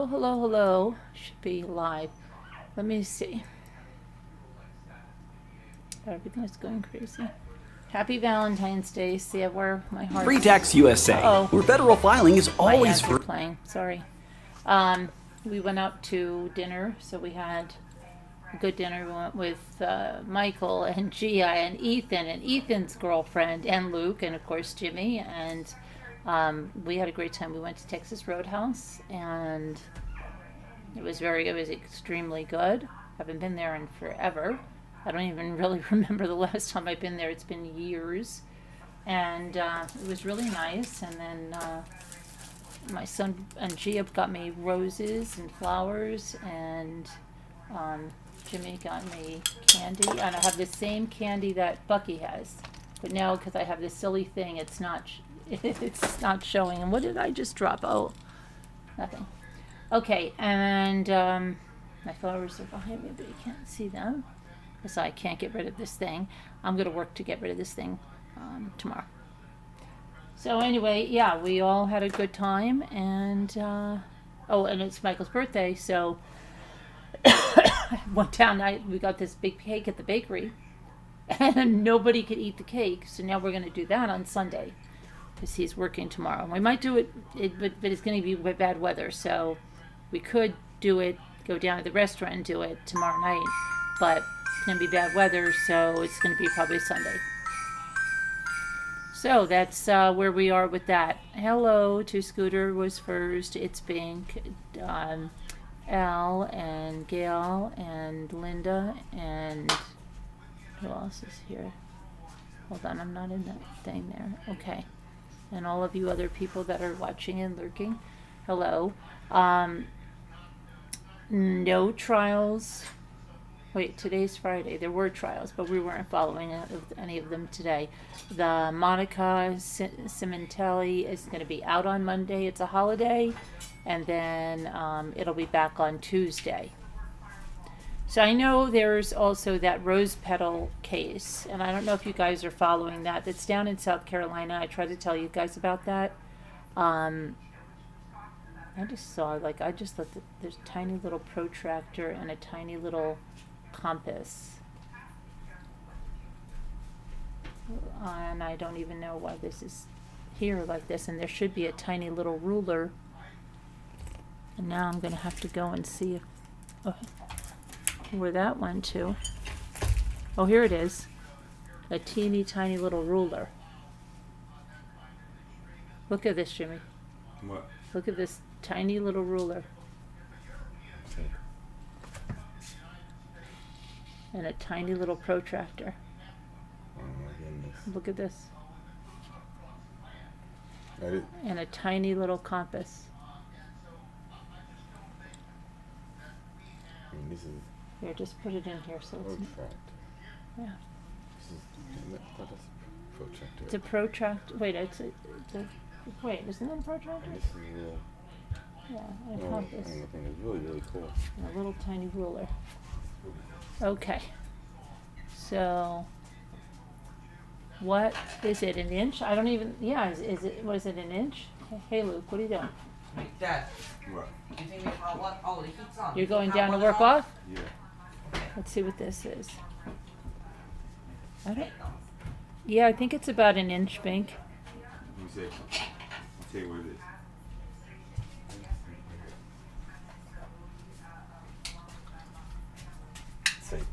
Oh, hello, hello. Should be live. Let me see. Everything is going crazy. Happy Valentine's Day. See where my heart. Free Tax USA, where federal filing is always free. Playing. Sorry. We went out to dinner, so we had a good dinner. We went with Michael and Gia and Ethan's girlfriend and Luke and of course Jimmy, and we had a great time. We went to Texas Roadhouse and it was extremely good. Haven't been there in forever. I don't even really remember the last time I've been there. It's been years. And it was really nice. And then my son and Gia got me roses and flowers. And Jimmy got me candy. And I have the same candy that Bucky has. But now, because I have this silly thing, it's not showing. And what did I just drop? Oh, nothing. Okay, and my flowers are behind me, but you can't see them. So I can't get rid of this thing. I'm going to work to get rid of this thing tomorrow. So anyway, yeah, we all had a good time. And, and it's Michael's birthday, so went down, we got this big cake at the bakery. And nobody could eat the cake, so now we're going to do that on Sunday. Because he's working tomorrow. We might do it, but it's going to be bad weather, so we could do it, go down to the restaurant and do it tomorrow night, but it's going to be bad weather, so it's going to be probably Sunday. So that's where we are with that. Hello to Scooter was first. It's Bink, Al, and Gail, and Linda, and who else is here? Hold on, I'm not in that thing there. Okay. And all of you other people that are watching and lurking, hello. No trials. Wait, today's Friday. There were trials, but we weren't following any of them today. The Monica Cimentelli is going to be out on Monday. It's a holiday. And then it'll be back on Tuesday. So I know there's also that rose petal case, and I don't know if you guys are following that. That's down in South Carolina. I tried to tell you guys about that. I just thought that there's a tiny little protractor and a tiny little compass. And I don't even know why this is here like this, and there should be a tiny little ruler. And now I'm going to have to go and see where that went to. Oh, here it is. A teeny tiny little ruler. Look at this, Jimmy. What? Look at this tiny little ruler. Okay. And a tiny little protractor. Oh my goodness. Look at this. That And a tiny little compass. this is Here, just put it in here so it's... protractor. Yeah. This is, I thought that's a protractor. It's a protractor. Wait, wait, isn't that a protractor? And this is a little. Yeah, and a Oh, compass. I think it's really, really cool. And a little tiny ruler. Okay. So, what is it, an inch? I don't even, yeah, is it, what is it, an inch? Hey Luke, what are you doing? Hey, Dad, What? you think we power what? Oh, the heat's on. You're going Power down to is work on? off? Yeah. Let's see what this is. I don't, yeah, I think it's about an inch, Bink. Let me see. I'll tell you what it is. Let's see.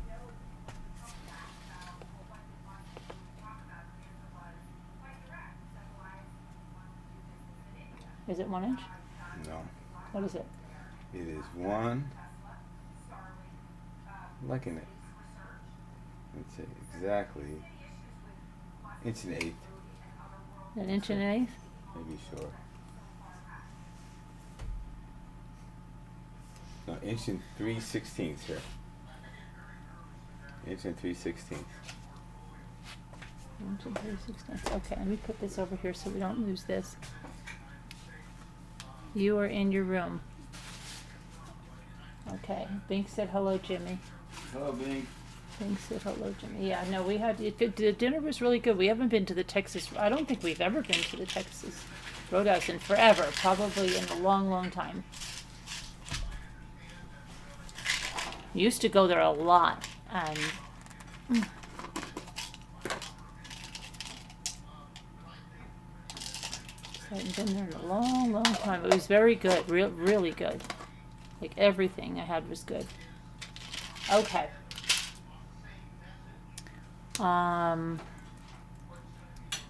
Is it 1 inch? No. What is it? It is one. Looking at. Let's see. Exactly. Inch and 1/8. An inch and an eighth? Maybe short. No, inch and 3/16 here. Inch and 3/16. Inch and 3/16. Okay, let me put this over here so we don't lose this. You are in your room. Okay, Bink said hello, Jimmy. Hello, Bing. Bink said hello, Jimmy. Yeah, no, we had, the dinner was really good. We haven't been to the Texas, I don't think we've ever been to the Texas Roadhouse in forever, probably in a long, long time. We used to go there a lot, and I hadn't been there in a long, long time. It was very good, really good. Like everything I had was good. Okay. What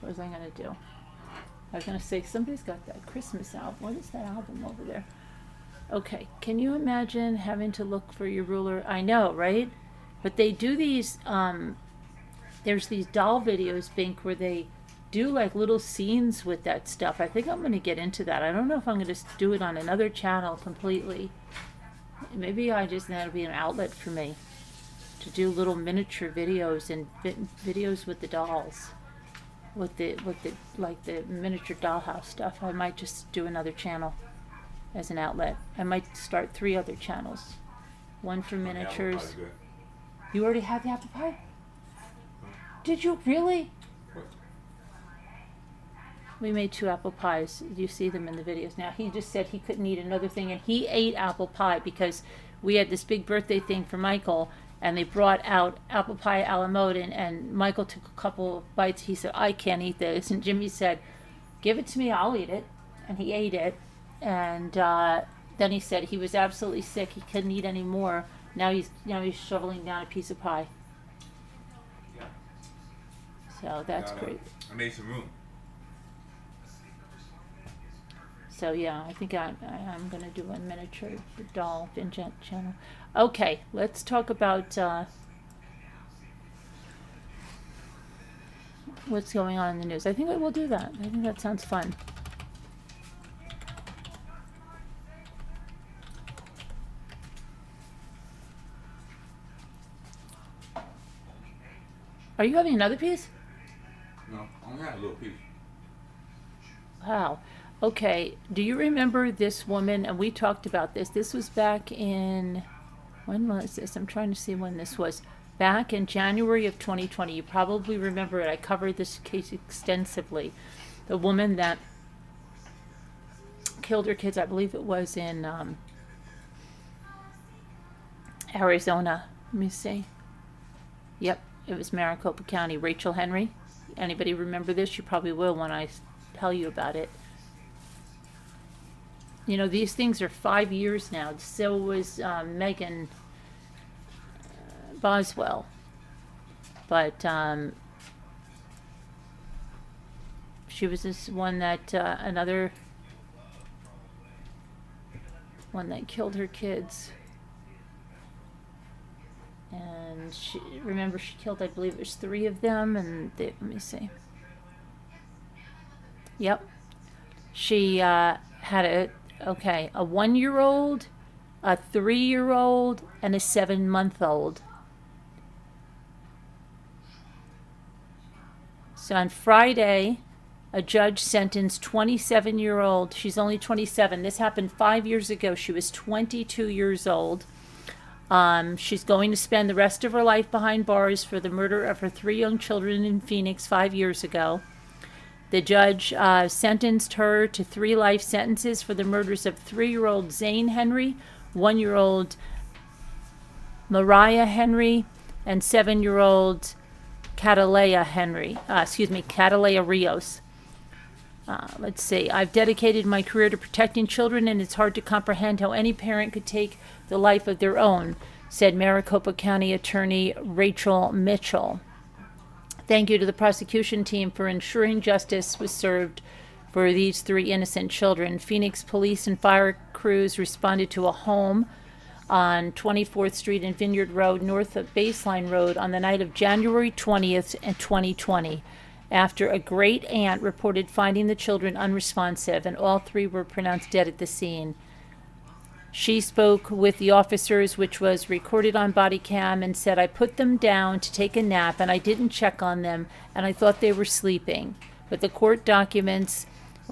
was I gonna do? I was gonna say somebody's got that Christmas album. What is that album over there? Okay, can you imagine having to look for your ruler? I know, right? But they do these, there's these doll videos, Bink, where they do like little scenes with that stuff. I think I'm going to get into that. I don't know if I'm going to do it on another channel completely. Maybe that'll be an outlet for me to do little miniature videos and videos with the dolls. With the like the miniature dollhouse stuff. I might just do another channel as an outlet. I might start 3 other channels. One for miniatures. You already have the apple pie? Did you really? We made 2 apple pies. You see them in the videos now. He just said he couldn't eat another thing, and he ate apple pie because we had this big birthday thing for Michael, and they brought out apple pie a la mode, and Michael took a couple of bites. He said, I can't eat this. And Jimmy said, give it to me, I'll eat it. And he ate it. And then he said he was absolutely sick. He couldn't eat any more. Now he's shoveling down a piece of pie. So that's great. I made some room. So yeah, I think I'm going to do a miniature doll Vincent channel. Okay, let's talk about what's going on in the news. I think I will do that. I think that sounds fun. Are you having another piece? No, I only had a little piece. Wow. Okay, do you remember this woman? And we talked about this. This was back in, when was this? I'm trying to see when this was. Back in January of 2020. You probably remember it. I covered this case extensively. The woman that killed her kids, I believe it was in Arizona. Let me see. Yep, it was Maricopa County. Rachel Henry. Anybody remember this? You probably will when I tell you about it. You know, these things are 5 years now. So was Megan Boswell. But she was this one that, another one that killed her kids. And she killed, I believe it was 3 of them. And let me see. Yep. She had a 1-year-old, a 3-year-old, and a 7-month-old. So on Friday, a judge sentenced 27-year-old, she's only 27. This happened 5 years ago. She was 22 years old. She's going to spend the rest of her life behind bars for the murder of her 3 young children in Phoenix 5 years ago. The judge sentenced her to 3 life sentences for the murders of 3-year-old Zane Henry, 1-year-old Mariah Henry, and 7-year-old Catalea Rios. Let's see. I've dedicated my career to protecting children, and it's hard to comprehend how any parent could take the life of their own, said Maricopa County Attorney Rachel Mitchell. Thank you to the prosecution team for ensuring justice was served for these 3 innocent children. Phoenix police and fire crews responded to a home on 24th Street and Vineyard Road, north of Baseline Road, on the night of January 20th, 2020, after a great aunt reported finding the children unresponsive, and all 3 were pronounced dead at the scene. She spoke with the officers, which was recorded on body cam, and said, I put them down to take a nap, and I didn't check on them, and I thought they were sleeping. But the court documents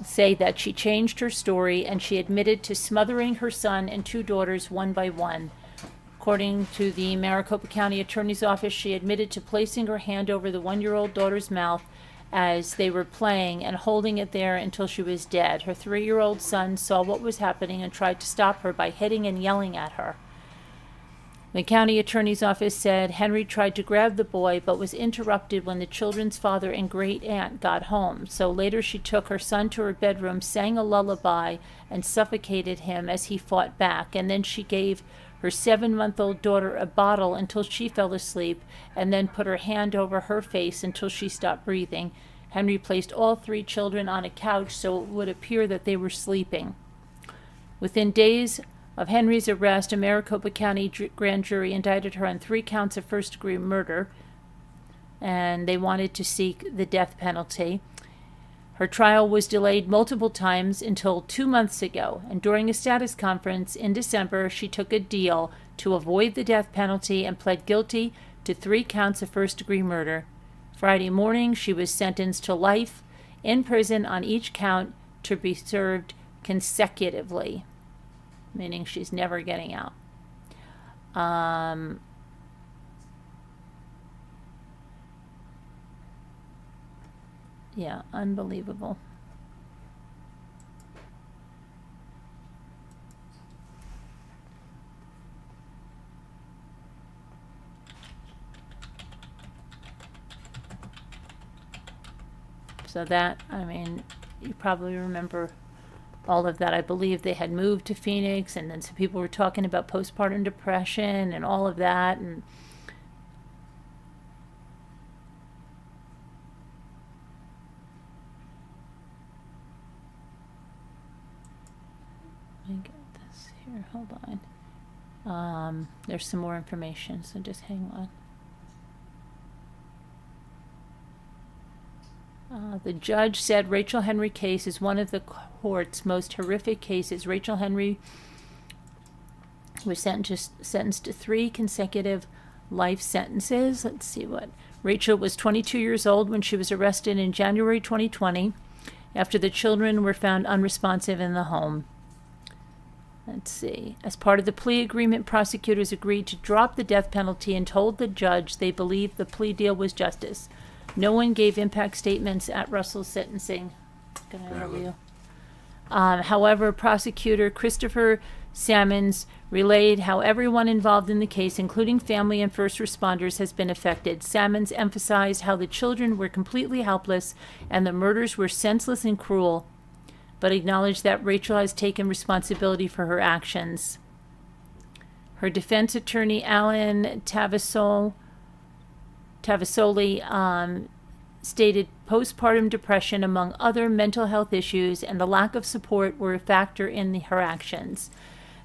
say that she changed her story, and she admitted to smothering her son and 2 daughters one by one. According to the Maricopa County Attorney's Office, she admitted to placing her hand over the 1-year-old daughter's mouth as they were playing and holding it there until she was dead. Her 3-year-old son saw what was happening and tried to stop her by hitting and yelling at her. The county attorney's office said Henry tried to grab the boy but was interrupted when the children's father and great aunt got home. So later she took her son to her bedroom, sang a lullaby, and suffocated him as he fought back. And then she gave her 7-month-old daughter a bottle until she fell asleep, and then put her hand over her face until she stopped breathing. Henry placed all 3 children on a couch so it would appear that they were sleeping. Within days of Henry's arrest, a Maricopa County grand jury indicted her on 3 counts of first-degree murder, and they wanted to seek the death penalty. Her trial was delayed multiple times until 2 months ago, and during a status conference in December, she took a deal to avoid the death penalty and pled guilty to 3 counts of first-degree murder. Friday morning, she was sentenced to life in prison on each count to be served consecutively, meaning she's never getting out. Yeah, unbelievable. So that, I mean, you probably remember all of that. I believe they had moved to Phoenix, and then some people were talking about postpartum depression and all of that. And let me get this here. Hold on. There's some more information, so just hang on. The judge said Rachel Henry case is one of the court's most horrific cases. Rachel Henry was sentenced to 3 consecutive life sentences. Let's see what. Rachel was 22 years old when she was arrested in January 2020 after the children were found unresponsive in the home. Let's see. As part of the plea agreement, prosecutors agreed to drop the death penalty and told the judge they believed the plea deal was justice. No one gave impact statements at Russell's sentencing. Can I have you? However, prosecutor Christopher Salmons relayed how everyone involved in the case, including family and first responders, has been affected. Salmons emphasized how the children were completely helpless and the murders were senseless and cruel, but acknowledged that Rachel has taken responsibility for her actions. Her defense attorney, Alan Tavasoli, stated postpartum depression, among other mental health issues, and the lack of support were a factor in her actions.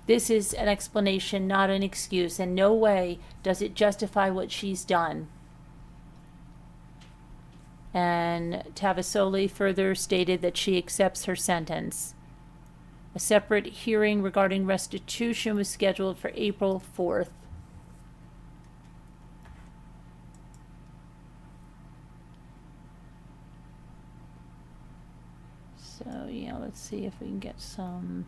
This is an explanation, not an excuse. In no way does it justify what she's done. And Tavasoli further stated that she accepts her sentence. A separate hearing regarding restitution was scheduled for April 4th. So, yeah, let's see if we can get some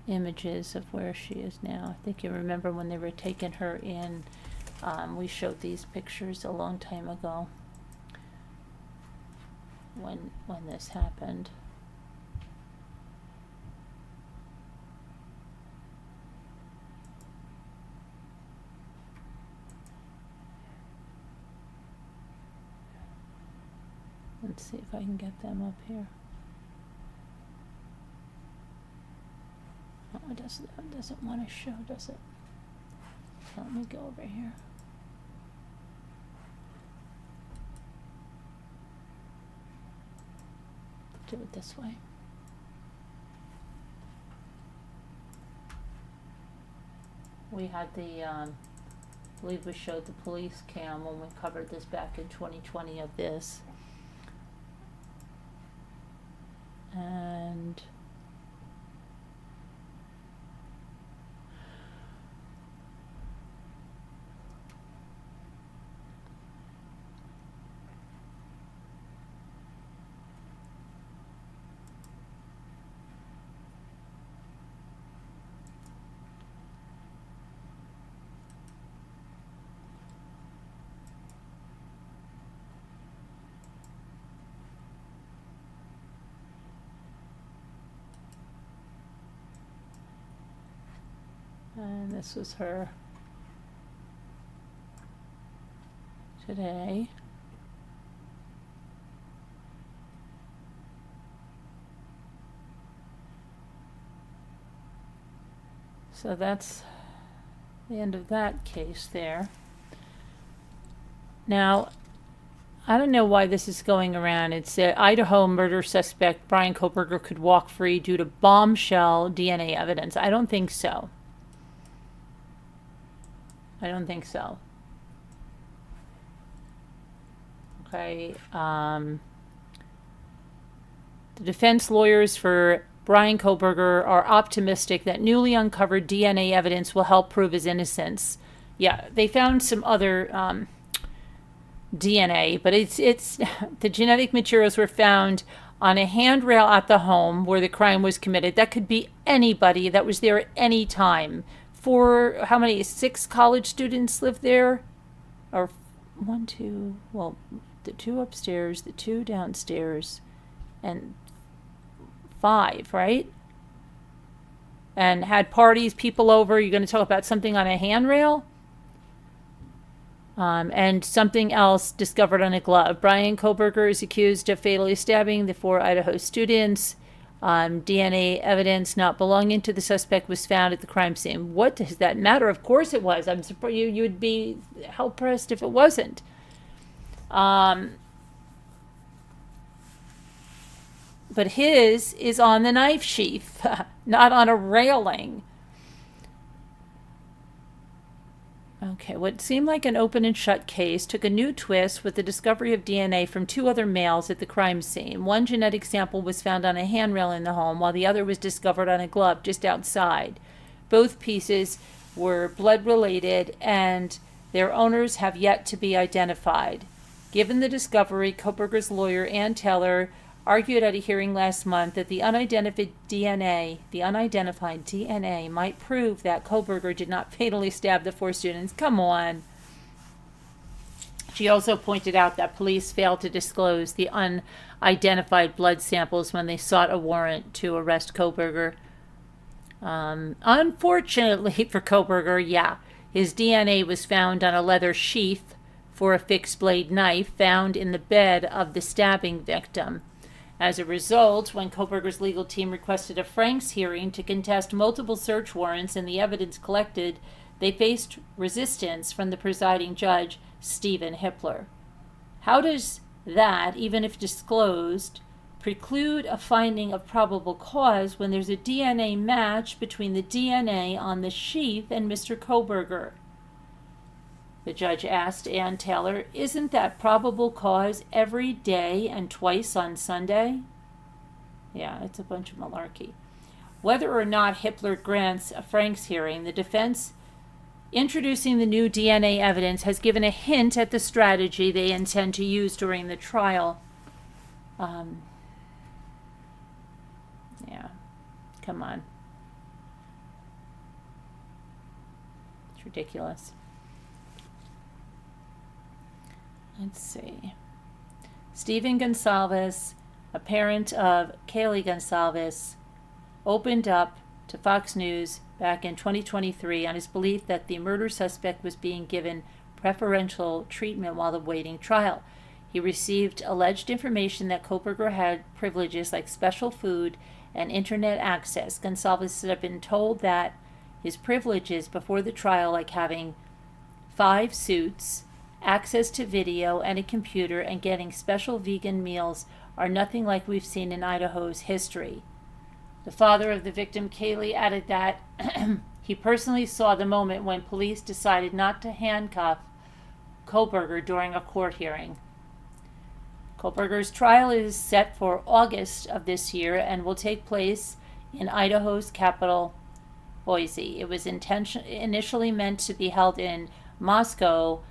images of where she is now. I think you remember when they were taking her in, we showed these pictures a long time ago when this happened. Let's see if I can get them up here. Oh, it doesn't want to show, does it? Let me go over here. Do it this way. We had the, I believe we showed the police cam when we covered this back in 2020 of this. And this was her today. So that's the end of that case there. Now, I don't know why this is going around. It's Idaho murder suspect Brian Koberger could walk free due to bombshell DNA evidence. I don't think so. I don't think so. Okay. The defense lawyers for Brian Koberger are optimistic that newly uncovered DNA evidence will help prove his innocence. Yeah, they found some other DNA, but it's the genetic materials were found on a handrail at the home where the crime was committed. That could be anybody that was there at any time. How many? 6 college students lived there? Or 1, 2, well, the 2 upstairs, the 2 downstairs, and 5, right? And had parties, people over. You're going to talk about something on a handrail? And something else discovered on a glove. Brian Koberger is accused of fatally stabbing the 4 Idaho students. DNA evidence not belonging to the suspect was found at the crime scene. What does that matter? Of course it was. I'm surprised you would be hell-pressed if it wasn't. But his is on the knife sheath, not on a railing. Okay, what seemed like an open and shut case took a new twist with the discovery of DNA from 2 other males at the crime scene. One genetic sample was found on a handrail in the home, while the other was discovered on a glove just outside. Both pieces were blood-related, and their owners have yet to be identified. Given the discovery, Koberger's lawyer, Ann Taylor, argued at a hearing last month that the unidentified DNA might prove that Koberger did not fatally stab the 4 students. Come on. She also pointed out that police failed to disclose the unidentified blood samples when they sought a warrant to arrest Koberger. Unfortunately for Koberger, his DNA was found on a leather sheath for a fixed blade knife found in the bed of the stabbing victim. As a result, when Koberger's legal team requested a Franks hearing to contest multiple search warrants and the evidence collected, they faced resistance from the presiding judge, Stephen Hippler. How does that, even if disclosed, preclude a finding of probable cause when there's a DNA match between the DNA on the sheath and Mr. Koberger? The judge asked Ann Taylor, "Isn't that probable cause every day and twice on Sunday?" Yeah, it's a bunch of malarkey. Whether or not Hippler grants a Franks hearing, the defense introducing the new DNA evidence has given a hint at the strategy they intend to use during the trial. Come on. It's ridiculous. Let's see. Stephen Gonsalves, a parent of Kaylee Gonsalves, opened up to Fox News back in 2023 on his belief that the murder suspect was being given preferential treatment while awaiting trial. He received alleged information that Koberger had privileges like special food and internet access. Gonsalves had been told that his privileges before the trial, like having 5 suits, access to video and a computer, and getting special vegan meals, are nothing like we've seen in Idaho's history. The father of the victim, Kaylee, added that he personally saw the moment when police decided not to handcuff Koberger during a court hearing. Koberger's trial is set for August of this year and will take place in Idaho's capital, Boise. It was initially meant to be held in Moscow,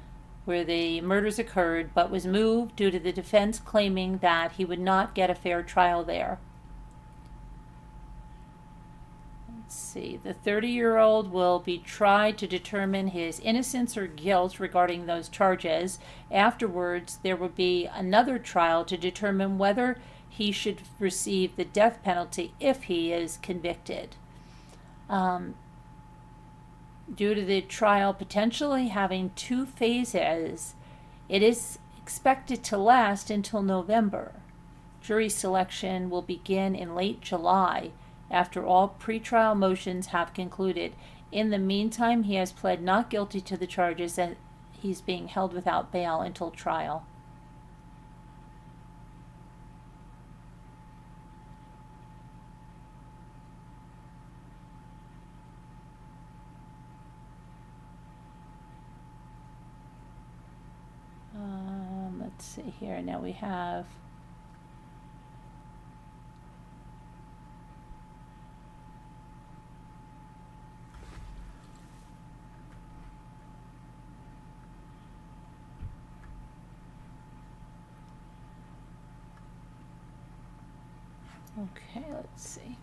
where the murders occurred, but was moved due to the defense claiming that he would not get a fair trial there. Let's see. The 30-year-old will be tried to determine his innocence or guilt regarding those charges. Afterwards, there will be another trial to determine whether he should receive the death penalty if he is convicted. Due to the trial potentially having 2 phases, It is expected to last until November. Jury selection will begin in late July after all pretrial motions have concluded. In the meantime, he has pled not guilty to the charges and he's being held without bail until trial. Let's see here. Now we have okay, let's see.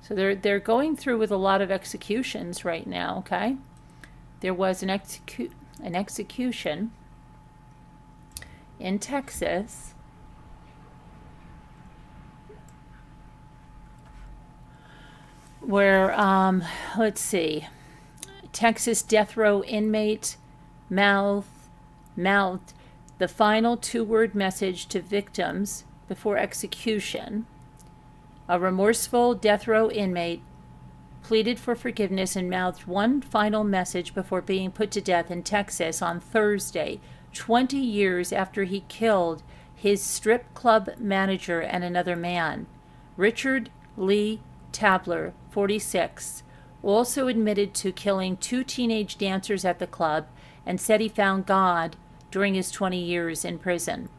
So they're going through with a lot of executions right now, okay? There was an execution in Texas where let's see. Texas death row inmate mouthed the final two-word message to victims before execution. A remorseful death row inmate pleaded for forgiveness and mouthed one final message before being put to death in Texas on Thursday, 20 years after he killed his strip club manager and another man. Richard Lee Tabler, 46, also admitted to killing 2 teenage dancers at the club and said he found God during his 20 years in prison.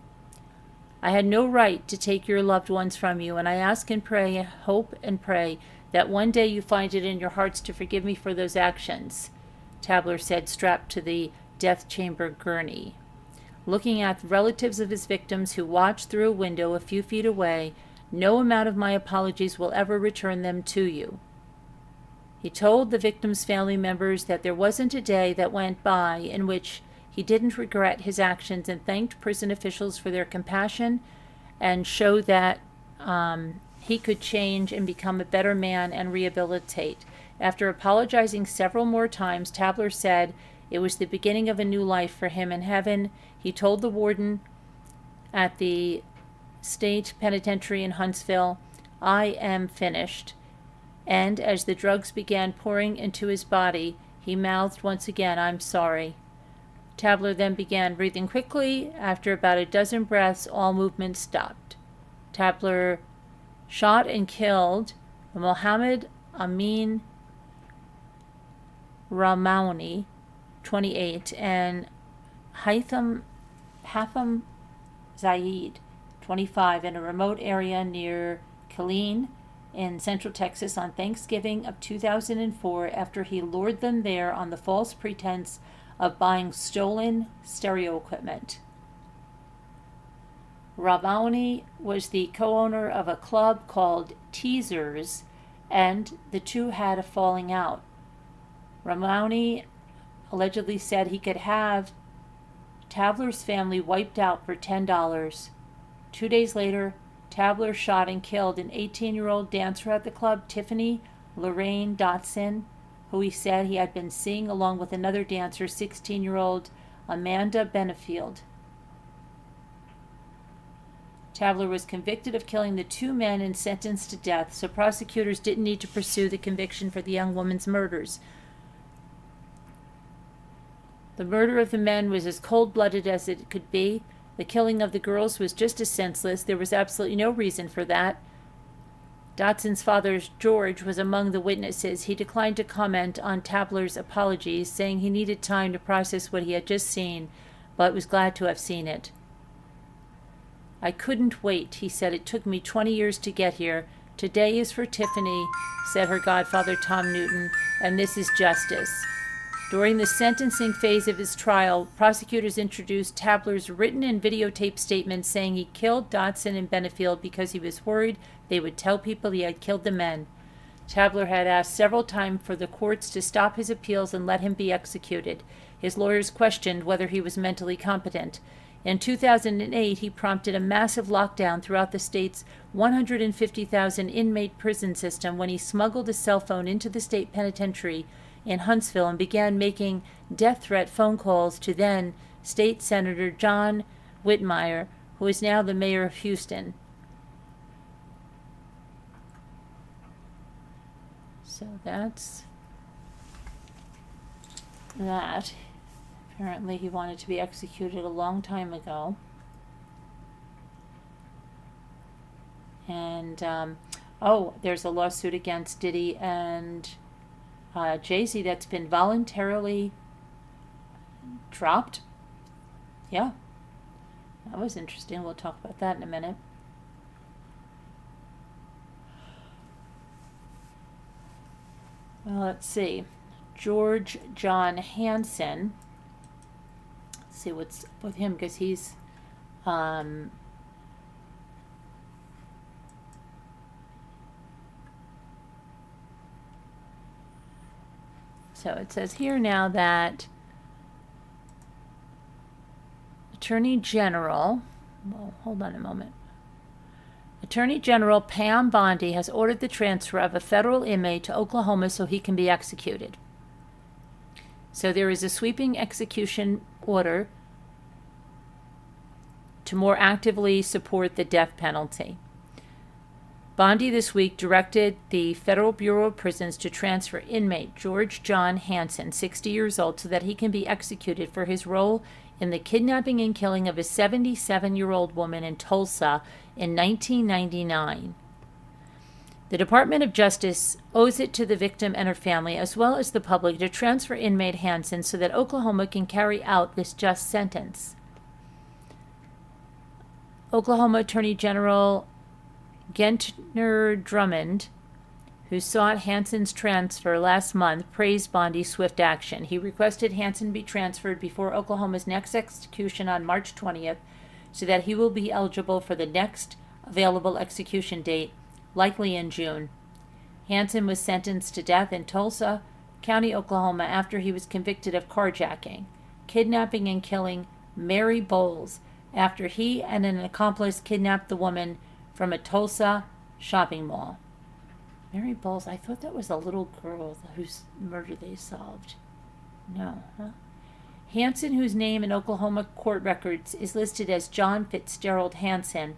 I had no right to take your loved ones from you, and I ask and pray, hope and pray, that one day you find it in your hearts to forgive me for those actions, Tabler said, strapped to the death chamber gurney. Looking at the relatives of his victims who watched through a window a few feet away, no amount of my apologies will ever return them to you. He told the victims' family members that there wasn't a day that went by in which he didn't regret his actions and thanked prison officials for their compassion and show that he could change and become a better man and rehabilitate. After apologizing several more times, Tabler said it was the beginning of a new life for him in heaven. He told the warden at the state penitentiary in Huntsville, "I am finished." And as the drugs began pouring into his body, he mouthed once again, "I'm sorry." Tabler then began breathing quickly. After about a dozen breaths, all movement stopped. Tabler shot and killed Mohammed Amin Rahmani, 28, and Haitham Zayed, 25, in a remote area near Killeen in central Texas on Thanksgiving of 2004 after he lured them there on the false pretense of buying stolen stereo equipment. Rahmani was the co-owner of a club called Teasers, and the two had a falling out. Rahmani allegedly said he could have Tabler's family wiped out for $10. 2 days later, Tabler shot and killed an 18-year-old dancer at the club, Tiffany Lorraine Dotson, who he said he had been seeing along with another dancer, 16-year-old Amanda Benefield. Tabler was convicted of killing the 2 men and sentenced to death, so prosecutors didn't need to pursue the conviction for the young woman's murders. The murder of the men was as cold-blooded as it could be. The killing of the girls was just as senseless. There was absolutely no reason for that. Dotson's father, George, was among the witnesses. He declined to comment on Tabler's apologies, saying he needed time to process what he had just seen, but was glad to have seen it. "I couldn't wait," he said. "It took me 20 years to get here. Today is for Tiffany," said her godfather, Tom Newton, "and this is justice." During the sentencing phase of his trial, prosecutors introduced Tabler's written and videotaped statements saying he killed Dotson and Benefield because he was worried they would tell people he had killed the men. Tabler had asked several times for the courts to stop his appeals and let him be executed. His lawyers questioned whether he was mentally competent. In 2008, he prompted a massive lockdown throughout the state's 150,000 inmate prison system when he smuggled a cell phone into the state penitentiary in Huntsville and began making death threat phone calls to then State Senator John Whitmire, who is now the mayor of Houston. So that's that. Apparently he wanted to be executed a long time ago. And, there's a lawsuit against Diddy and Jay-Z that's been voluntarily dropped. Yeah. That was interesting. We'll talk about that in a minute. Well, let's see. George John Hansen. Let's see what's with him, because he's so it says here now that Attorney General, well, hold on a moment. Attorney General Pam Bondi has ordered the transfer of a federal inmate to Oklahoma so he can be executed. So there is a sweeping execution order to more actively support the death penalty. Bondi this week directed the Federal Bureau of Prisons to transfer inmate George John Hansen, 60 years old, so that he can be executed for his role in the kidnapping and killing of a 77-year-old woman in Tulsa in 1999. The Department of Justice owes it to the victim and her family, as well as the public, to transfer inmate Hansen so that Oklahoma can carry out this just sentence. Oklahoma Attorney General Gentner Drummond, who sought Hansen's transfer last month, praised Bondi's swift action. He requested Hansen be transferred before Oklahoma's next execution on March 20th so that he will be eligible for the next available execution date, likely in June. Hansen was sentenced to death in Tulsa County, Oklahoma, after he was convicted of carjacking, kidnapping, and killing Mary Bowles after he and an accomplice kidnapped the woman from a Tulsa shopping mall. Mary Bowles, I thought that was a little girl whose murder they solved. No, huh? Hansen, whose name in Oklahoma court records is listed as John Fitzgerald Hansen,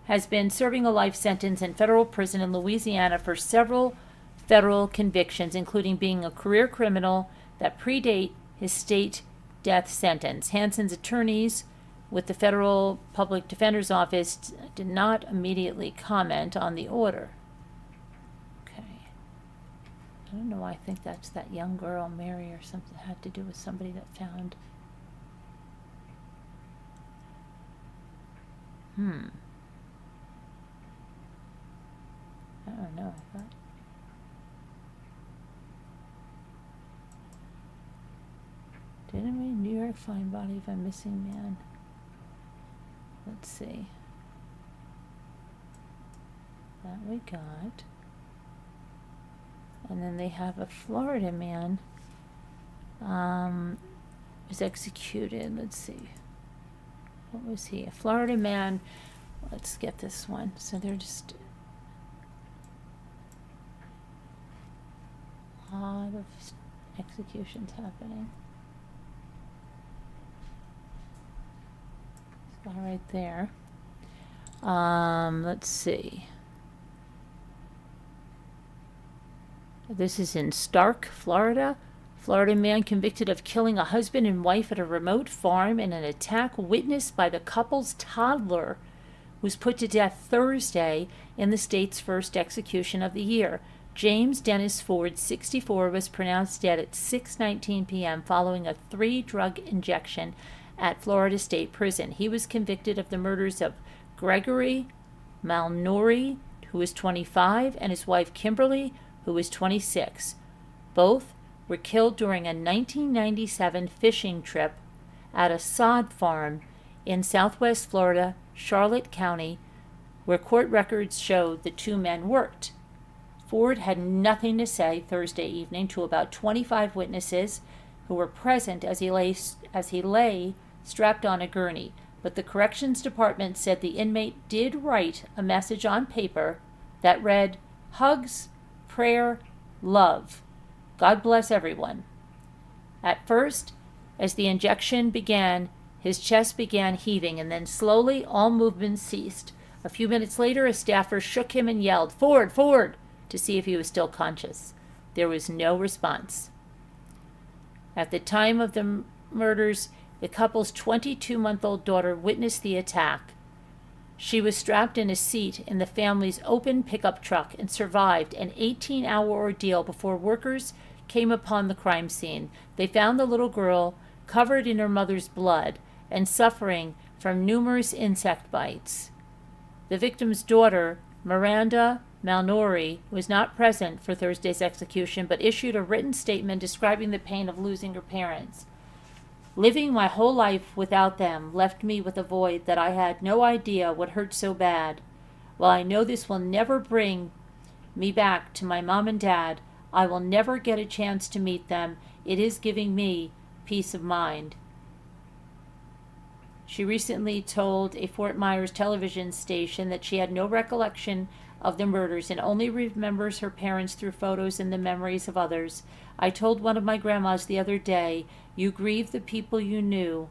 has been serving a life sentence in federal prison in Louisiana for several federal convictions, including being a career criminal that predate his state death sentence. Hansen's attorneys with the Federal Public Defender's Office did not immediately comment on the order. Okay. I don't know why I think that's that young girl, Mary, or something had to do with somebody that found. I don't know. Didn't we New York find body of a missing man? Let's see. That we got. And then they have a Florida man was executed. Let's see. What was he? A Florida man. Let's get this one. So they're just a lot of executions happening. It's all right there. Let's see. This is in Stark, Florida. Florida man convicted of killing a husband and wife at a remote farm in an attack witnessed by the couple's toddler was put to death Thursday in the state's first execution of the year. James Dennis Ford, 64, was pronounced dead at 6:19 p.m. following a 3-drug injection at Florida State Prison. He was convicted of the murders of Gregory Malnori, who was 25, and his wife Kimberly, who was 26. Both were killed during a 1997 fishing trip at a sod farm in southwest Florida, Charlotte County, where court records showed the two men worked. Ford had nothing to say Thursday evening to about 25 witnesses who were present as he lay strapped on a gurney, but the corrections department said the inmate did write a message on paper that read, "Hugs, prayer, love. God bless everyone." At first, as the injection began, his chest began heaving, and then slowly all movement ceased. A few minutes later, a staffer shook him and yelled, "Ford, Ford," to see if he was still conscious. There was no response. At the time of the murders, the couple's 22-month-old daughter witnessed the attack. She was strapped in a seat in the family's open pickup truck and survived an 18-hour ordeal before workers came upon the crime scene. They found the little girl covered in her mother's blood and suffering from numerous insect bites. The victim's daughter, Miranda Malnori, was not present for Thursday's execution, but issued a written statement describing the pain of losing her parents. "Living my whole life without them left me with a void that I had no idea would hurt so bad. While I know this will never bring me back to my mom and dad, I will never get a chance to meet them. It is giving me peace of mind." She recently told a Fort Myers television station that she had no recollection of the murders and only remembers her parents through photos and the memories of others. "I told one of my grandmas the other day, 'You grieve the people you knew,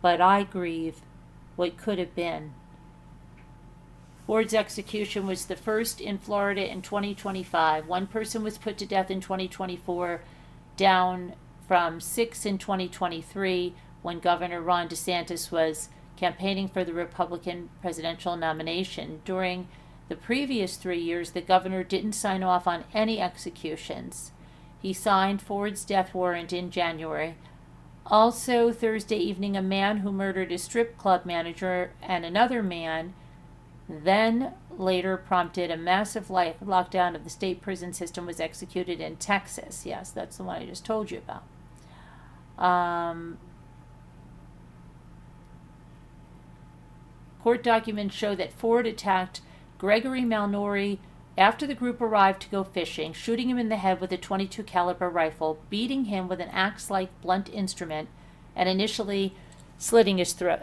but I grieve what could have been.'" Ford's execution was the first in Florida in 2025. One person was put to death in 2024, down from 6 in 2023 when Governor Ron DeSantis was campaigning for the Republican presidential nomination. During the previous 3 years, the governor didn't sign off on any executions. He signed Ford's death warrant in January. Also, Thursday evening, a man who murdered a strip club manager and another man then later prompted a massive lockdown of the state prison system was executed in Texas. Yes, that's the one I just told you about. Court documents show that Ford attacked Gregory Malnori after the group arrived to go fishing, shooting him in the head with a .22 caliber rifle, beating him with an axe-like blunt instrument, and finally slitting his throat.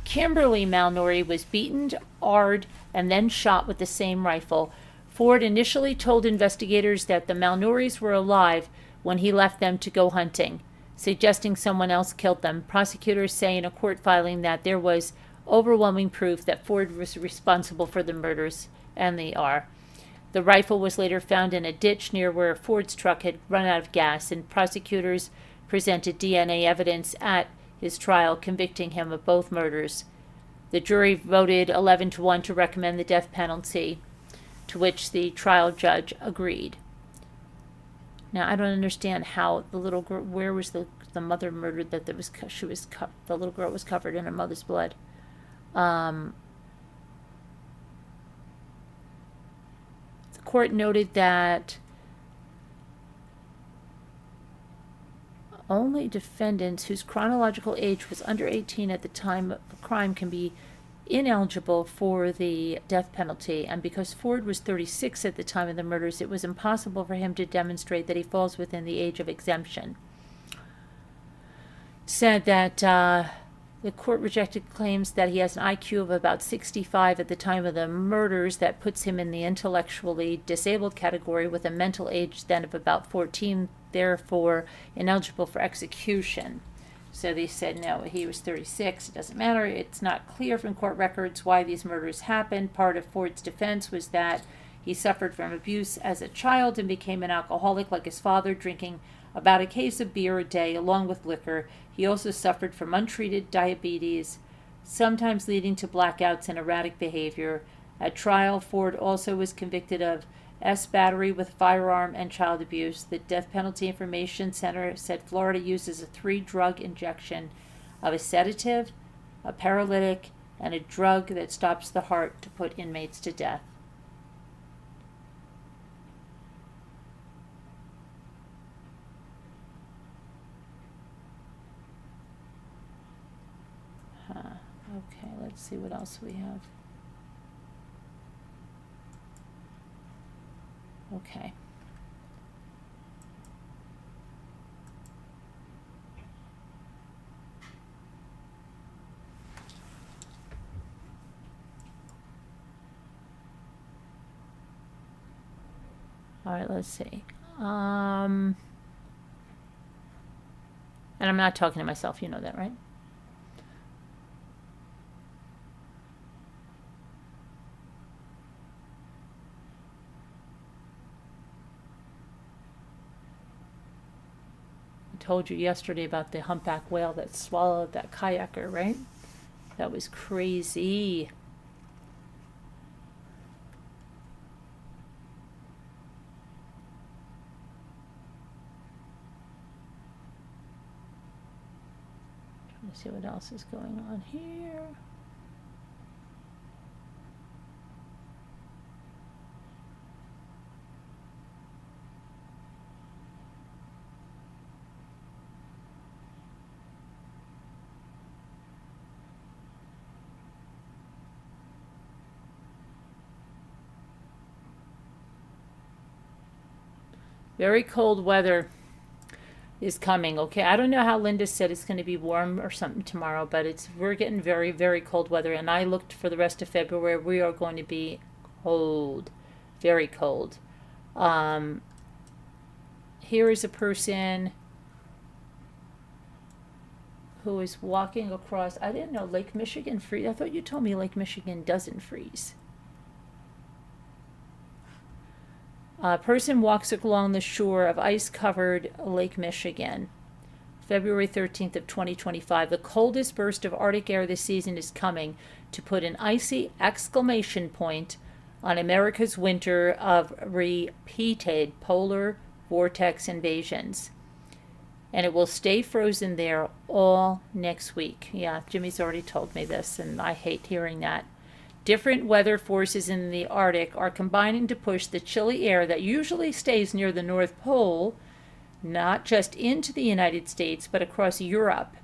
Kimberly Malnori was beaten, arred, and then shot with the same rifle. Ford initially told investigators that the Malnoris were alive when he left them to go hunting, suggesting someone else killed them. Prosecutors say in a court filing that there was overwhelming proof that Ford was responsible for the murders, and they are. The rifle was later found in a ditch near where Ford's truck had run out of gas, and prosecutors presented DNA evidence at his trial, convicting him of both murders. The jury voted 11-1 to recommend the death penalty, to which the trial judge agreed. Now, I don't understand how the little girl, where was the mother murdered that the little girl was covered in her mother's blood. The court noted that only defendants whose chronological age was under 18 at the time of the crime can be ineligible for the death penalty, and because Ford was 36 at the time of the murders, it was impossible for him to demonstrate that he falls within the age of exemption. Said that the court rejected claims that he has an IQ of about 65 at the time of the murders. That puts him in the intellectually disabled category with a mental age then of about 14, therefore ineligible for execution. So they said, no, he was 36. It doesn't matter. It's not clear from court records why these murders happened. Part of Ford's defense was that he suffered from abuse as a child and became an alcoholic like his father, drinking about a case of beer a day along with liquor. He also suffered from untreated diabetes, sometimes leading to blackouts and erratic behavior. At trial, Ford also was convicted of battery with firearm and child abuse. The Death Penalty Information Center said Florida uses a 3-drug injection of a sedative, a paralytic, and a drug that stops the heart to put inmates to death. Okay, let's see what else we have. Okay. All right, let's see. And I'm not talking to myself, you know that, right? I told you yesterday about the humpback whale that swallowed that kayaker, right? That was crazy. Trying to see what else is going on here. Very cold weather is coming. Okay, I don't know how Linda said it's going to be warm or something tomorrow, but we're getting very, very cold weather. And I looked for the rest of February. We are going to be cold, very cold. Here is a person who is walking across. I didn't know Lake Michigan freeze. I thought you told me Lake Michigan doesn't freeze. A person walks along the shore of ice-covered Lake Michigan, February 13th of 2025. The coldest burst of Arctic air this season is coming to put an icy exclamation point on America's winter of repeated polar vortex invasions. And it will stay frozen there all next week. Yeah, Jimmy's already told me this, and I hate hearing that. Different weather forces in the Arctic are combining to push the chilly air that usually stays near the North Pole, not just into the United States, but across Europe.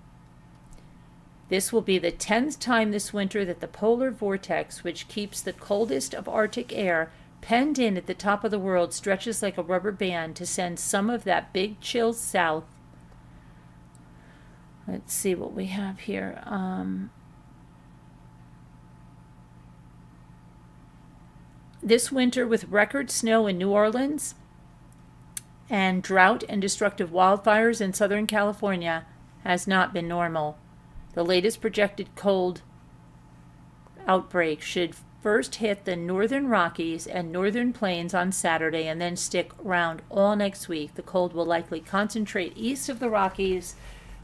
This will be the 10th time this winter that the polar vortex, which keeps the coldest of Arctic air penned in at the top of the world, stretches like a rubber band to send some of that big chill south. Let's see what we have here. This winter, with record snow in New Orleans and drought and destructive wildfires in Southern California, has not been normal. The latest projected cold outbreak should first hit the northern Rockies and northern plains on Saturday and then stick around all next week. The cold will likely concentrate east of the Rockies,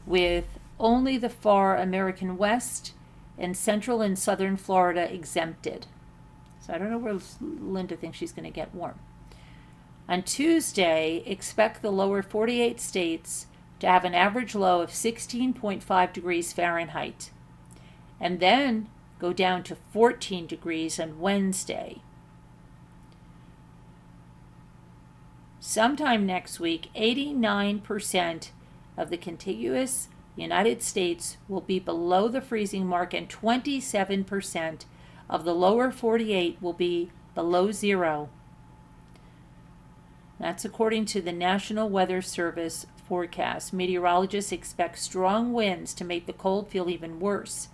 with only the far American West and central and southern Florida exempted. So I don't know where Linda thinks she's going to get warm. On Tuesday, expect the lower 48 states to have an average low of 16.5 degrees Fahrenheit, and then go down to 14 degrees on Wednesday. Sometime next week, 89% of the contiguous United States will be below the freezing mark, and 27% of the lower 48 will be below zero. That's according to the National Weather Service forecast. Meteorologists expect strong winds to make the cold feel even worse.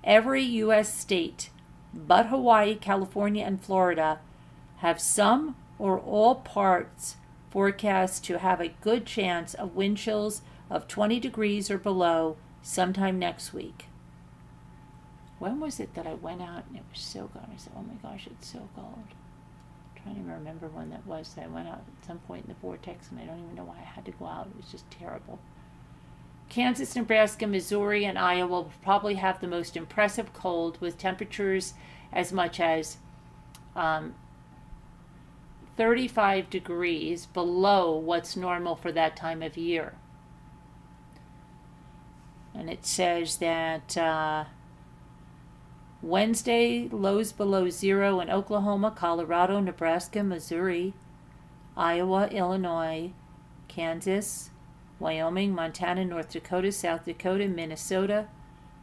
Every U.S. state, but Hawaii, California, and Florida, have some or all parts forecast to have a good chance of wind chills of 20 degrees or below sometime next week. When was it that I went out and it was so cold? I said, oh my gosh, it's so cold. I'm trying to remember when that was. I went out at some point in the vortex, and I don't even know why I had to go out. It was just terrible. Kansas, Nebraska, Missouri, and Iowa will probably have the most impressive cold, with temperatures as much as 35 degrees below what's normal for that time of year. And it says that Wednesday, lows below zero in Oklahoma, Colorado, Nebraska, Missouri, Iowa, Illinois, Kansas, Wyoming, Montana, North Dakota, South Dakota, Minnesota,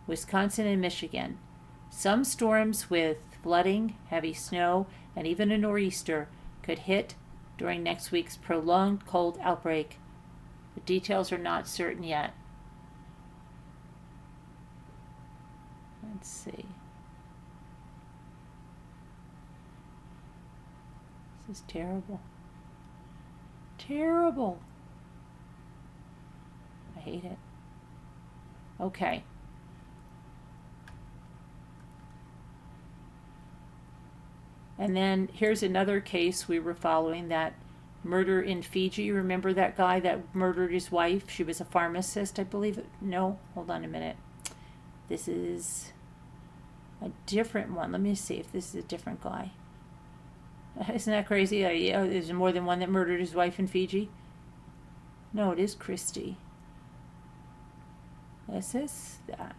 Wisconsin, and Michigan. Some storms with flooding, heavy snow, and even a nor'easter could hit during next week's prolonged cold outbreak. The details are not certain yet. Let's see. This is terrible. Terrible. I hate it. Okay. And then here's another case we were following, that murder in Fiji. Remember that guy that murdered his wife? She was a pharmacist, I believe. No, hold on a minute. This is a different one. Let me see if this is a different guy. Isn't that crazy? There's more than one that murdered his wife in Fiji. No, it is Christie. Is this that?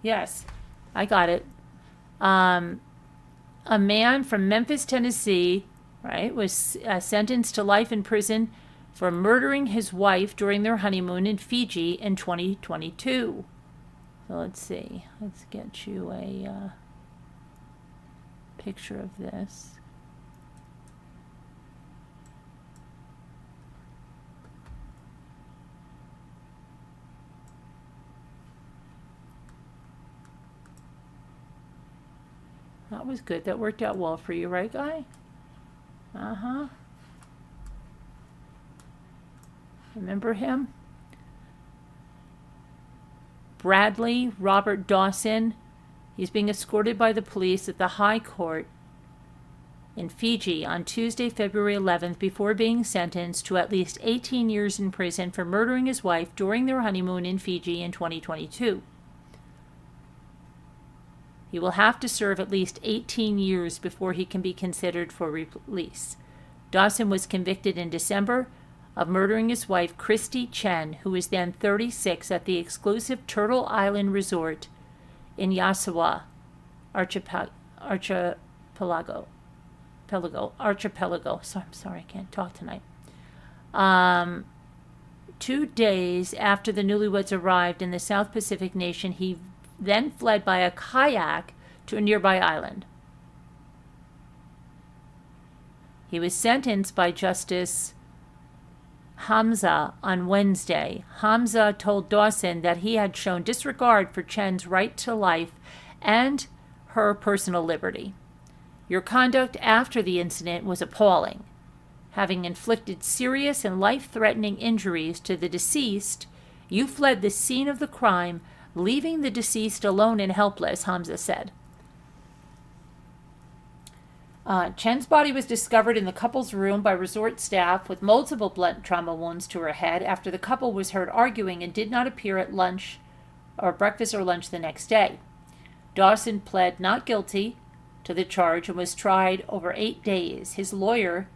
Yes, I got it. A man from Memphis, Tennessee, right, was sentenced to life in prison for murdering his wife during their honeymoon in Fiji in 2022. So let's see. Let's get you a picture of this. That was good. That worked out well for you, right, Guy? Uh-huh. Remember him? Bradley Robert Dawson. He's being escorted by the police at the High Court in Fiji on Tuesday, February 11th, before being sentenced to at least 18 years in prison for murdering his wife during their honeymoon in Fiji in 2022. He will have to serve at least 18 years before he can be considered for release. Dawson was convicted in December of murdering his wife, Christy Chen, who was then 36, at the exclusive Turtle Island Resort in Yasawa Archipelago. So, I'm sorry, I can't talk tonight. 2 days after the newlyweds arrived in the South Pacific nation, he then fled by a kayak to a nearby island. He was sentenced by Justice Hamza on Wednesday. Hamza told Dawson that he had shown disregard for Chen's right to life and her personal liberty. Your conduct after the incident was appalling. Having inflicted serious and life-threatening injuries to the deceased, you fled the scene of the crime, leaving the deceased alone and helpless, Hamza said. Chen's body was discovered in the couple's room by resort staff with multiple blunt trauma wounds to her head after the couple was heard arguing and did not appear at lunch or breakfast or lunch the next day. Dawson pled not guilty to the charge and was tried over 8 days. His lawyer,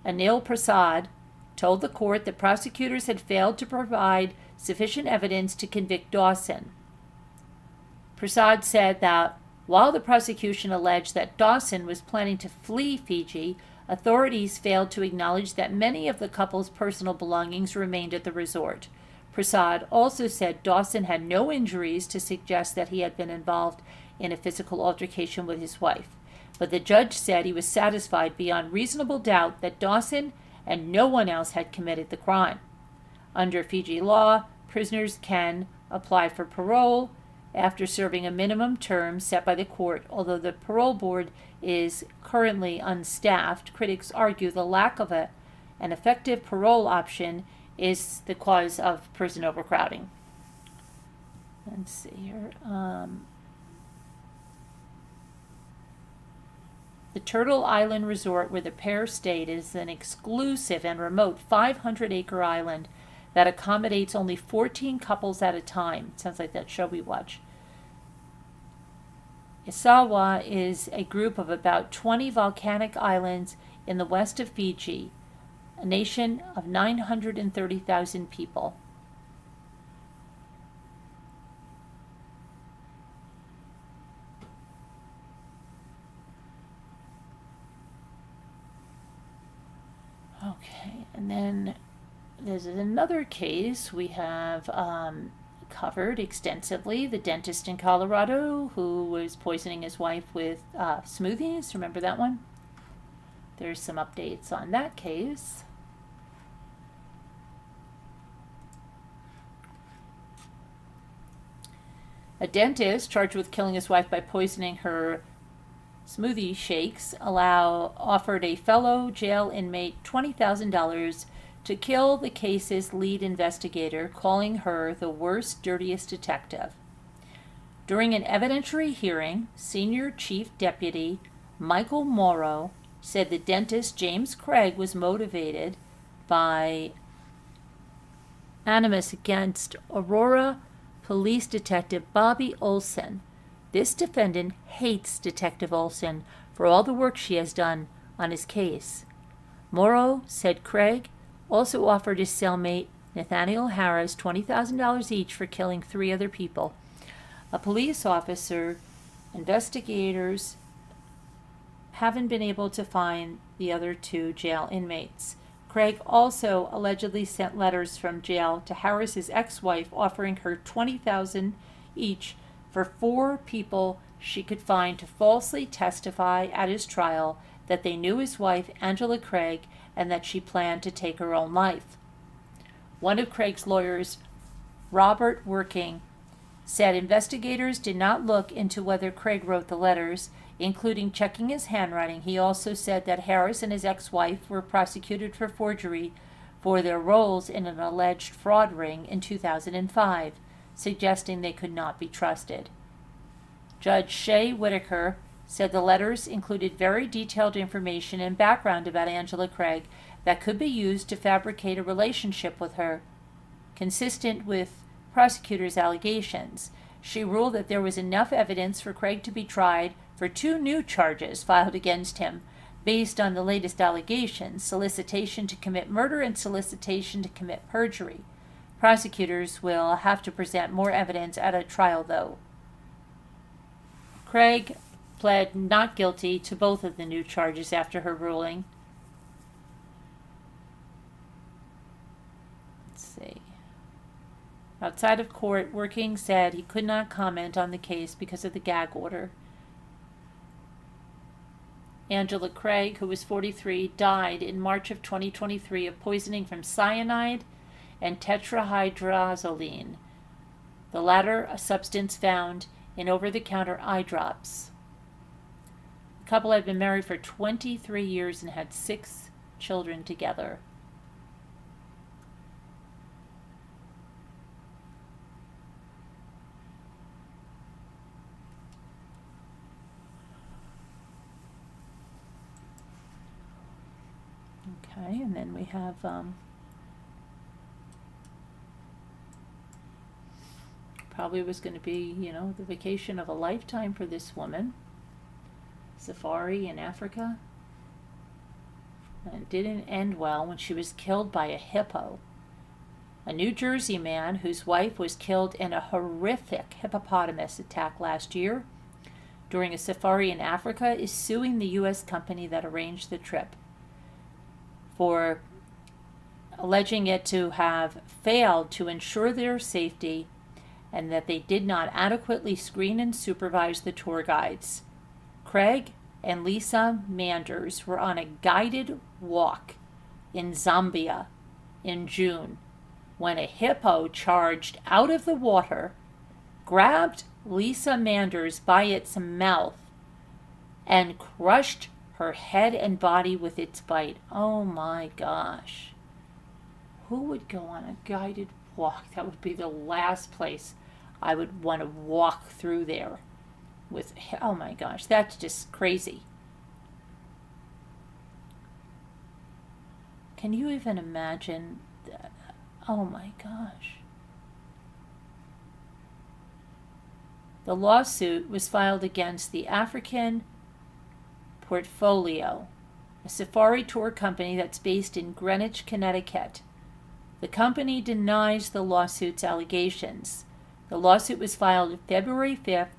Anil Prasad, told the court that prosecutors had failed to provide sufficient evidence to convict Dawson. Prasad said that while the prosecution alleged that Dawson was planning to flee Fiji, authorities failed to acknowledge that many of the couple's personal belongings remained at the resort. Prasad also said Dawson had no injuries to suggest that he had been involved in a physical altercation with his wife. But the judge said he was satisfied beyond reasonable doubt that Dawson and no one else had committed the crime. Under Fiji law, prisoners can apply for parole after serving a minimum term set by the court. Although the parole board is currently unstaffed, critics argue the lack of an effective parole option is the cause of prison overcrowding. Let's see here. The Turtle Island Resort, where the pair stayed, is an exclusive and remote 500-acre island that accommodates only 14 couples at a time. Sounds like that show we watch. Isawa is a group of about 20 volcanic islands in the west of Fiji, a nation of 930,000 people. Okay, and then there's another case we have covered extensively. The dentist in Colorado who was poisoning his wife with smoothies. Remember that one? There's some updates on that case. A dentist charged with killing his wife by poisoning her Smoothie Shakes offered a fellow jail inmate $20,000 to kill the case's lead investigator, calling her the worst, dirtiest detective. During an evidentiary hearing, Senior Chief Deputy Michael Morrow said the dentist James Craig was motivated by animus against Aurora Police Detective Bobby Olson. This defendant hates Detective Olson for all the work she has done on his case. Morrow said Craig also offered his cellmate Nathaniel Harris $20,000 each for killing 3 other people. A police officer, investigators haven't been able to find the other 2 jail inmates. Craig also allegedly sent letters from jail to Harris's ex-wife offering her $20,000 each for 4 people she could find to falsely testify at his trial that they knew his wife, Angela Craig, and that she planned to take her own life. One of Craig's lawyers, Robert Working, said investigators did not look into whether Craig wrote the letters, including checking his handwriting. He also said that Harris and his ex-wife were prosecuted for forgery for their roles in an alleged fraud ring in 2005, suggesting they could not be trusted. Judge Shea Whitaker said the letters included very detailed information and background about Angela Craig that could be used to fabricate a relationship with her, consistent with prosecutors' allegations. She ruled that there was enough evidence for Craig to be tried for 2 new charges filed against him based on the latest allegations: solicitation to commit murder and solicitation to commit perjury. Prosecutors will have to present more evidence at a trial, though. Craig pled not guilty to both of the new charges after her ruling. Let's see. Outside of court, Working said he could not comment on the case because of the gag order. Angela Craig, who was 43, died in March of 2023 of poisoning from cyanide and tetrahydrozoline, the latter a substance found in over-the-counter eye drops. The couple had been married for 23 years and had 6 children together. Okay, and then we have probably was going to be, the vacation of a lifetime for this woman. Safari in Africa. And it didn't end well when she was killed by a hippo. A New Jersey man whose wife was killed in a horrific hippopotamus attack last year during a safari in Africa is suing the U.S. company that arranged the trip for alleging it to have failed to ensure their safety and that they did not adequately screen and supervise the tour guides. Craig and Lisa Manders were on a guided walk in Zambia in June when a hippo charged out of the water, grabbed Lisa Manders by its mouth, and crushed her head and body with its bite. Oh my gosh. Who would go on a guided walk? That would be the last place I would want to walk through there with. Oh my gosh, that's just crazy. Can you even imagine that? Oh my gosh. The lawsuit was filed against the African Portfolio, a safari tour company that's based in Greenwich, Connecticut. The company denies the lawsuit's allegations. The lawsuit was filed February 5th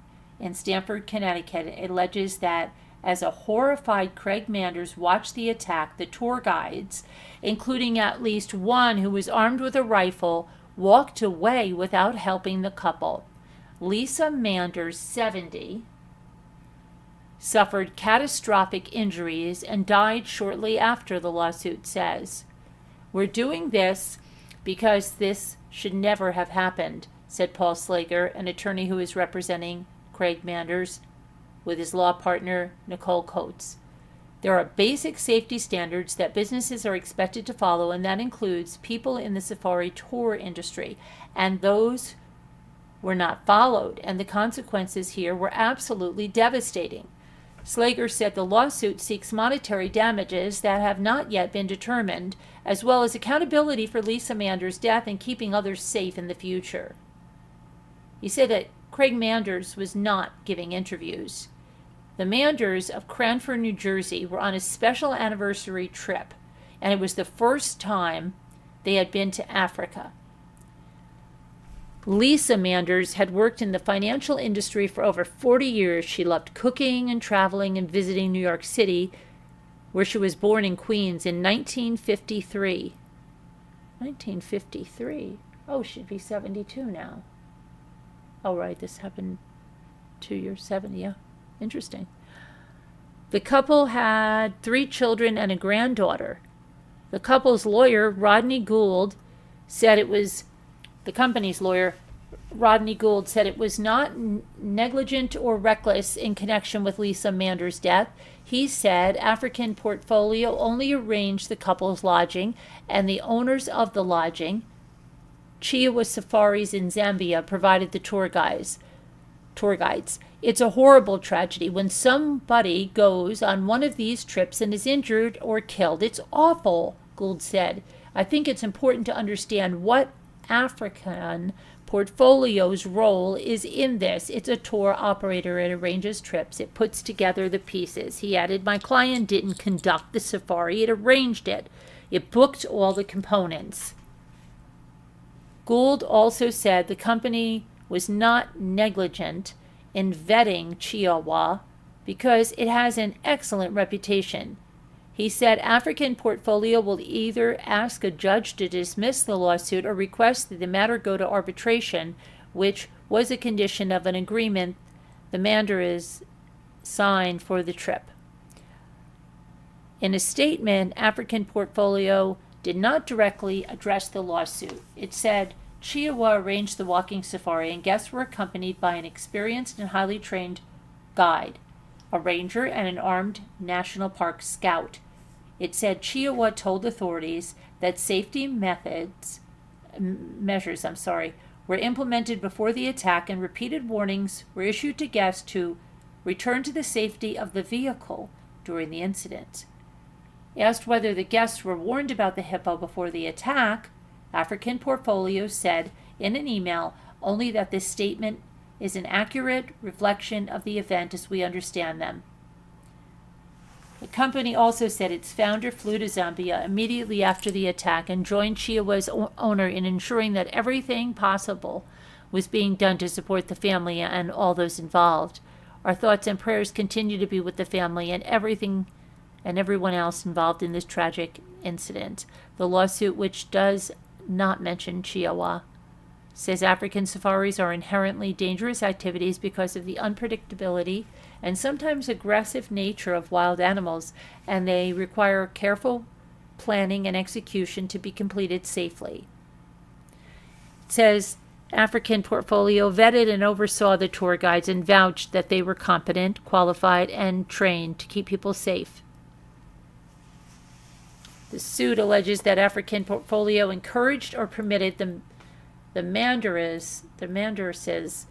in Stamford, Connecticut. It alleges that as a horrified Craig Manders watched the attack, the tour guides, including at least one who was armed with a rifle, walked away without helping the couple. Lisa Manders, 70, suffered catastrophic injuries and died shortly after, the lawsuit says. We're doing this because this should never have happened, said Paul Slager, an attorney who is representing Craig Manders. with his law partner, Nicole Coates. There are basic safety standards that businesses are expected to follow, and that includes people in the safari tour industry, and those were not followed, and the consequences here were absolutely devastating. Slager said the lawsuit seeks monetary damages that have not yet been determined, as well as accountability for Lisa Manders' death and keeping others safe in the future. He said that Craig Manders was not giving interviews. The Manders of Cranford, New Jersey were on a special anniversary trip, and it was the first time they had been to Africa. Lisa Manders had worked in the financial industry for over 40 years. She loved cooking and traveling and visiting New York City, where she was born in Queens in 1953. 1953? Oh, she'd be 72 now. Oh, right, this happened 2 years, 70, yeah. Interesting. The couple had 3 children and a granddaughter. The couple's lawyer, Rodney Gould, said it was the company's lawyer, Rodney Gould, said it was not negligent or reckless in connection with Lisa Manders' death. He said African Portfolio only arranged the couple's lodging, and the owners of the lodging, Chiawa Safaris in Zambia, provided the tour guides. It's a horrible tragedy when somebody goes on one of these trips and is injured or killed. It's awful, Gould said. I think it's important to understand what African Portfolio's role is in this. It's a tour operator. It arranges trips. It puts together the pieces. He added, my client didn't conduct the safari. It arranged it. It booked all the components. Gould also said the company was not negligent in vetting Chiawa because it has an excellent reputation. He said African Portfolio will either ask a judge to dismiss the lawsuit or request that the matter go to arbitration, which was a condition of an agreement the Manders signed for the trip. In a statement, African Portfolio did not directly address the lawsuit. It said Chiawa arranged the walking safari, and guests were accompanied by an experienced and highly trained guide, a ranger, and an armed National Park scout. It said Chiawa told authorities that safety measures were implemented before the attack, and repeated warnings were issued to guests to return to the safety of the vehicle during the incident. Asked whether the guests were warned about the hippo before the attack, African Portfolio said in an email only that this statement is an accurate reflection of the event as we understand them. The company also said its founder flew to Zambia immediately after the attack and joined Chiawa's owner in ensuring that everything possible was being done to support the family and all those involved. Our thoughts and prayers continue to be with the family and everyone else involved in this tragic incident. The lawsuit, which does not mention Chiawa, says African safaris are inherently dangerous activities because of the unpredictability and sometimes aggressive nature of wild animals, and they require careful planning and execution to be completed safely. It says African Portfolio vetted and oversaw the tour guides and vouched that they were competent, qualified, and trained to keep people safe. The suit alleges that African Portfolio encouraged or permitted the Manderses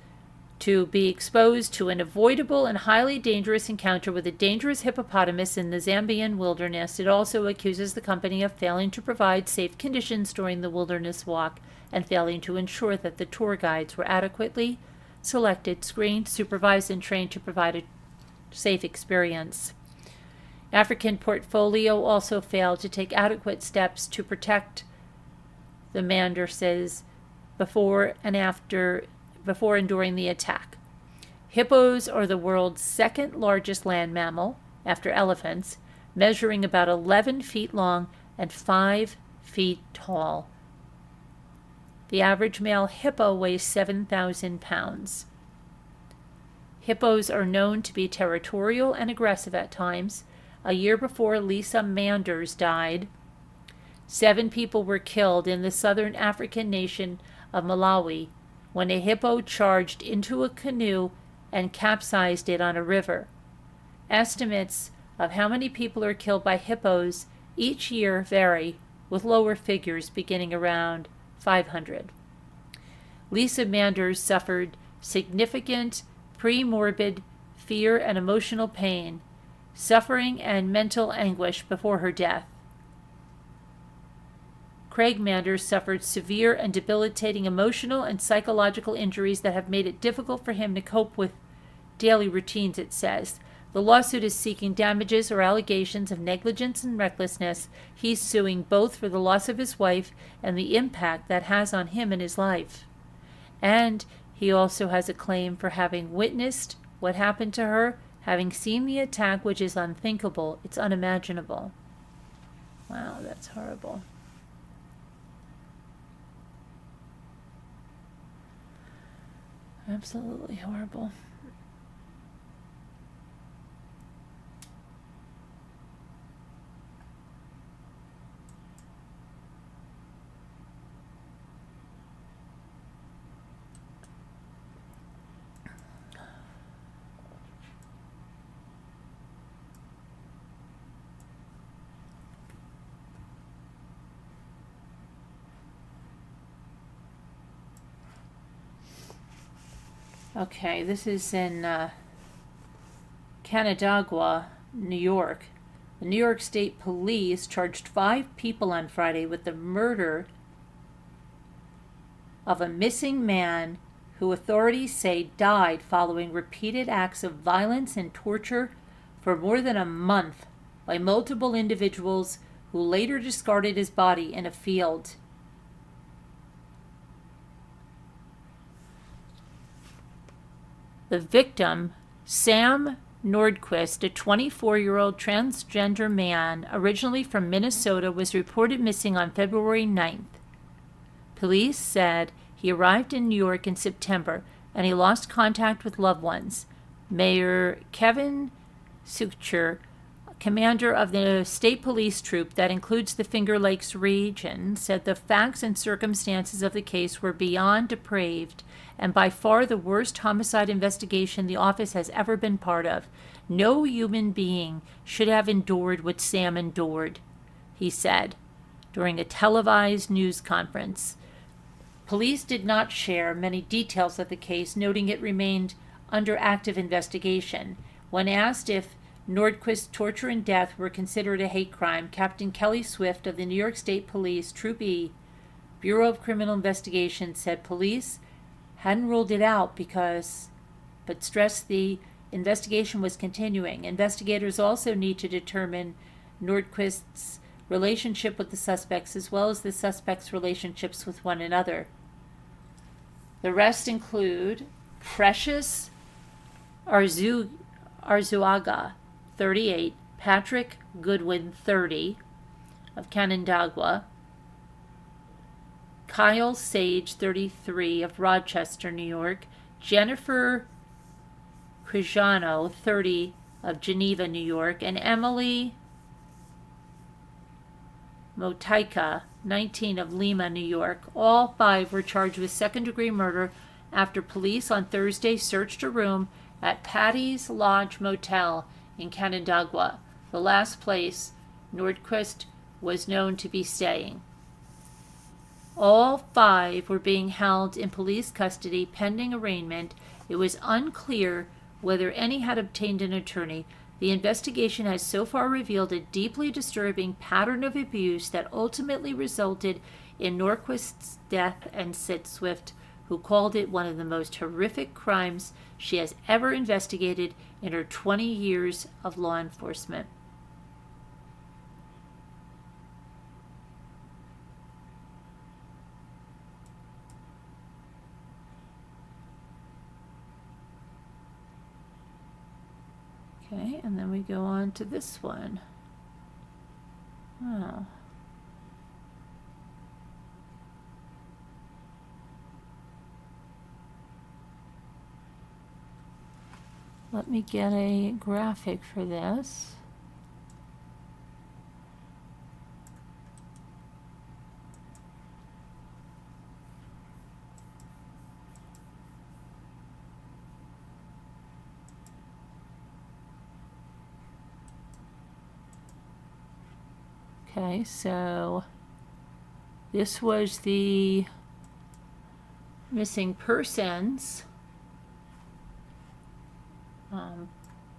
to be exposed to an avoidable and highly dangerous encounter with a dangerous hippopotamus in the Zambian wilderness. It also accuses the company of failing to provide safe conditions during the wilderness walk and failing to ensure that the tour guides were adequately selected, screened, supervised, and trained to provide a safe experience. African Portfolio also failed to take adequate steps to protect the Manderses before and during the attack. Hippos are the world's second largest land mammal, after elephants, measuring about 11 feet long and 5 feet tall. The average male hippo weighs 7,000 pounds. Hippos are known to be territorial and aggressive at times. A year before Lisa Manders died, 7 people were killed in the southern African nation of Malawi when a hippo charged into a canoe and capsized it on a river. Estimates of how many people are killed by hippos each year vary, with lower figures beginning around 500. Lisa Manders suffered significant pre-morbid fear and emotional pain, suffering and mental anguish before her death. Craig Manders suffered severe and debilitating emotional and psychological injuries that have made it difficult for him to cope with daily routines, it says. The lawsuit is seeking damages or allegations of negligence and recklessness. He's suing both for the loss of his wife and the impact that has on him and his life. And he also has a claim for having witnessed what happened to her, having seen the attack, which is unthinkable. It's unimaginable. Wow, that's horrible. Absolutely horrible. Okay, this is in Canandaigua, New York. The New York State Police charged 5 people on Friday with the murder of a missing man who authorities say died following repeated acts of violence and torture for more than a month by multiple individuals who later discarded his body in a field. The victim, Sam Nordquist, a 24-year-old transgender man originally from Minnesota, was reported missing on February 9th. Police said he arrived in New York in September and he lost contact with loved ones. Mayor Kevin Sucher, commander of the state police troop that includes the Finger Lakes region, said the facts and circumstances of the case were beyond depraved and by far the worst homicide investigation the office has ever been part of. No human being should have endured what Sam endured, he said during a televised news conference. Police did not share many details of the case, noting it remained under active investigation. When asked if Nordquist's torture and death were considered a hate crime, Captain Kelly Swift of the New York State Police, Troop E, Bureau of Criminal Investigation, said police hadn't ruled it out but stressed the investigation was continuing. Investigators also need to determine Nordquist's relationship with the suspects as well as the suspects' relationships with one another. The rest include Precious Arzuaga, 38, Patrick Goodwin, 30, of Canandaigua, Kyle Sage, 33, of Rochester, New York, Jennifer Crijano, 30, of Geneva, New York, and Emily Motaika, 19, of Lima, New York. All 5 were charged with second-degree murder after police on Thursday searched a room at Patty's Lodge Motel in Canandaigua, the last place Nordquist was known to be staying. All 5 were being held in police custody pending arraignment. It was unclear whether any had obtained an attorney. The investigation has so far revealed a deeply disturbing pattern of abuse that ultimately resulted in Nordquist's death, and said Swift, who called it one of the most horrific crimes she has ever investigated in her 20 years of law enforcement. Okay, and then we go on to this one. Oh. Let me get a graphic for this. Okay, so this was the missing persons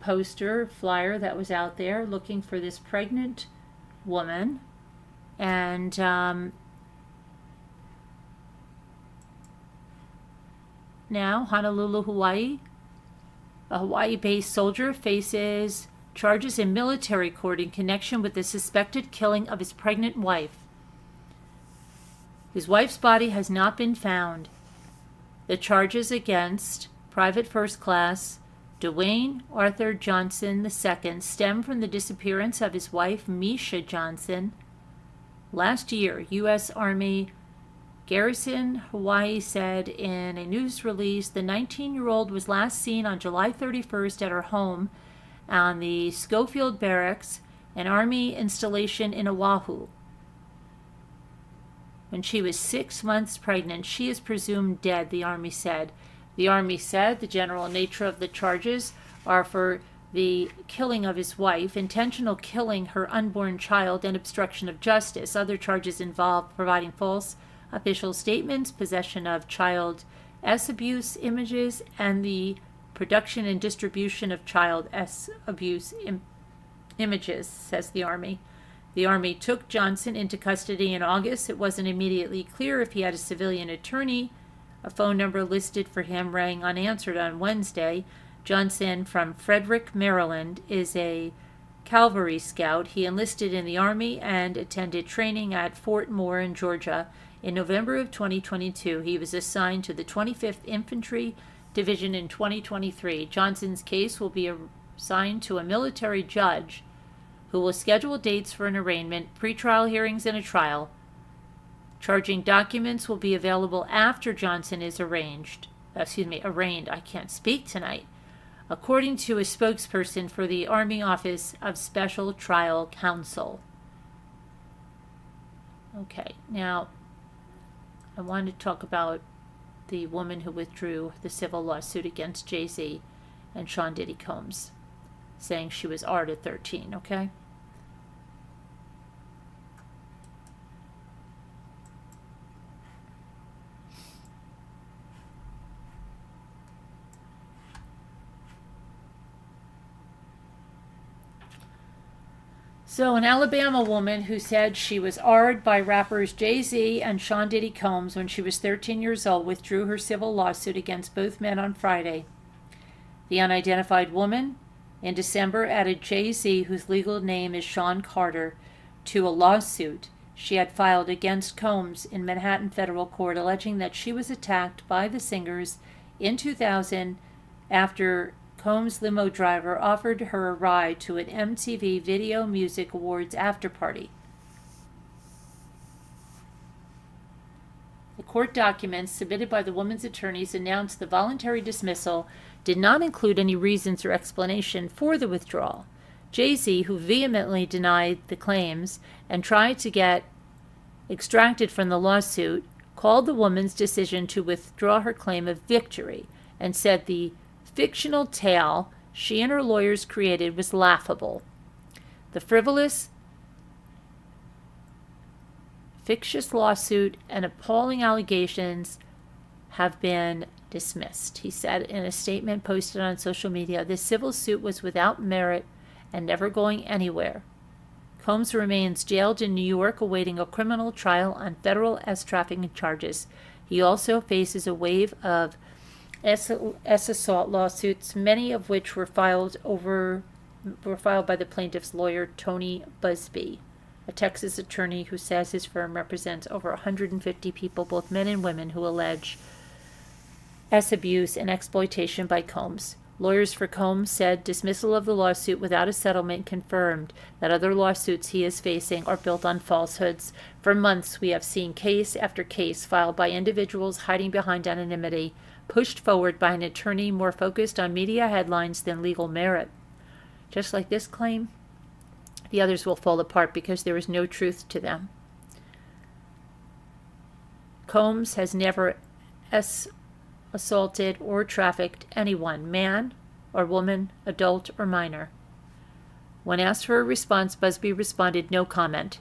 poster, flyer that was out there looking for this pregnant woman. And now Honolulu, Hawaii, a Hawaii-based soldier faces charges in military court in connection with the suspected killing of his pregnant wife. His wife's body has not been found. The charges against Private First Class Dwayne Arthur Johnson II stem from the disappearance of his wife, Misha Johnson. Last year, U.S. Army Garrison Hawaii said in a news release the 19-year-old was last seen on July 31st at her home on the Schofield Barracks, an Army installation in Oahu. When she was 6 months pregnant, she is presumed dead, the Army said. The Army said the general nature of the charges are for the killing of his wife, intentional killing her unborn child, and obstruction of justice. Other charges involve providing false official statements, possession of child abuse images, and the production and distribution of child abuse images, says the Army. The Army took Johnson into custody in August. It wasn't immediately clear if he had a civilian attorney. A phone number listed for him rang unanswered on Wednesday. Johnson, from Frederick, Maryland, is a cavalry scout. He enlisted in the Army and attended training at Fort Moore in Georgia. In November of 2022, he was assigned to the 25th Infantry Division in 2023. Johnson's case will be assigned to a military judge who will schedule dates for an arraignment, pretrial hearings, and a trial. Charging documents will be available after Johnson is arraigned. I can't speak tonight. According to a spokesperson for the Army Office of Special Trial Counsel. Okay, now I want to talk about the woman who withdrew the civil lawsuit against Jay-Z and Sean Diddy Combs, saying she was art at 13, okay? So, an Alabama woman who said she was AR'd by rappers Jay-Z and Sean Diddy Combs when she was 13 years old withdrew her civil lawsuit against both men on Friday. The unidentified woman in December added Jay-Z, whose legal name is Sean Carter, to a lawsuit she had filed against Combs in Manhattan federal court, alleging that she was attacked by the singers in 2000 after Combs' limo driver offered her a ride to an MTV Video Music Awards after-party. The court documents submitted by the woman's attorneys announced the voluntary dismissal did not include any reasons or explanation for the withdrawal. Jay-Z, who vehemently denied the claims and tried to get extracted from the lawsuit, called the woman's decision to withdraw her claim a victory and said the fictional tale she and her lawyers created was laughable. The frivolous, fictitious lawsuit and appalling allegations have been dismissed, he said in a statement posted on social media. This civil suit was without merit and never going anywhere. Combs remains jailed in New York awaiting a criminal trial on federal trafficking charges. He also faces a wave of assault lawsuits, many of which were filed by the plaintiff's lawyer, Tony Busby, a Texas attorney who says his firm represents over 150 people, both men and women, who allege abuse and exploitation by Combs. Lawyers for Combs said dismissal of the lawsuit without a settlement confirmed that other lawsuits he is facing are built on falsehoods. For months, we have seen case after case filed by individuals hiding behind anonymity, pushed forward by an attorney more focused on media headlines than legal merit. Just like this claim, the others will fall apart because there is no truth to them. Combs has never assaulted or trafficked anyone, man or woman, adult or minor. When asked for a response, Busby responded, "No comment."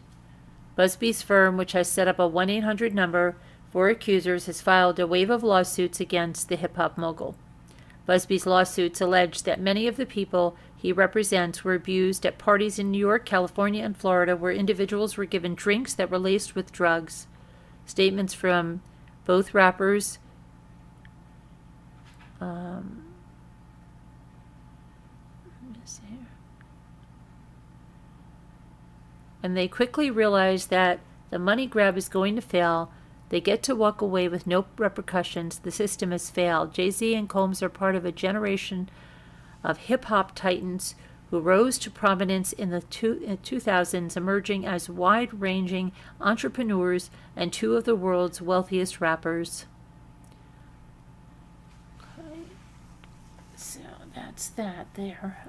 Busby's firm, which has set up a 1-800 number for accusers, has filed a wave of lawsuits against the hip-hop mogul. Busby's lawsuits allege that many of the people he represents were abused at parties in New York, California, and Florida, where individuals were given drinks that were laced with drugs. Statements from both rappers and they quickly realize that the money grab is going to fail. They get to walk away with no repercussions. The system has failed. Jay-Z and Combs are part of a generation of hip-hop titans who rose to prominence in the 2000s, emerging as wide-ranging entrepreneurs and two of the world's wealthiest rappers. Okay. So that's that there.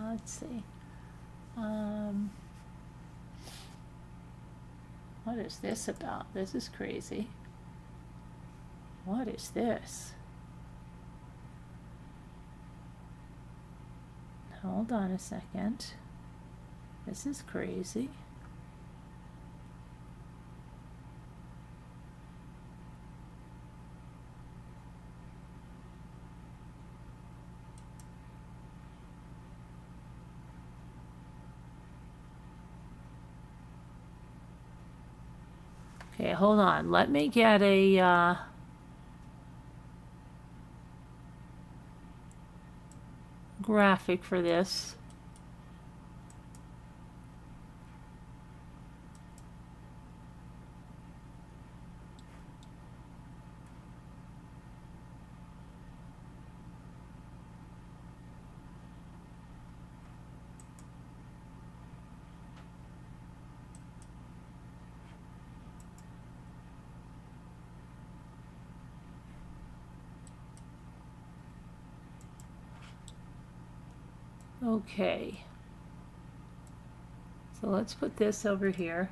Let's see. What is this about? This is crazy. What is this? Hold on a second. This is crazy. Okay, hold on. Let me get a graphic for this. Okay, so let's put this over here.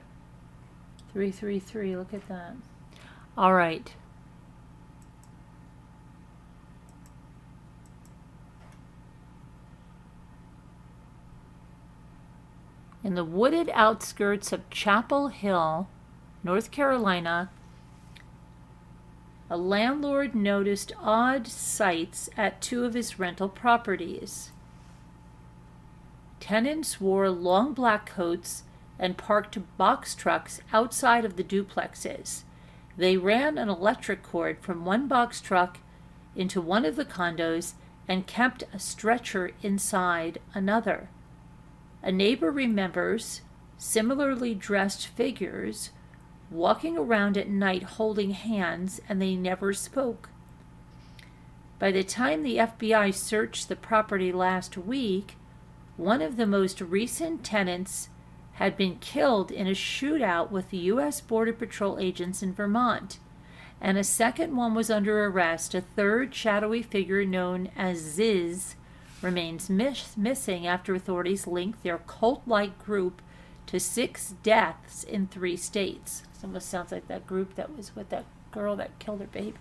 333, look at that. All right. In the wooded outskirts of Chapel Hill, North Carolina, a landlord noticed odd sights at two of his rental properties. Tenants wore long black coats and parked box trucks outside of the duplexes. They ran an electric cord from one box truck into one of the condos and kept a stretcher inside another. A neighbor remembers similarly dressed figures walking around at night holding hands, and they never spoke. By the time the FBI searched the property last week, one of the most recent tenants had been killed in a shootout with the U.S. Border Patrol agents in Vermont, and a second one was under arrest. A third shadowy figure known as Ziz remains missing after authorities linked their cult-like group to 6 deaths in 3 states. This almost sounds like that group that was with that girl that killed her baby.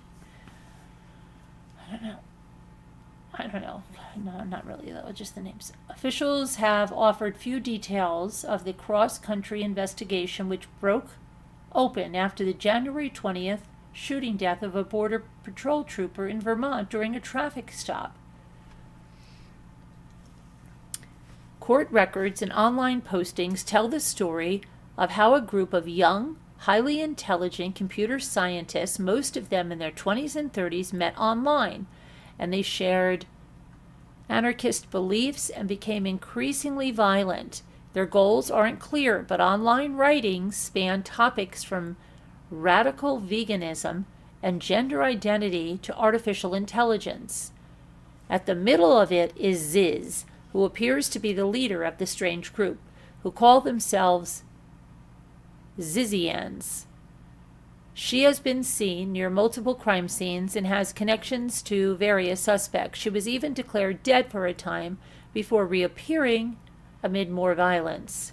I don't know. No, not really, though. Just the names. Officials have offered few details of the cross-country investigation, which broke open after the January 20th shooting death of a Border Patrol trooper in Vermont during a traffic stop. Court records and online postings tell the story of how a group of young, highly intelligent computer scientists, most of them in their 20s and 30s, met online, and they shared anarchist beliefs and became increasingly violent. Their goals aren't clear, but online writings span topics from radical veganism and gender identity to artificial intelligence. At the middle of it is Ziz, who appears to be the leader of the strange group, who call themselves Zizians. She has been seen near multiple crime scenes and has connections to various suspects. She was even declared dead for a time before reappearing amid more violence.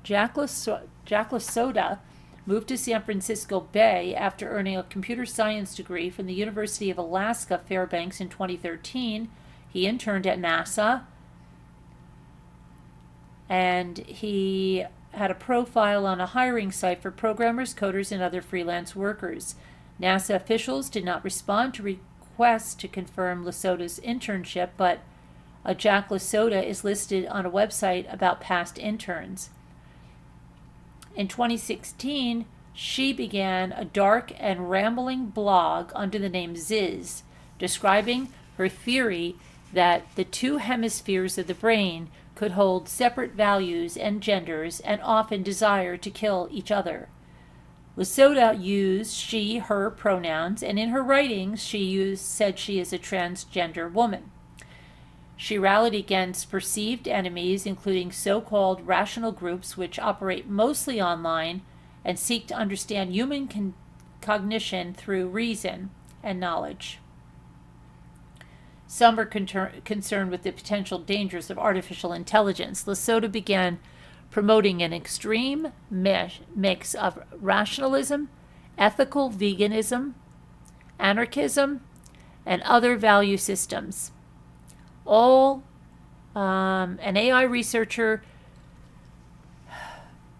Jack Lasoda moved to San Francisco Bay after earning a computer science degree from the University of Alaska Fairbanks in 2013. He interned at NASA, and he had a profile on a hiring site for programmers, coders, and other freelance workers. NASA officials did not respond to requests to confirm Lasoda's internship, but Jack Lasoda is listed on a website about past interns. In 2016, she began a dark and rambling blog under the name Ziz, describing her theory that the two hemispheres of the brain could hold separate values and genders and often desire to kill each other. Lasoda used she, her pronouns, and in her writings she said she is a transgender woman. She rallied against perceived enemies, including so-called rational groups which operate mostly online and seek to understand human cognition through reason and knowledge. Some are concerned with the potential dangers of artificial intelligence. Lasoda began promoting an extreme mix of rationalism, ethical veganism, anarchism, and other value systems. An AI researcher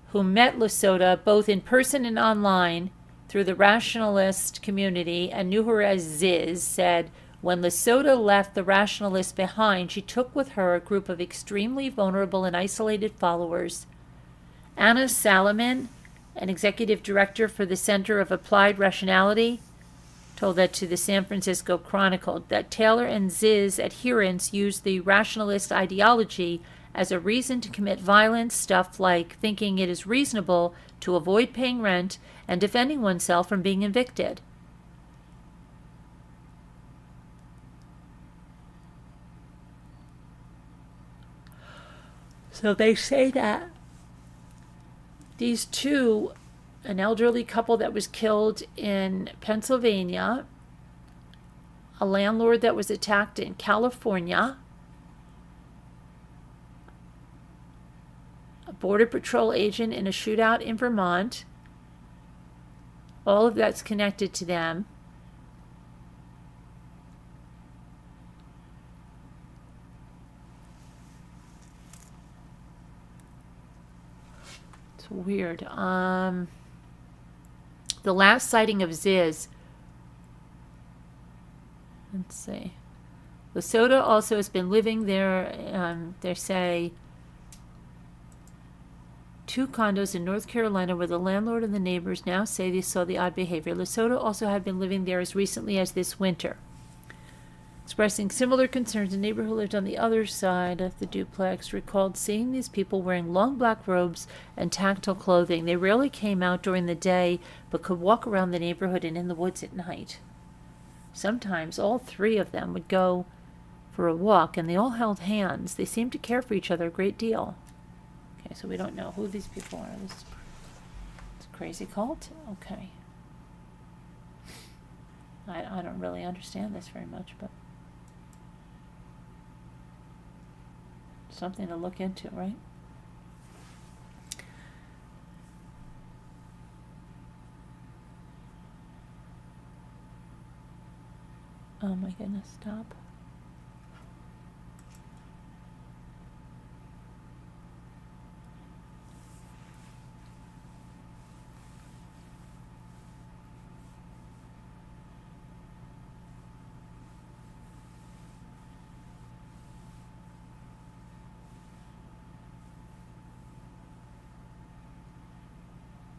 who met Lasoda both in person and online through the rationalist community and knew her as Ziz, said, when Lasoda left the rationalists behind, she took with her a group of extremely vulnerable and isolated followers. Anna Salaman, an executive director for the Center of Applied Rationality, told that to the San Francisco Chronicle, that Taylor and Ziz adherents used the rationalist ideology as a reason to commit violence, stuff like thinking it is reasonable to avoid paying rent and defending oneself from being evicted. So they say that these two, an elderly couple that was killed in Pennsylvania, a landlord that was attacked in California, a Border Patrol agent in a shootout in Vermont, all of that's connected to them. It's weird. The last sighting of Ziz, let's see. Lasoda also has been living there, they say, 2 condos in North Carolina where the landlord and the neighbors now say they saw the odd behavior. Lasoda also had been living there as recently as this winter. Expressing similar concerns, a neighbor who lived on the other side of the duplex recalled seeing these people wearing long black robes and tactile clothing. They rarely came out during the day, but could walk around the neighborhood and in the woods at night. Sometimes all 3 of them would go for a walk, and they all held hands. They seemed to care for each other a great deal. Okay, so we don't know who these people are. This is a crazy cult? Okay. I don't really understand this very much, but something to look into, right? Oh my goodness, stop.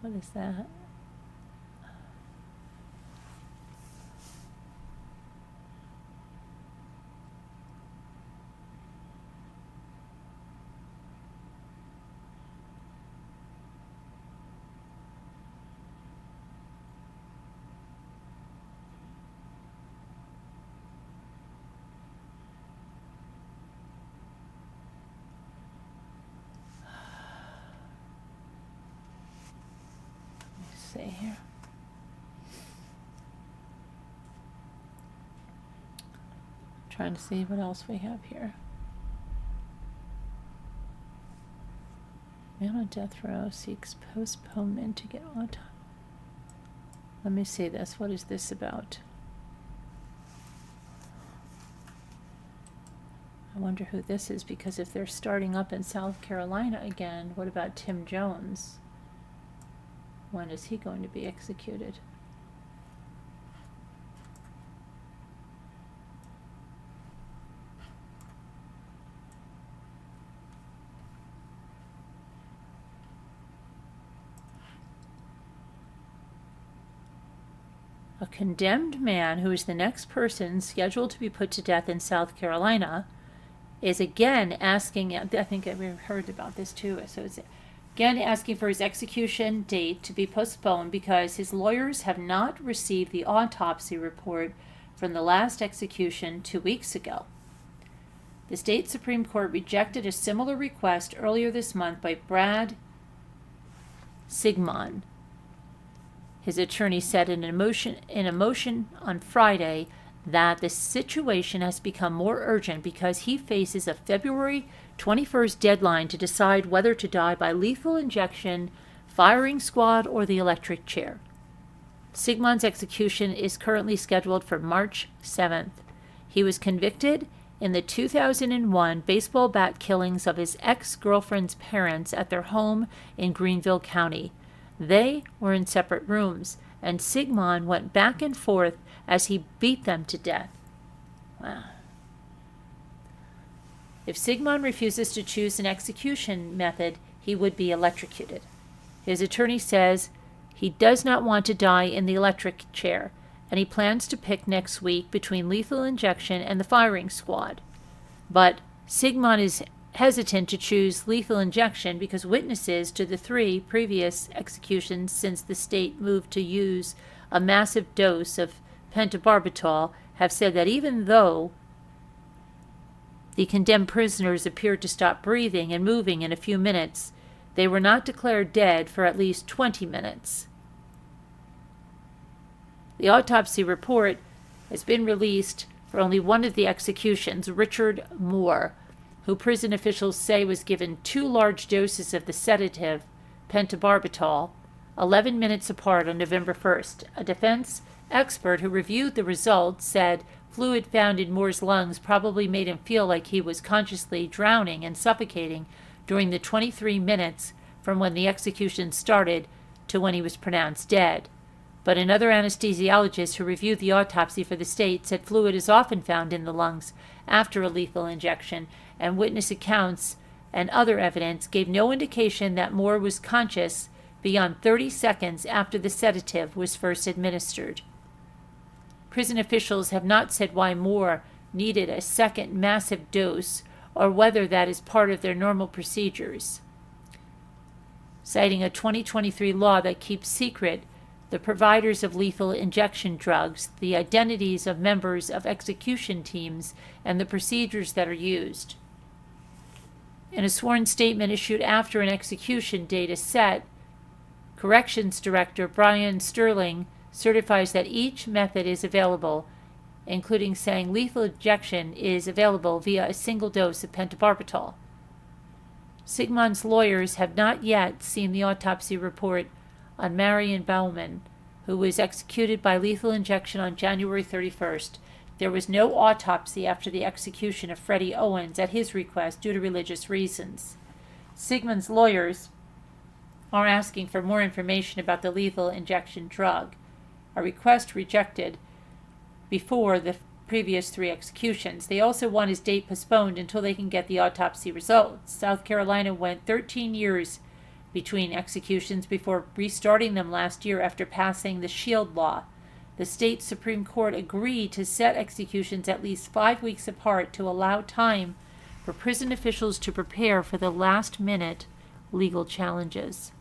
What is that? here. Trying to see what else we have here. Man on death row seeks postponement to get autopsy. Let me see this. What is this about? I wonder who this is, because if they're starting up in South Carolina again, what about Tim Jones? When is he going to be executed? A condemned man who is the next person scheduled to be put to death in South Carolina is again asking, I think we heard about this too, so it's again asking for his execution date to be postponed because his lawyers have not received the autopsy report from the last execution 2 weeks ago. The state Supreme Court rejected a similar request earlier this month by Brad Sigmon. His attorney said in a motion on Friday that the situation has become more urgent because he faces a February 21st deadline to decide whether to die by lethal injection, firing squad, or the electric chair. Sigmon's execution is currently scheduled for March 7th. He was convicted in the 2001 baseball bat killings of his ex-girlfriend's parents at their home in Greenville County. They were in separate rooms, and Sigmon went back and forth as he beat them to death. Wow. If Sigmon refuses to choose an execution method, he would be electrocuted. His attorney says he does not want to die in the electric chair, and he plans to pick next week between lethal injection and the firing squad. But Sigmon is hesitant to choose lethal injection because witnesses to the 3 previous executions since the state moved to use a massive dose of pentobarbital have said that even though the condemned prisoners appeared to stop breathing and moving in a few minutes, they were not declared dead for at least 20 minutes. The autopsy report has been released for only one of the executions, Richard Moore, who prison officials say was given 2 large doses of the sedative pentobarbital 11 minutes apart on November 1st. A defense expert who reviewed the results said fluid found in Moore's lungs probably made him feel like he was consciously drowning and suffocating during the 23 minutes from when the execution started to when he was pronounced dead. But another anesthesiologist who reviewed the autopsy for the state said fluid is often found in the lungs after a lethal injection, and witness accounts and other evidence gave no indication that Moore was conscious beyond 30 seconds after the sedative was first administered. Prison officials have not said why Moore needed a second massive dose or whether that is part of their normal procedures, citing a 2023 law that keeps secret the providers of lethal injection drugs, the identities of members of execution teams, and the procedures that are used. In a sworn statement issued after an execution date is set, Corrections Director Brian Sterling certifies that each method is available, including saying lethal injection is available via a single dose of pentobarbital. Sigmon's lawyers have not yet seen the autopsy report on Marion Bauman, who was executed by lethal injection on January 31st. There was no autopsy after the execution of Freddie Owens at his request due to religious reasons. Sigmund's lawyers are asking for more information about the lethal injection drug, a request rejected before the previous 3 executions. They also want his date postponed until they can get the autopsy results. South Carolina went 13 years between executions before restarting them last year after passing the Shield Law. The state Supreme Court agreed to set executions at least 5 weeks apart to allow time for prison officials to prepare for the last-minute legal challenges.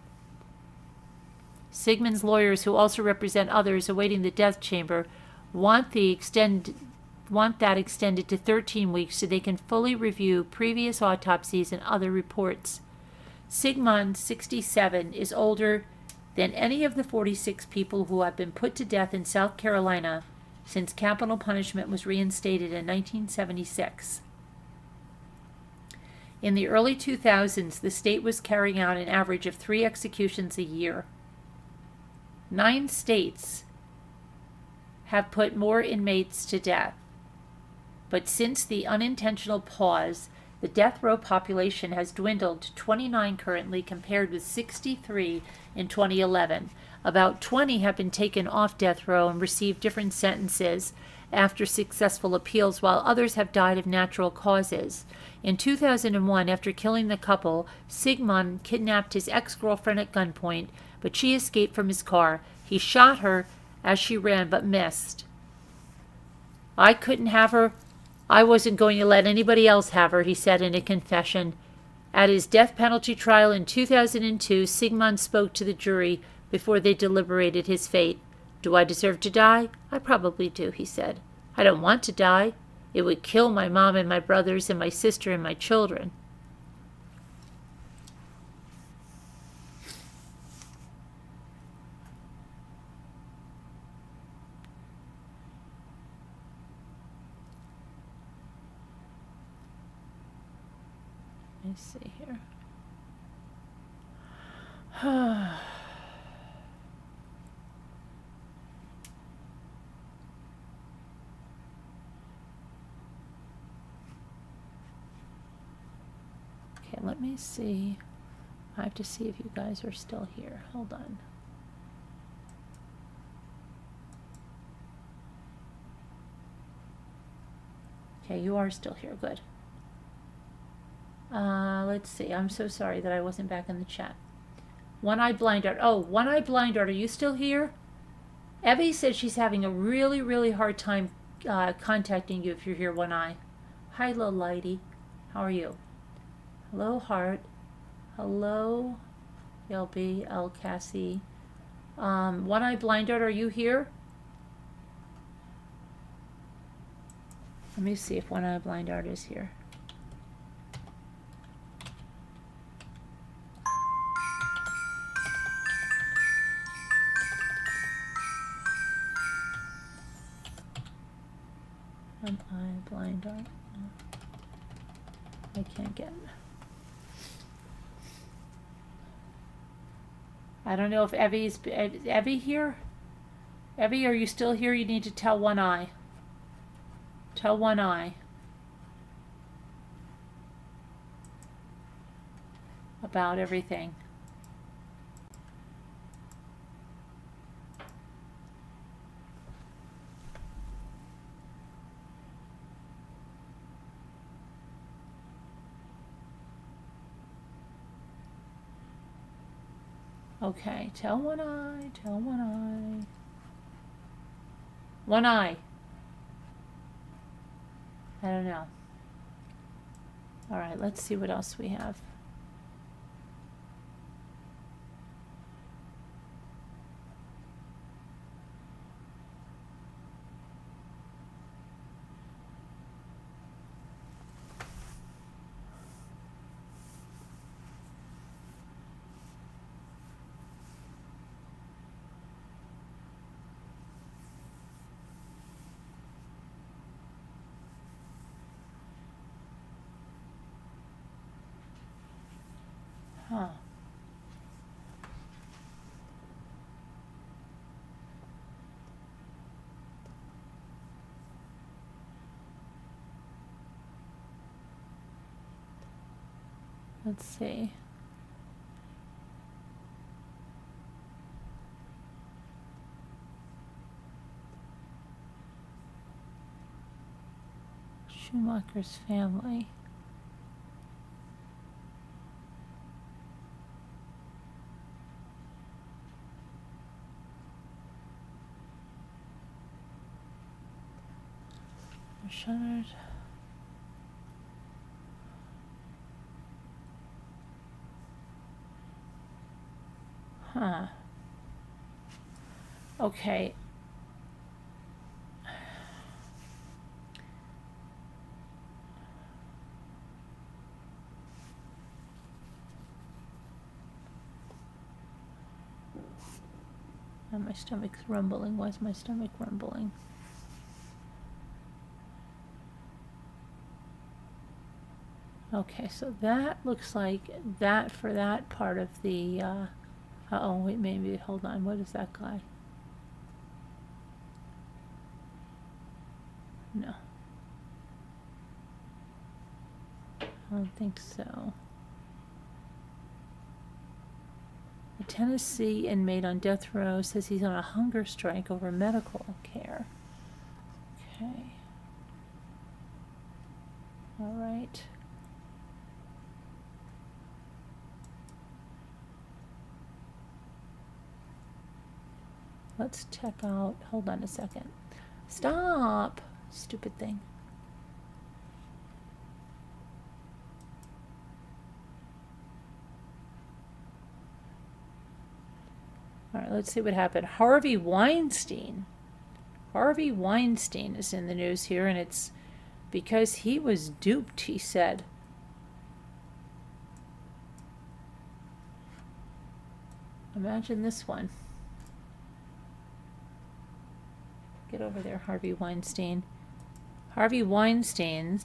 Sigmund's lawyers, who also represent others awaiting the death chamber, want that extended to 13 weeks so they can fully review previous autopsies and other reports. Sigmund, 67, is older than any of the 46 people who have been put to death in South Carolina since capital punishment was reinstated in 1976. In the early 2000s, the state was carrying out an average of 3 executions a year. 9 states have put more inmates to death. But since the unintentional pause, the death row population has dwindled to 29 currently compared with 63 in 2011. About 20 have been taken off death row and received different sentences after successful appeals, while others have died of natural causes. In 2001, after killing the couple, Sigmund kidnapped his ex-girlfriend at gunpoint, but she escaped from his car. He shot her as she ran, but missed. I couldn't have her. I wasn't going to let anybody else have her, he said in a confession. At his death penalty trial in 2002, Sigmund spoke to the jury before they deliberated his fate. Do I deserve to die? I probably do, he said. I don't want to die. It would kill my mom and my brothers and my sister and my children. Let's see here. Okay, let me see. I have to see if you guys are still here. Hold on. Okay, you are still here. Good. Let's see. I'm so sorry that I wasn't back in the chat. One-Eyed Blind Art. Oh, One-Eyed Blind Art, are you still here? Evie said she's having a really, really hard time contacting you if you're here, One Eye. Hi, little lady. How are you? Hello, Heart. Hello, LB, L. Cassie. One-Eyed Blind Art, are you here? Let me see if One-Eyed Blind Art is here. One-Eyed Blind Art. I can't get it. I don't know if Evie here? Evie, are you still here? You need to tell One Eye. Tell One Eye about everything. Okay, tell One Eye, tell One Eye. One Eye. I don't know. All right, let's see what else we have. Huh. Let's see. Schumacher's family. Shuttered. Huh. Okay. And my stomach's rumbling. Why is my stomach rumbling? Okay, so that looks like that for that part of the, uh-oh, wait, maybe, hold on, what is that guy? No. I don't think so. A Tennessee inmate on death row says he's on a hunger strike over medical care. Okay. All right. Let's check out, hold on a second. Stop! Stupid thing. All right, let's see what happened. Harvey Weinstein. Harvey Weinstein is in the news here, and it's because he was duped, he said. Imagine this one. Get over there, Harvey Weinstein. Harvey Weinstein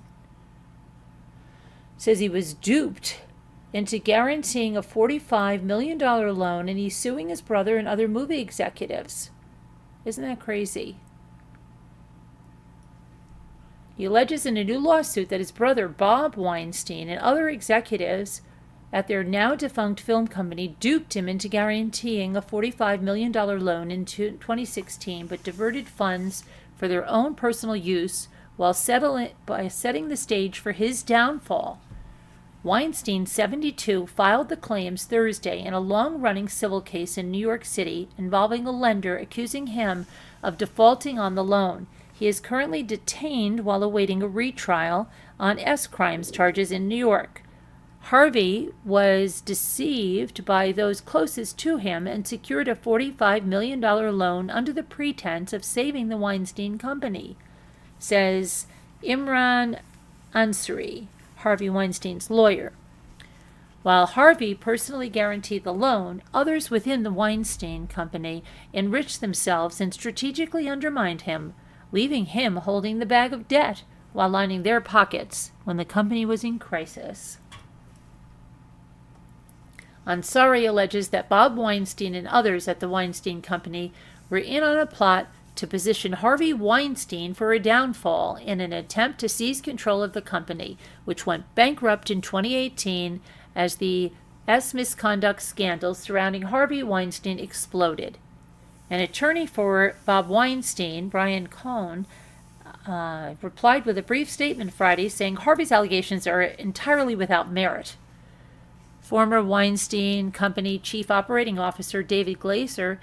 says he was duped into guaranteeing a $45 million loan, and he's suing his brother and other movie executives. Isn't that crazy? He alleges in a new lawsuit that his brother, Bob Weinstein, and other executives at their now-defunct film company duped him into guaranteeing a $45 million loan in 2016, but diverted funds for their own personal use while setting the stage for his downfall. Weinstein, 72, filed the claims Thursday in a long-running civil case in New York City involving a lender accusing him of defaulting on the loan. He is currently detained while awaiting a retrial on S-crimes charges in New York. Harvey was deceived by those closest to him and secured a $45 million loan under the pretense of saving the Weinstein Company, says Imran Ansari, Harvey Weinstein's lawyer. While Harvey personally guaranteed the loan, others within the Weinstein Company enriched themselves and strategically undermined him, leaving him holding the bag of debt while lining their pockets when the company was in crisis. Ansari alleges that Bob Weinstein and others at the Weinstein Company were in on a plot to position Harvey Weinstein for a downfall in an attempt to seize control of the company, which went bankrupt in 2018 as the misconduct scandals surrounding Harvey Weinstein exploded. An attorney for Bob Weinstein, Brian Cohn, replied with a brief statement Friday saying Harvey's allegations are entirely without merit. Former Weinstein Company Chief Operating Officer David Glazer,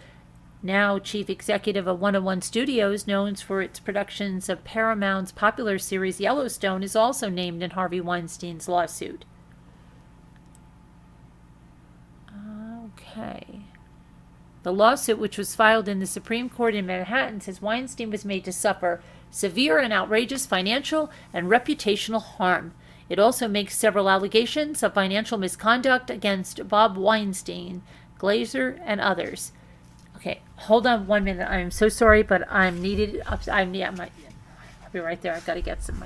now chief executive of 101 Studios, known for its productions of Paramount's popular series Yellowstone, is also named in Harvey Weinstein's lawsuit. Okay. The lawsuit, which was filed in the Supreme Court in Manhattan, says Weinstein was made to suffer severe and outrageous financial and reputational harm. It also makes several allegations of financial misconduct against Bob Weinstein, Glazer, and others. Okay, hold on 1 minute. I'm so sorry, but I'm needed. I'll be right there. I've got to get some.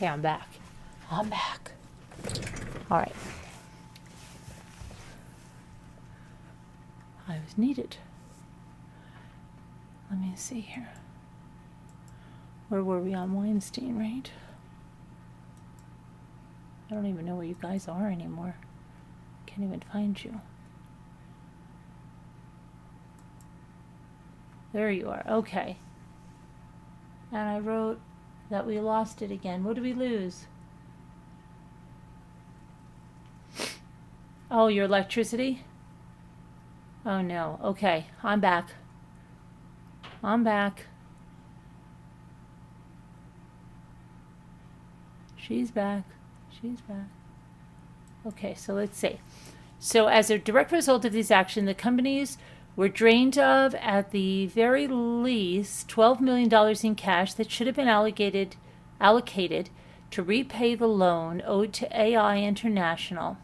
Okay, I'm back. I'm back. All right. I was needed. Let me see here. Where were we on Weinstein, right? I don't even know where you guys are anymore. Can't even find you. There you are. Okay. And I wrote that we lost it again. What did we lose? Oh, your electricity? Oh no. Okay, I'm back. I'm back. She's back. She's back. Okay, so let's see. So as a direct result of these actions, the companies were drained of, at the very least, $12 million in cash that should have been allocated to repay the loan owed to AI International.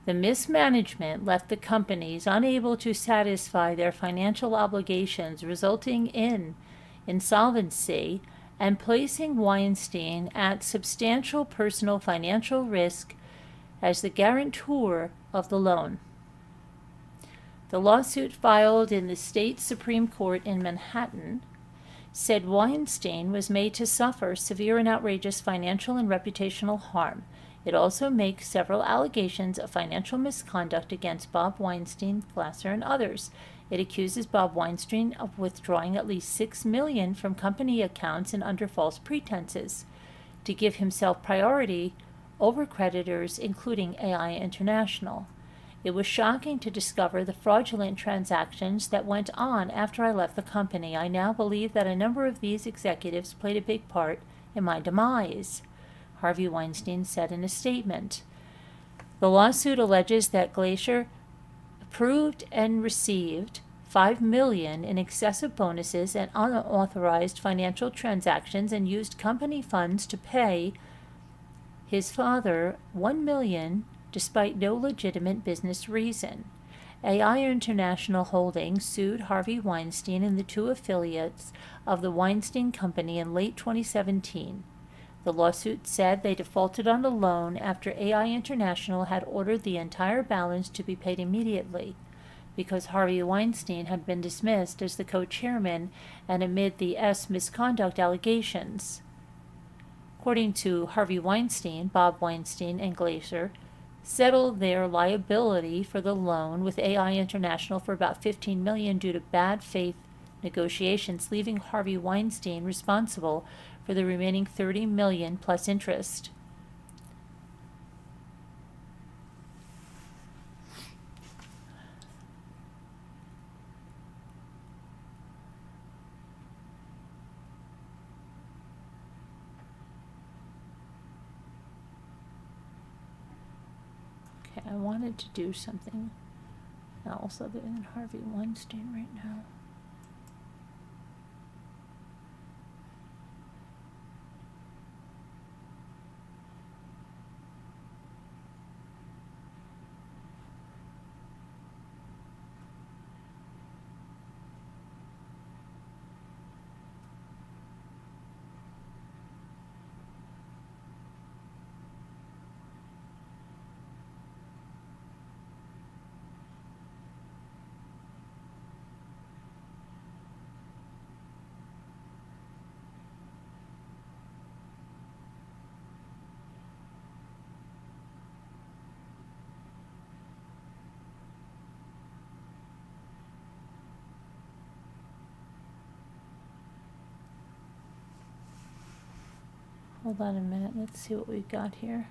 The mismanagement left the companies unable to satisfy their financial obligations, resulting in insolvency and placing Weinstein at substantial personal financial risk as the guarantor of the loan. The lawsuit filed in the state Supreme Court in Manhattan said Weinstein was made to suffer severe and outrageous financial and reputational harm. It also makes several allegations of financial misconduct against Bob Weinstein, Glasser, and others. It accuses Bob Weinstein of withdrawing at least $6 million from company accounts and under false pretenses to give himself priority over creditors, including AI International. It was shocking to discover the fraudulent transactions that went on after I left the company. I now believe that a number of these executives played a big part in my demise, Harvey Weinstein said in a statement. The lawsuit alleges that Glacier approved and received $5 million in excessive bonuses and unauthorized financial transactions and used company funds to pay his father $1 million despite no legitimate business reason. AI International Holdings sued Harvey Weinstein and the two affiliates of the Weinstein Company in late 2017. The lawsuit said they defaulted on a loan after AI International had ordered the entire balance to be paid immediately, because Harvey Weinstein had been dismissed as the co-chairman and amid the misconduct allegations. According to Harvey Weinstein, Bob Weinstein and Glacier settled their liability for the loan with AI International for about $15 million due to bad faith negotiations, leaving Harvey Weinstein responsible for the remaining $30 million plus interest. Okay, I wanted to do something else other than Harvey Weinstein right now. Hold on a minute, let's see what we've got here.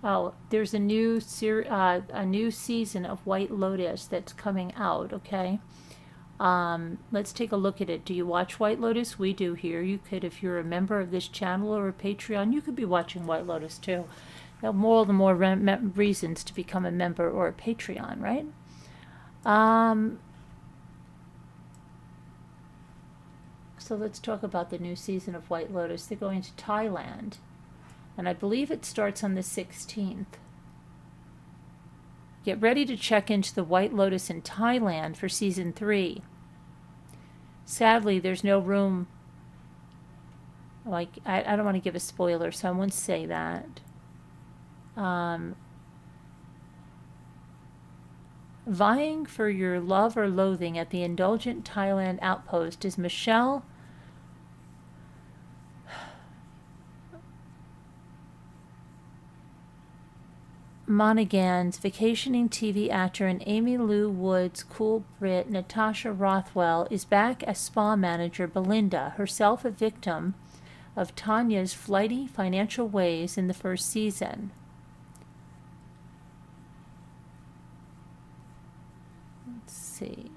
Oh, there's a new season of White Lotus that's coming out, okay? Let's take a look at it. Do you watch White Lotus? We do here. You could, if you're a member of this channel or a Patreon, you could be watching White Lotus too. Now, all the more reasons to become a member or a Patreon, right? So let's talk about the new season of White Lotus. They're going to Thailand, and I believe it starts on the 16th. Get ready to check into the White Lotus in Thailand for season 3. Sadly, there's no room. Like, I don't want to give a spoiler, so I won't say that. Vying for your love or loathing at the indulgent Thailand outpost is Michelle Monaghan's vacationing TV actor and Amy Lou Wood's cool Brit Natasha Rothwell is back as spa manager Belinda, herself a victim of Tanya's flighty financial ways in the first season. Let's see.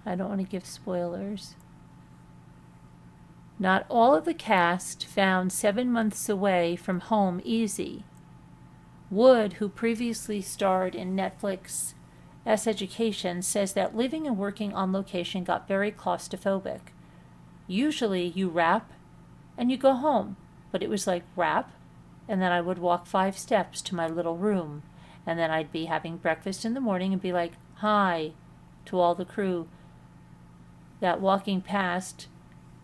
I don't want to give spoilers. Not all of the cast found 7 months away from home easy. Wood, who previously starred in Netflix Education, says that living and working on location got very claustrophobic. Usually you wrap and you go home, but it was like wrap, and then I would walk 5 steps to my little room, and then I'd be having breakfast in the morning and be like, hi, to all the crew. That walking past,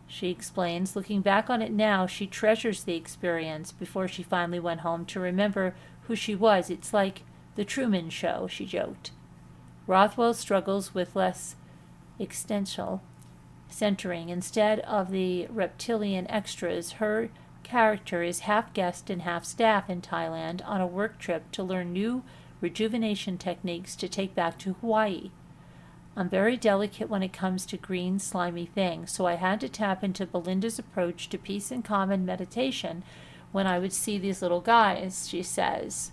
she explains, looking back on it now, she treasures the experience before she finally went home to remember who she was. It's like the Truman Show, she joked. Rothwell struggles with less existential centering. Instead of the reptilian extras, her character is half guest and half staff in Thailand on a work trip to learn new rejuvenation techniques to take back to Hawaii. I'm very delicate when it comes to green, slimy things, so I had to tap into Belinda's approach to peace and calm and meditation when I would see these little guys, she says.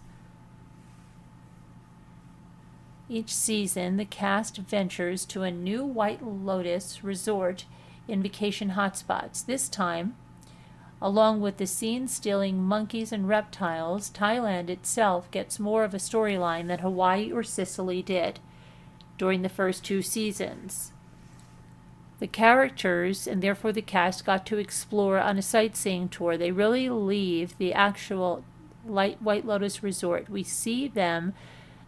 Each season, the cast ventures to a new White Lotus resort in vacation hotspots. This time, along with the scene-stealing monkeys and reptiles, Thailand itself gets more of a storyline than Hawaii or Sicily did during the first 2 seasons. The characters, and therefore the cast, got to explore on a sightseeing tour. They really leave the actual White Lotus resort. We see them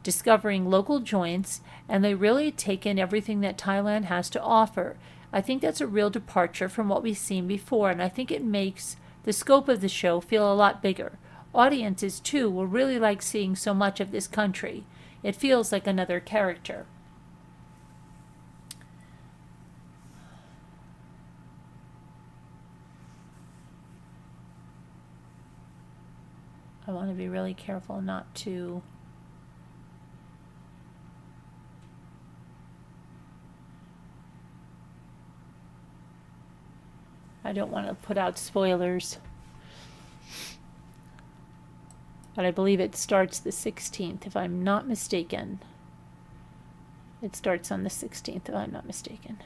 discovering local joints, and they really take in everything that Thailand has to offer. I think that's a real departure from what we've seen before, and I think it makes the scope of the show feel a lot bigger. Audiences, too, will really like seeing so much of this country. It feels like another character. I want to be really careful not to I don't want to put out spoilers. But I believe it starts the 16th, if I'm not mistaken. It starts on the 16th, if I'm not mistaken.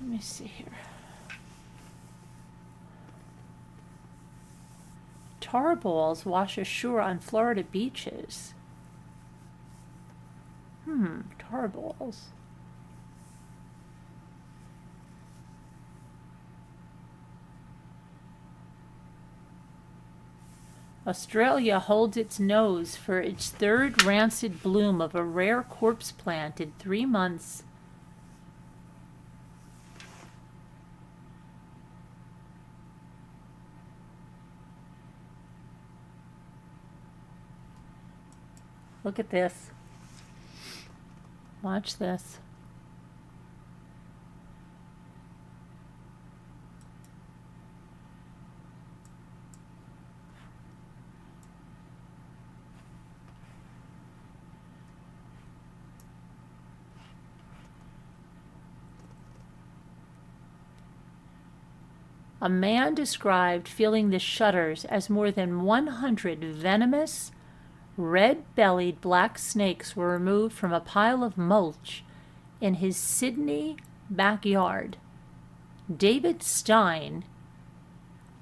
Let me see here. Tar balls wash ashore on Florida beaches. Tar balls. Australia holds its nose for its 3rd rancid bloom of a rare corpse plant in 3 months. Look at this. Watch this. A man described feeling the shudders as more than 100 venomous, red-bellied black snakes were removed from a pile of mulch in his Sydney backyard. David Stein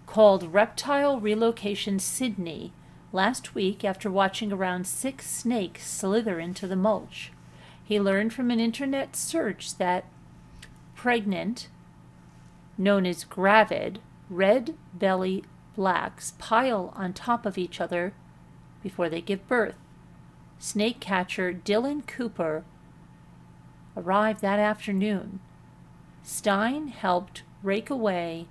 called Reptile Relocation Sydney last week after watching around 6 snakes slither into the mulch. He learned from an internet search that pregnant, known as gravid, red belly blacks pile on top of each other before they give birth. Snake catcher Dylan Cooper arrived that afternoon. Stein helped rake away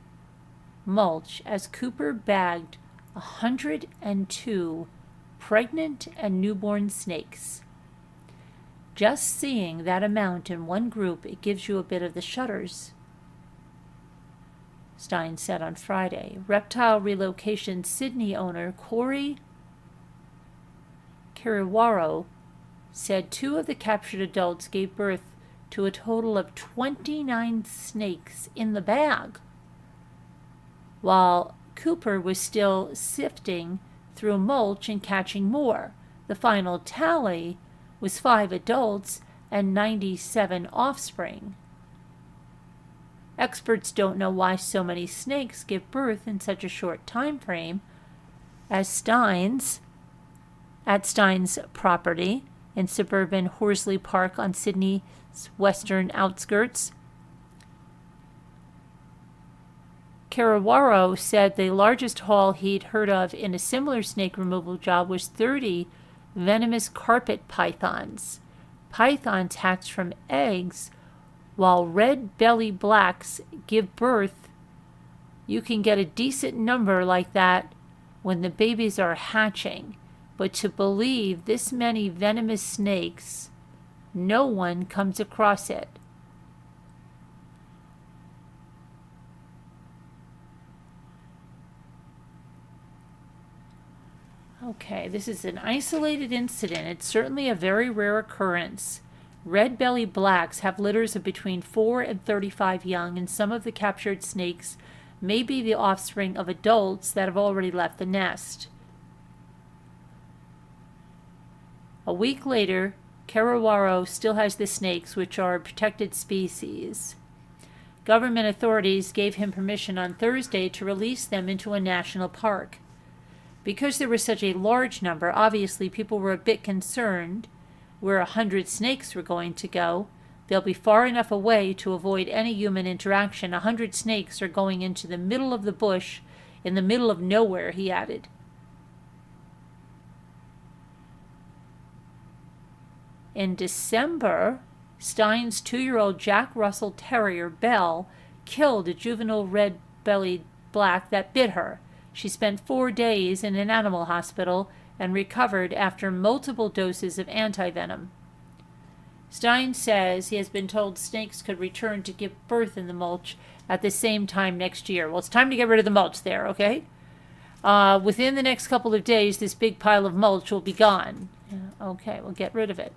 mulch as Cooper bagged 102 pregnant and newborn snakes. Just seeing that amount in one group, it gives you a bit of the shudders, Stein said on Friday. Reptile Relocation Sydney owner Corey Kiriwaro said 2 of the captured adults gave birth to a total of 29 snakes in the bag, while Cooper was still sifting through mulch and catching more. The final tally was 5 adults and 97 offspring. Experts don't know why so many snakes give birth in such a short time frame. At Stein's property in suburban Horsley Park on Sydney's western outskirts, Kiriwaro said the largest haul he'd heard of in a similar snake removal job was 30 venomous carpet pythons. Pythons hatch from eggs, while red belly blacks give birth. You can get a decent number like that when the babies are hatching, but to believe this many venomous snakes, no one comes across it. Okay, this is an isolated incident. It's certainly a very rare occurrence. Red belly blacks have litters of between 4 and 35 young, and some of the captured snakes may be the offspring of adults that have already left the nest. A week later, Kiriwaro still has the snakes, which are a protected species. Government authorities gave him permission on Thursday to release them into a national park. Because there was such a large number, obviously people were a bit concerned where 100 snakes were going to go. They'll be far enough away to avoid any human interaction. 100 snakes are going into the middle of the bush, in the middle of nowhere, he added. In December, Stein's 2-year-old Jack Russell Terrier, Belle, killed a juvenile red-bellied black that bit her. She spent 4 days in an animal hospital and recovered after multiple doses of antivenom. Stein says he has been told snakes could return to give birth in the mulch at the same time next year. Well, it's time to get rid of the mulch there, okay? Within the next couple of days, this big pile of mulch will be gone. Okay, we'll get rid of it.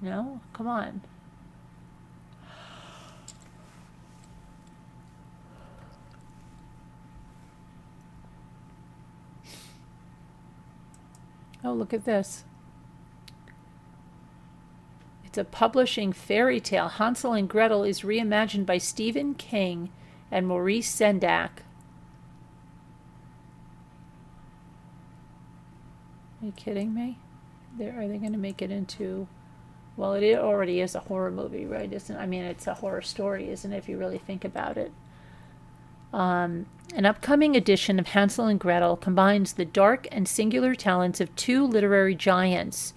No? Come on. Oh, look at this. It's a publishing fairy tale. Hansel and Gretel is reimagined by Stephen King and Maurice Sendak. Are you kidding me? Are they going to make it into... Well, it already is a horror movie, right? It's a horror story, isn't it, if you really think about it? An upcoming edition of Hansel and Gretel combines the dark and singular talents of 2 literary giants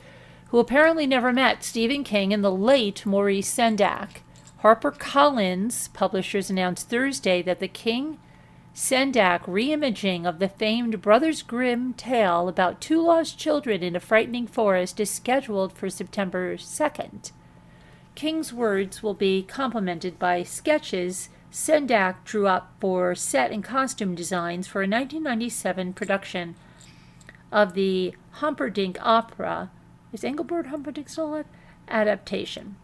who apparently never met, Stephen King and the late Maurice Sendak. HarperCollins publishers announced Thursday that the King-Sendak reimaging of the famed Brothers Grimm tale about 2 lost children in a frightening forest is scheduled for September 2nd. King's words will be complemented by sketches Sendak drew up for set and costume designs for a 1997 production of the Humperdinck opera. Is Engelbert Humperdinck still alive? Adaptation.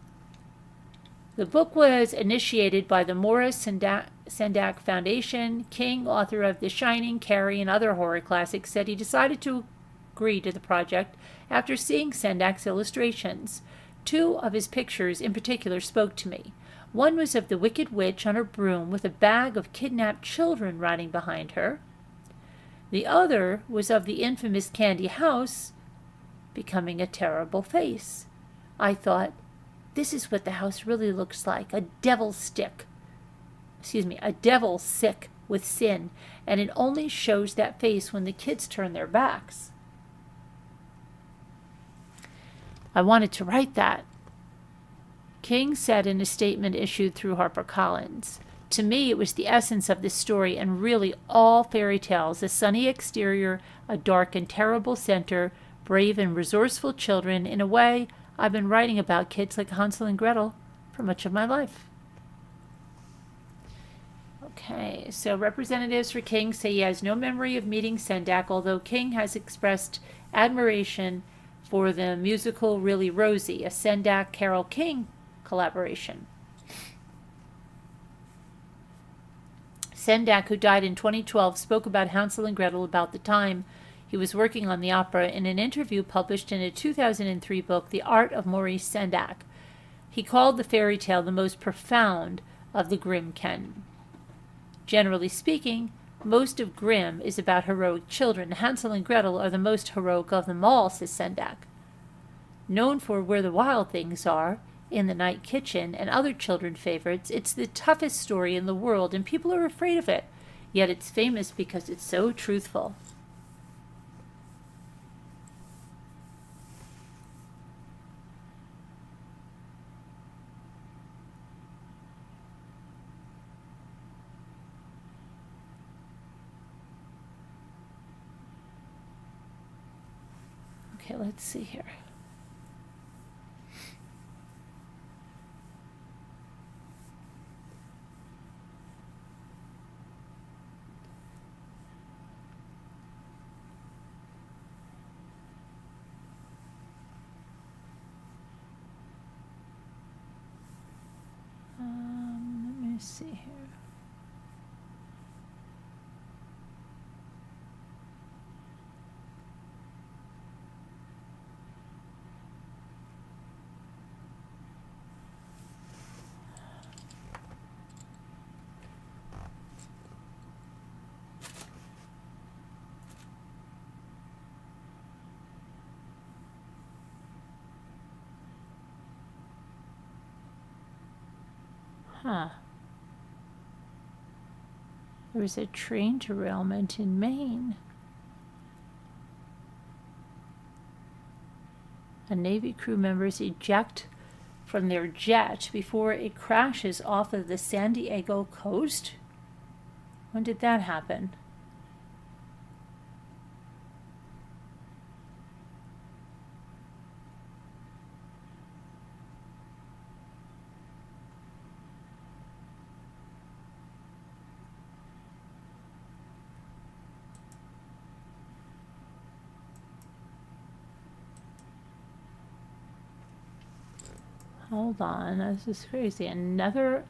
The book was initiated by the Morris Sendak Foundation. King, author of The Shining, Carrie, and other horror classics, said he decided to agree to the project after seeing Sendak's illustrations. Two of his pictures in particular spoke to me. One was of the Wicked Witch on her broom with a bag of kidnapped children riding behind her. The other was of the infamous Candy House becoming a terrible face. I thought, this is what the house really looks like, a devil sick with sin, and it only shows that face when the kids turn their backs. I wanted to write that. King said in a statement issued through HarperCollins, to me it was the essence of this story and really all fairy tales, a sunny exterior, a dark and terrible center, brave and resourceful children. In a way, I've been writing about kids like Hansel and Gretel for much of my life. Okay, so representatives for King say he has no memory of meeting Sendak, although King has expressed admiration for the musical Really Rosie, a Sendak-Carole King collaboration. Sendak, who died in 2012, spoke about Hansel and Gretel about the time he was working on the opera in an interview published in a 2003 book, The Art of Maurice Sendak. He called the fairy tale the most profound of the Grimm canon. Generally speaking, most of Grimm is about heroic children. Hansel and Gretel are the most heroic of them all, says Sendak. Known for Where the Wild Things Are, In the Night Kitchen, and other children favorites, it's the toughest story in the world, and people are afraid of it. Yet it's famous because it's so truthful. Okay, let's see here. Let me see here. There was a train derailment in Maine. A Navy crew members eject from their jet before it crashes off of the San Diego coast. When did that happen? Hold on, this is crazy. Another...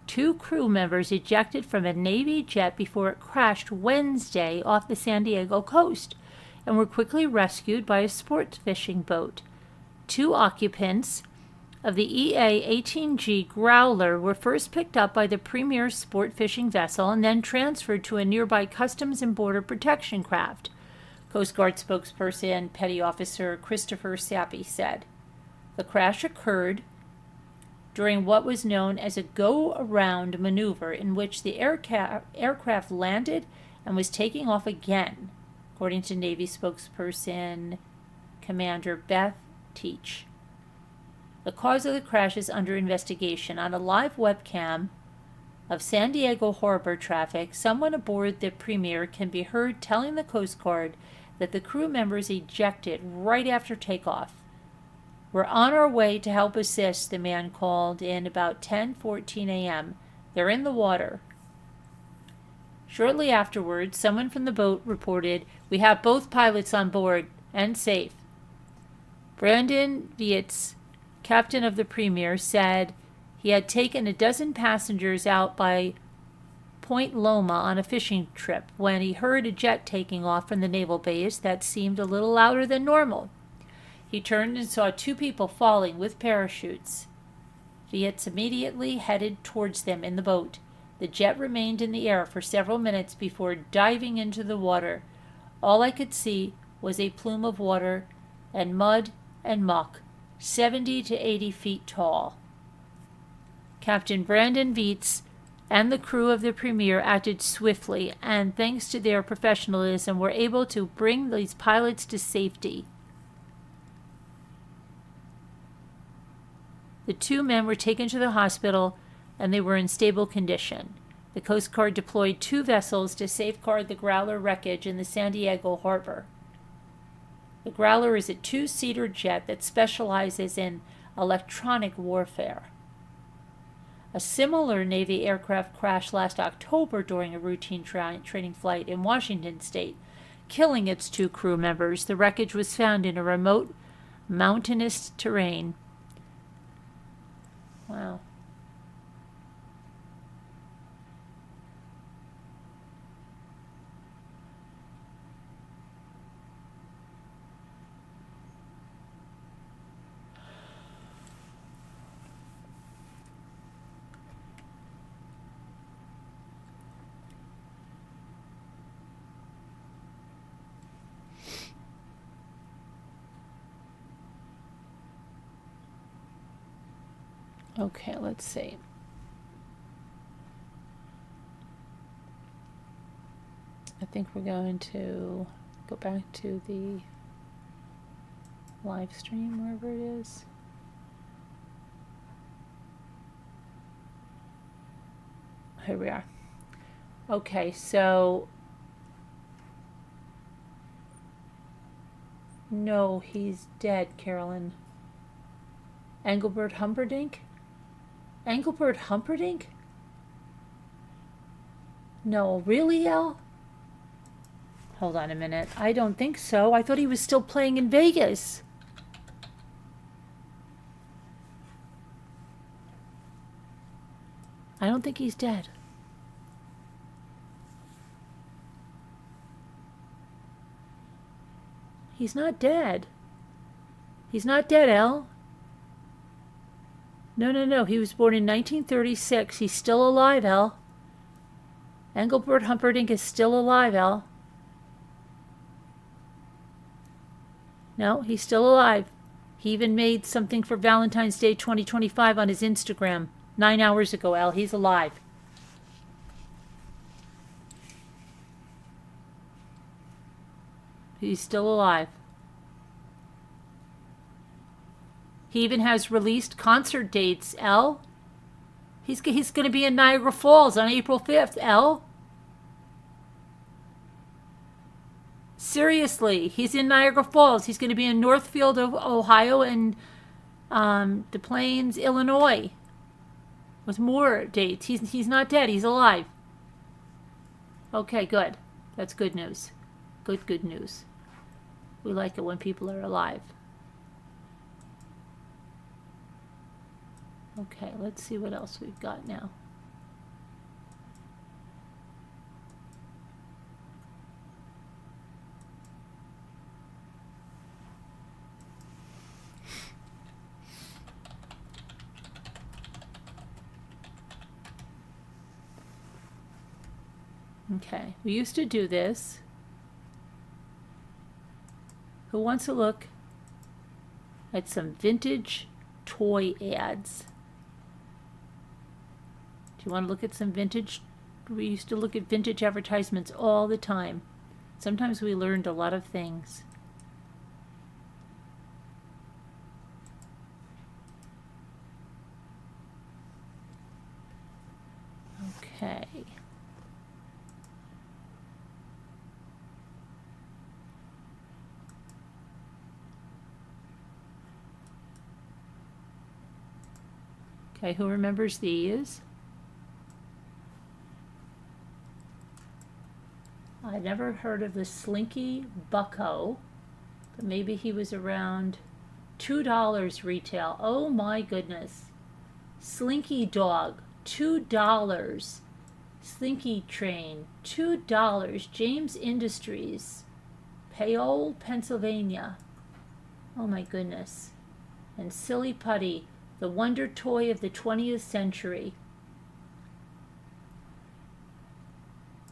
Two crew members ejected from a Navy jet before it crashed Wednesday off the San Diego coast and were quickly rescued by a sport fishing boat. Two occupants of the EA-18G Growler were first picked up by the Premier sport fishing vessel and then transferred to a nearby Customs and Border Protection craft, Coast Guard spokesperson Petty Officer Christopher Sappi said. The crash occurred during what was known as a go-around maneuver in which the aircraft landed and was taking off again, according to Navy spokesperson Commander Beth Teach. The cause of the crash is under investigation. On a live webcam of San Diego harbor traffic, someone aboard the Premier can be heard telling the Coast Guard that the crew members ejected right after takeoff. We're on our way to help assist, the man called in about 10:14 a.m. They're in the water. Shortly afterwards, someone from the boat reported, "We have both pilots on board and safe." Brandon Vietz, captain of the Premier, said he had taken a dozen passengers out by Point Loma on a fishing trip when he heard a jet taking off from the naval base that seemed a little louder than normal. He turned and saw two people falling with parachutes. Vietz immediately headed towards them in the boat. The jet remained in the air for several minutes before diving into the water. All I could see was a plume of water and mud and muck, 70 to 80 feet tall. Captain Brandon Vietz and the crew of the Premier acted swiftly, and thanks to their professionalism, were able to bring these pilots to safety. The two men were taken to the hospital, and they were in stable condition. The Coast Guard deployed 2 vessels to safeguard the Growler wreckage in the San Diego harbor. The Growler is a 2-seater jet that specializes in electronic warfare. A similar Navy aircraft crashed last October during a routine training flight in Washington state, killing its 2 crew members. The wreckage was found in a remote, mountainous terrain. Wow. Okay, let's see. I think we're going to go back to the live stream, wherever it is. Here we are. Okay, so no, he's dead, Carolyn. Engelbert Humperdinck? Engelbert Humperdinck? No, really, Elle? Hold on a minute. I don't think so. I thought he was still playing in Vegas. I don't think he's dead. He's not dead. He's not dead, Elle. No. He was born in 1936. He's still alive, Elle. Engelbert Humperdinck is still alive, Elle. No, he's still alive. He even made something for Valentine's Day 2025 on his Instagram 9 hours ago, Elle. He's alive. He's still alive. He even has released concert dates, Elle. He's going to be in Niagara Falls on April 5th, Elle. Seriously, he's in Niagara Falls. He's going to be in Northfield, Ohio, and Des Plaines, Illinois, with more dates. He's not dead. He's alive. Okay, good. That's good news. Good news. We like it when people are alive. Okay, let's see what else we've got now. Okay, we used to do this. Who wants to look at some vintage toy ads? Do you want to look at some vintage? We used to look at vintage advertisements all the time. Sometimes we learned a lot of things. Okay. Okay, who remembers these? I never heard of the Slinky Bucko, but maybe he was around $2 retail. Oh my goodness. Slinky Dog, $2. Slinky Train, $2. James Industries, Paole, Pennsylvania. Oh my goodness. And Silly Putty, the wonder toy of the 20th century.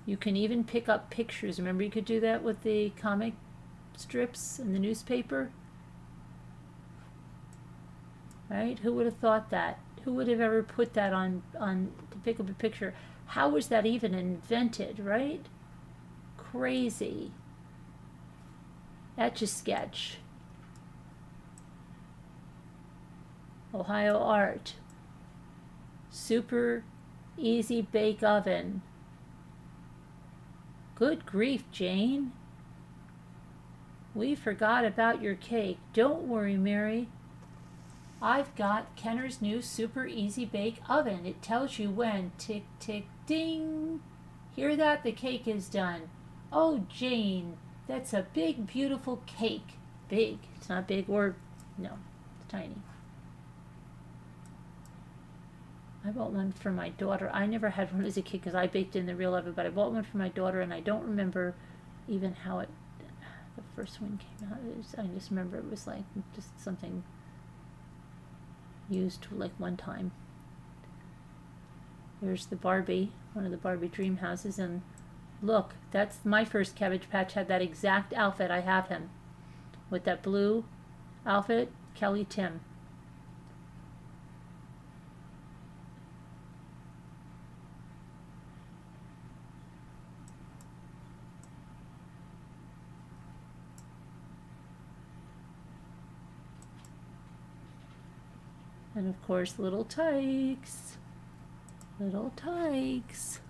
You can even pick up pictures. Remember you could do that with the comic strips in the newspaper? Right? Who would have thought that? Who would have ever put that on to pick up a picture? How was that even invented, right? Crazy. Etch-a-Sketch. Ohio Art. Super Easy Bake Oven. Good grief, Jane. We forgot about your cake. Don't worry, Mary. I've got Kenner's new Super Easy Bake Oven. It tells you when. Tick, tick, ding. Hear that? The cake is done. Oh, Jane, that's a big, beautiful cake. Big. It's not big or, no, it's tiny. I bought one for my daughter. I never had one as a kid because I baked in the real oven, but I bought one for my daughter, and I don't remember even how the first one came out. I just remember it was like just something used like one time. There's the Barbie, one of the Barbie dream houses, and look, that's my first Cabbage Patch had that exact outfit. I have him with that blue outfit, Kelly Tim. And of course, Little Tykes. Little Tykes.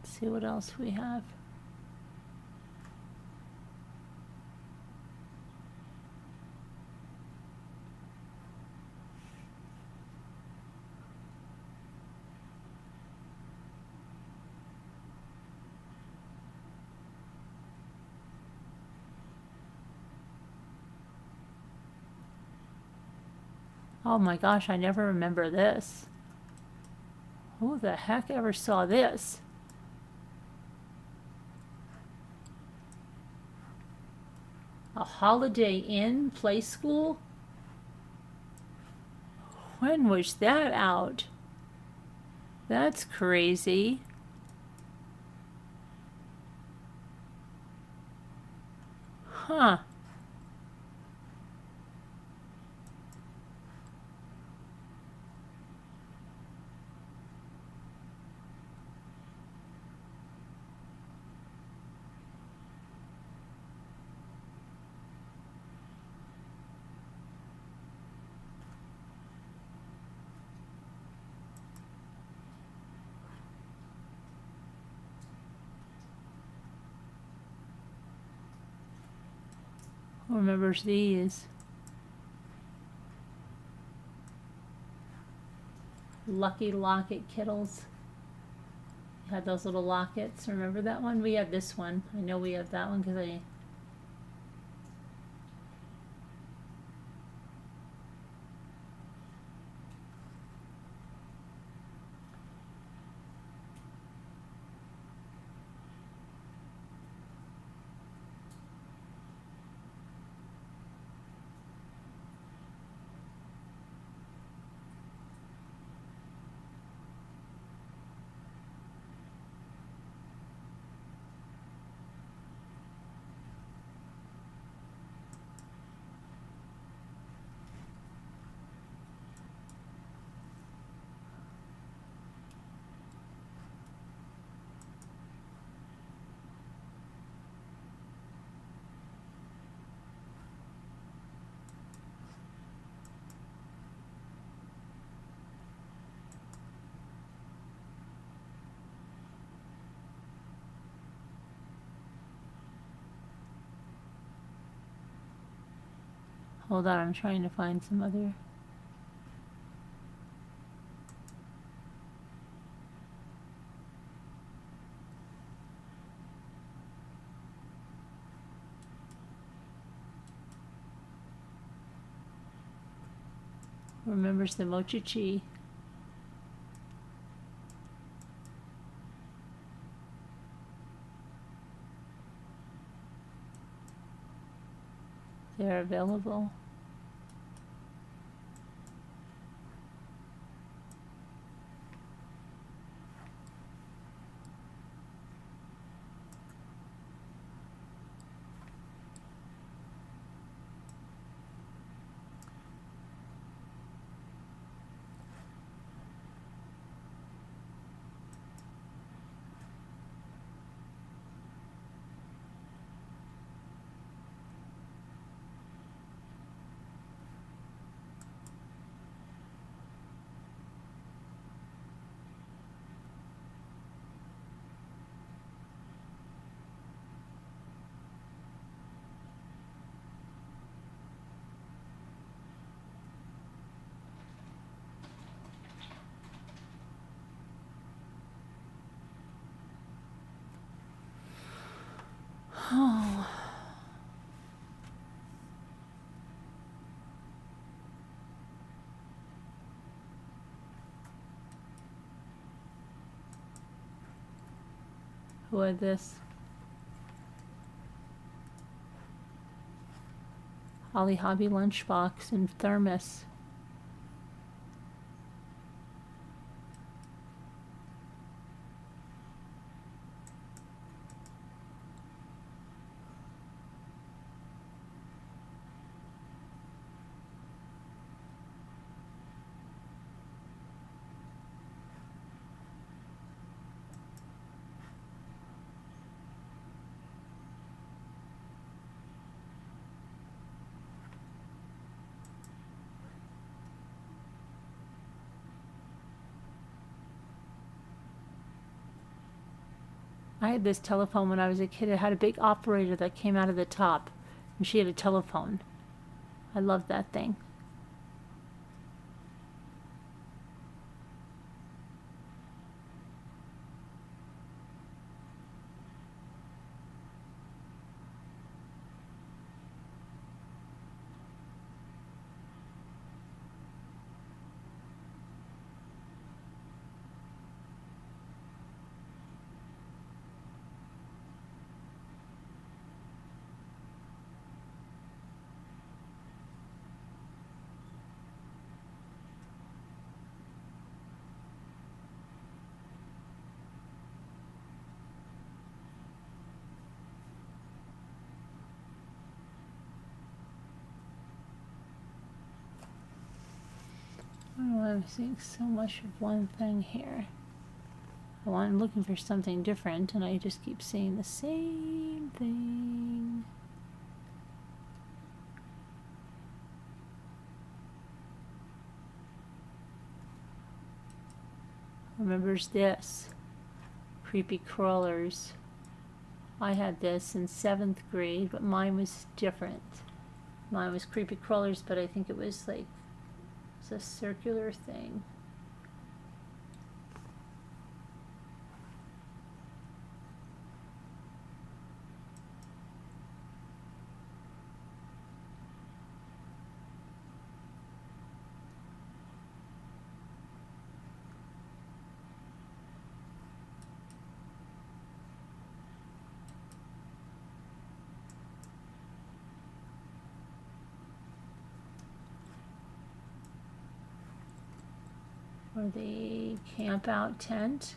Let's see what else we have. Oh my gosh, I never remember this. Who the heck ever saw this? A Holiday Inn play school? When was that out? That's crazy. Huh. Who remembers these? Lucky Locket Kittles. You had those little lockets. Remember that one? We had this one. I know we have that one because I... Hold on, I'm trying to find some other. Remembers the mochichi. They're available. Oh. Who had this? Holly Hobby lunchbox and thermos. I had this telephone when I was a kid. It had a big operator that came out of the top, and she had a telephone. I loved that thing. Oh, I'm seeing so much of one thing here. I'm looking for something different, and I just keep seeing the same thing. Remembers this? Creepy crawlers. I had this in 7th grade, but mine was different. Mine was creepy crawlers, but I think it was like it's a circular thing. Or the camp out tent.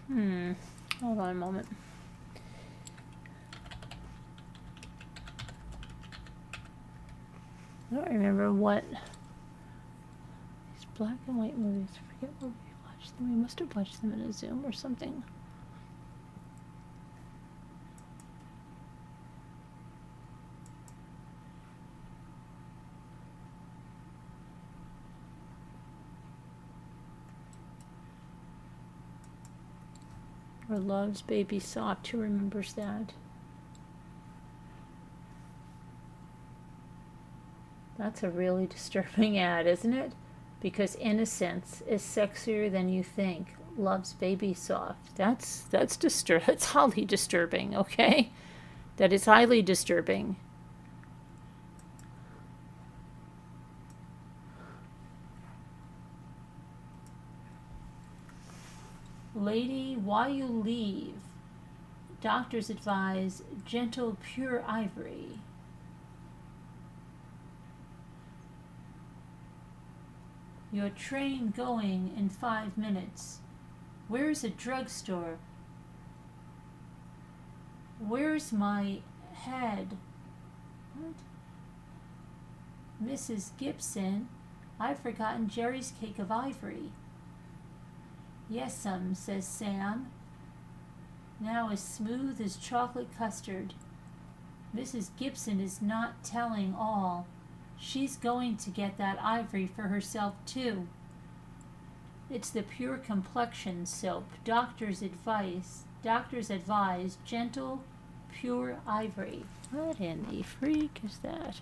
Hold on a moment. I don't remember what these black and white movies. I forget where we watched them. We must have watched them in a Zoom or something. Or Love's Baby Soft. Who remembers that? That's a really disturbing ad, isn't it? Because innocence is sexier than you think. Love's Baby Soft. That's That's highly disturbing. Okay, that is highly disturbing. Lady, why you leave? Doctors advise gentle, pure ivory. Your train going in 5 minutes. Where's a drugstore? Where's my head? What? Mrs. Gibson, I've forgotten Jerry's cake of ivory. Yes'm, says Sam, now as smooth as chocolate custard. Mrs. Gibson is not telling all. She's going to get that ivory for herself, too. It's the pure complexion soap. Doctors advise gentle, pure ivory. What in the freak is that?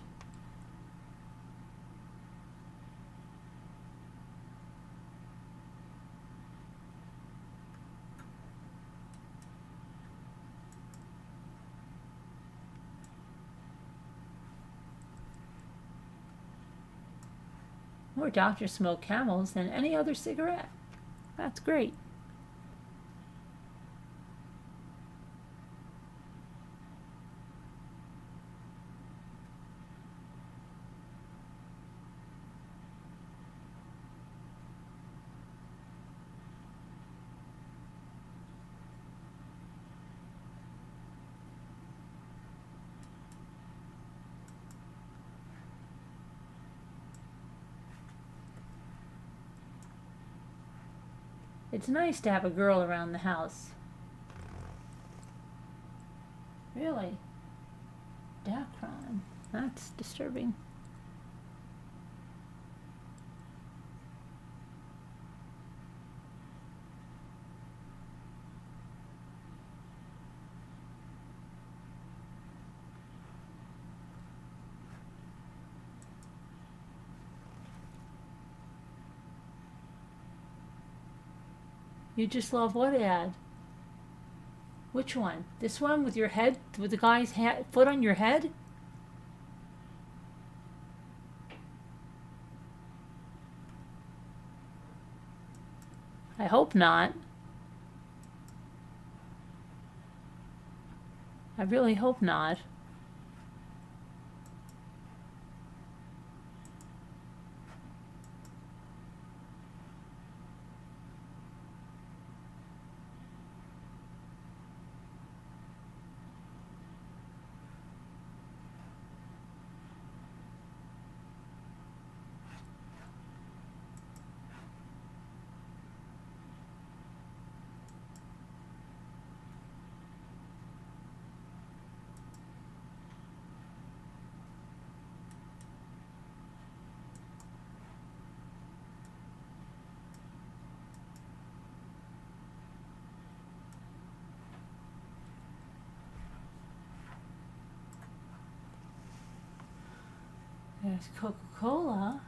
More doctors smoke Camels than any other cigarette. That's great. It's nice to have a girl around the house. Really? Dacron. That's disturbing. You just love what ad? Which one? This one with your head, with the guy's foot on your head? I hope not. I really hope not. There's Coca-Cola.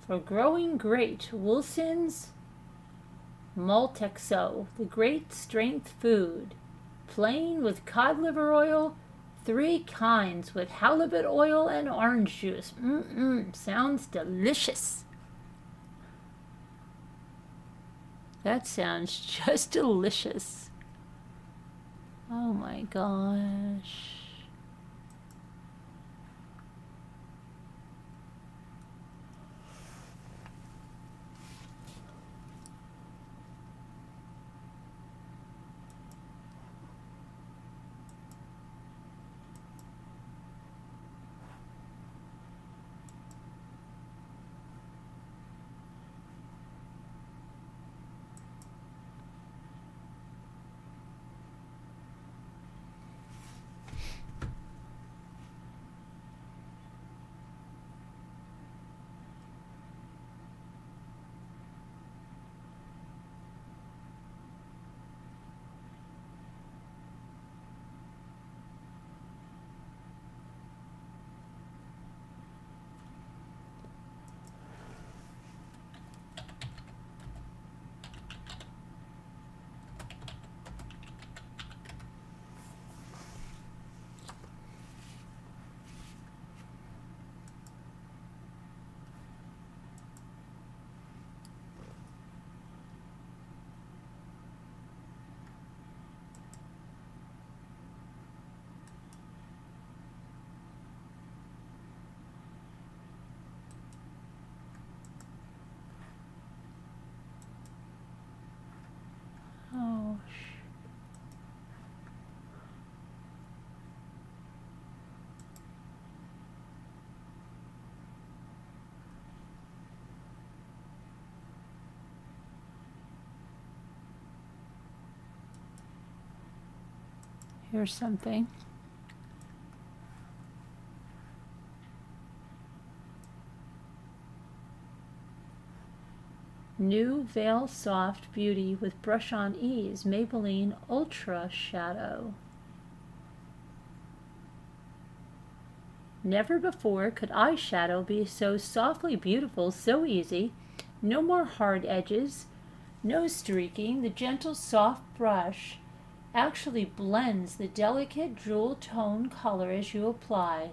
For growing great, Wilson's Maltexo, the great strength food. Plain with cod liver oil, 3 kinds with halibut oil and orange juice. Sounds delicious. That sounds just delicious. Oh my gosh. Oh, here's something. New Veil Soft Beauty with Brush On Ease, Maybelline Ultra Shadow. Never before could eyeshadow be so softly beautiful, so easy. No more hard edges, no streaking. The gentle soft brush actually blends the delicate jewel tone color as you apply.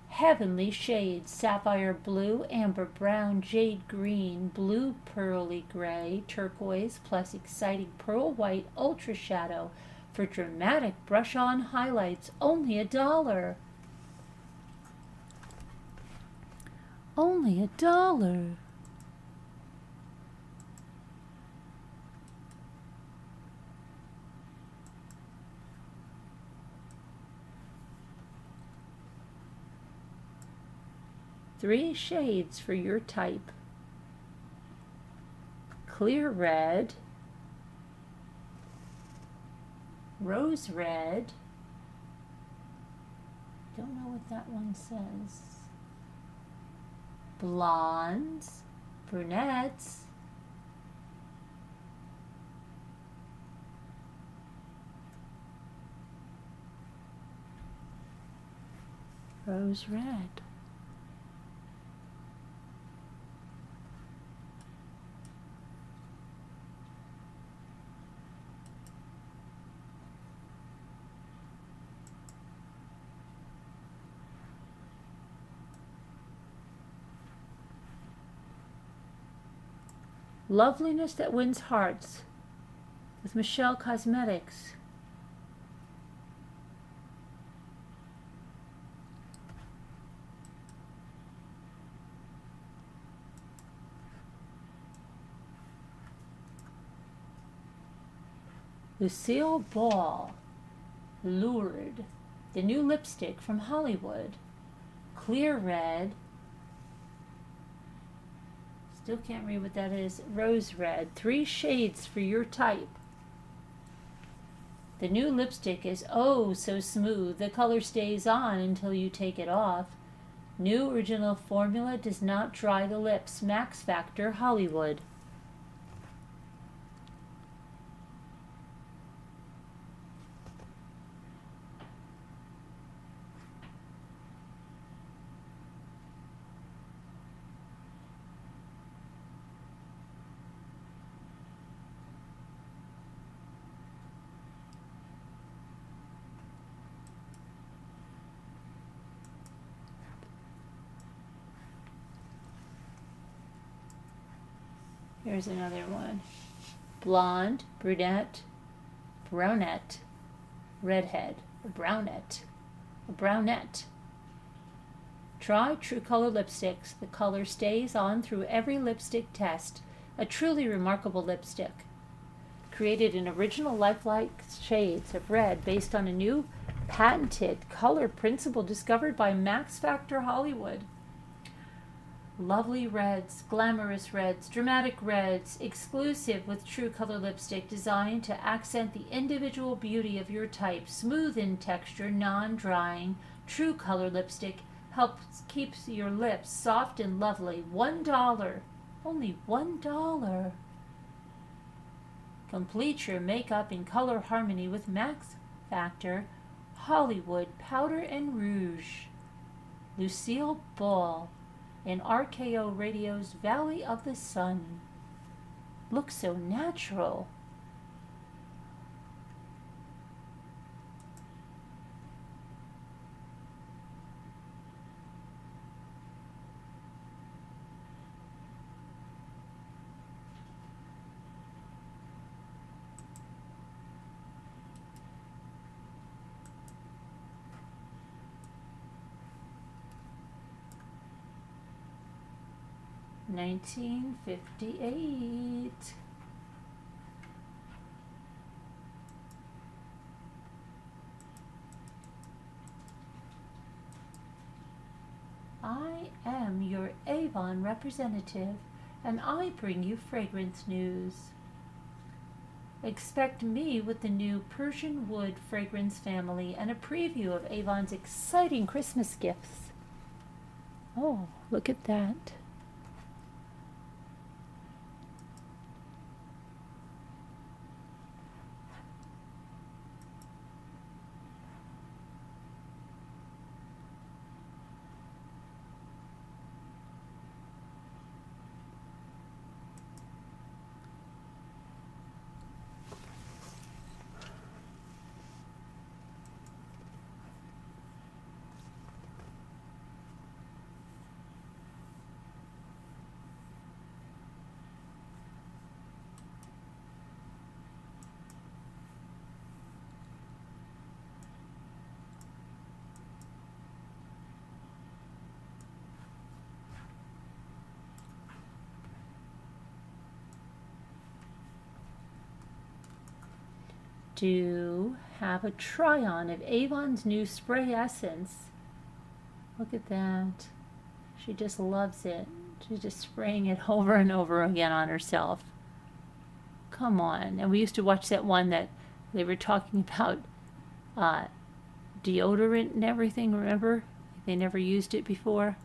Heavenly shades: sapphire blue, amber brown, jade green, blue pearly gray, turquoise, plus exciting pearl white ultra shadow for dramatic brush on highlights. Only $1. Only $1. Three shades for your type: clear red, rose red, don't know what that one says, blondes, brunettes, rose red. Loveliness that wins hearts with Michelle Cosmetics. Lucille Ball, Lured, the new lipstick from Hollywood. Clear red. Still can't read what that is. Rose red. 3 shades for your type. The new lipstick is oh so smooth. The color stays on until you take it off. New original formula does not dry the lips. Max Factor Hollywood. Here's another one. Blonde, brunette, brunette, redhead, a brownette, a brownette. Try True Color lipsticks. The color stays on through every lipstick test. A truly remarkable lipstick. Created in original lifelike shades of red based on a new patented color principle discovered by Max Factor Hollywood. Lovely reds, glamorous reds, dramatic reds, exclusive with True Color lipstick designed to accent the individual beauty of your type. Smooth in texture, non-drying, True Color lipstick helps keeps your lips soft and lovely. $1. Only $1. Complete your makeup in color harmony with Max Factor Hollywood Powder and Rouge. Lucille Ball in RKO Radio's Valley of the Sun. Looks so natural. $19.58. I am your Avon representative, and I bring you fragrance news. Expect me with the new Persian Wood fragrance family and a preview of Avon's exciting Christmas gifts. Oh, look at that. Do have a try-on of Avon's new spray essence. Look at that. She just loves it. She's just spraying it over and over again on herself. Come on. And we used to watch that one that they were talking about deodorant and everything, remember? They never used it before.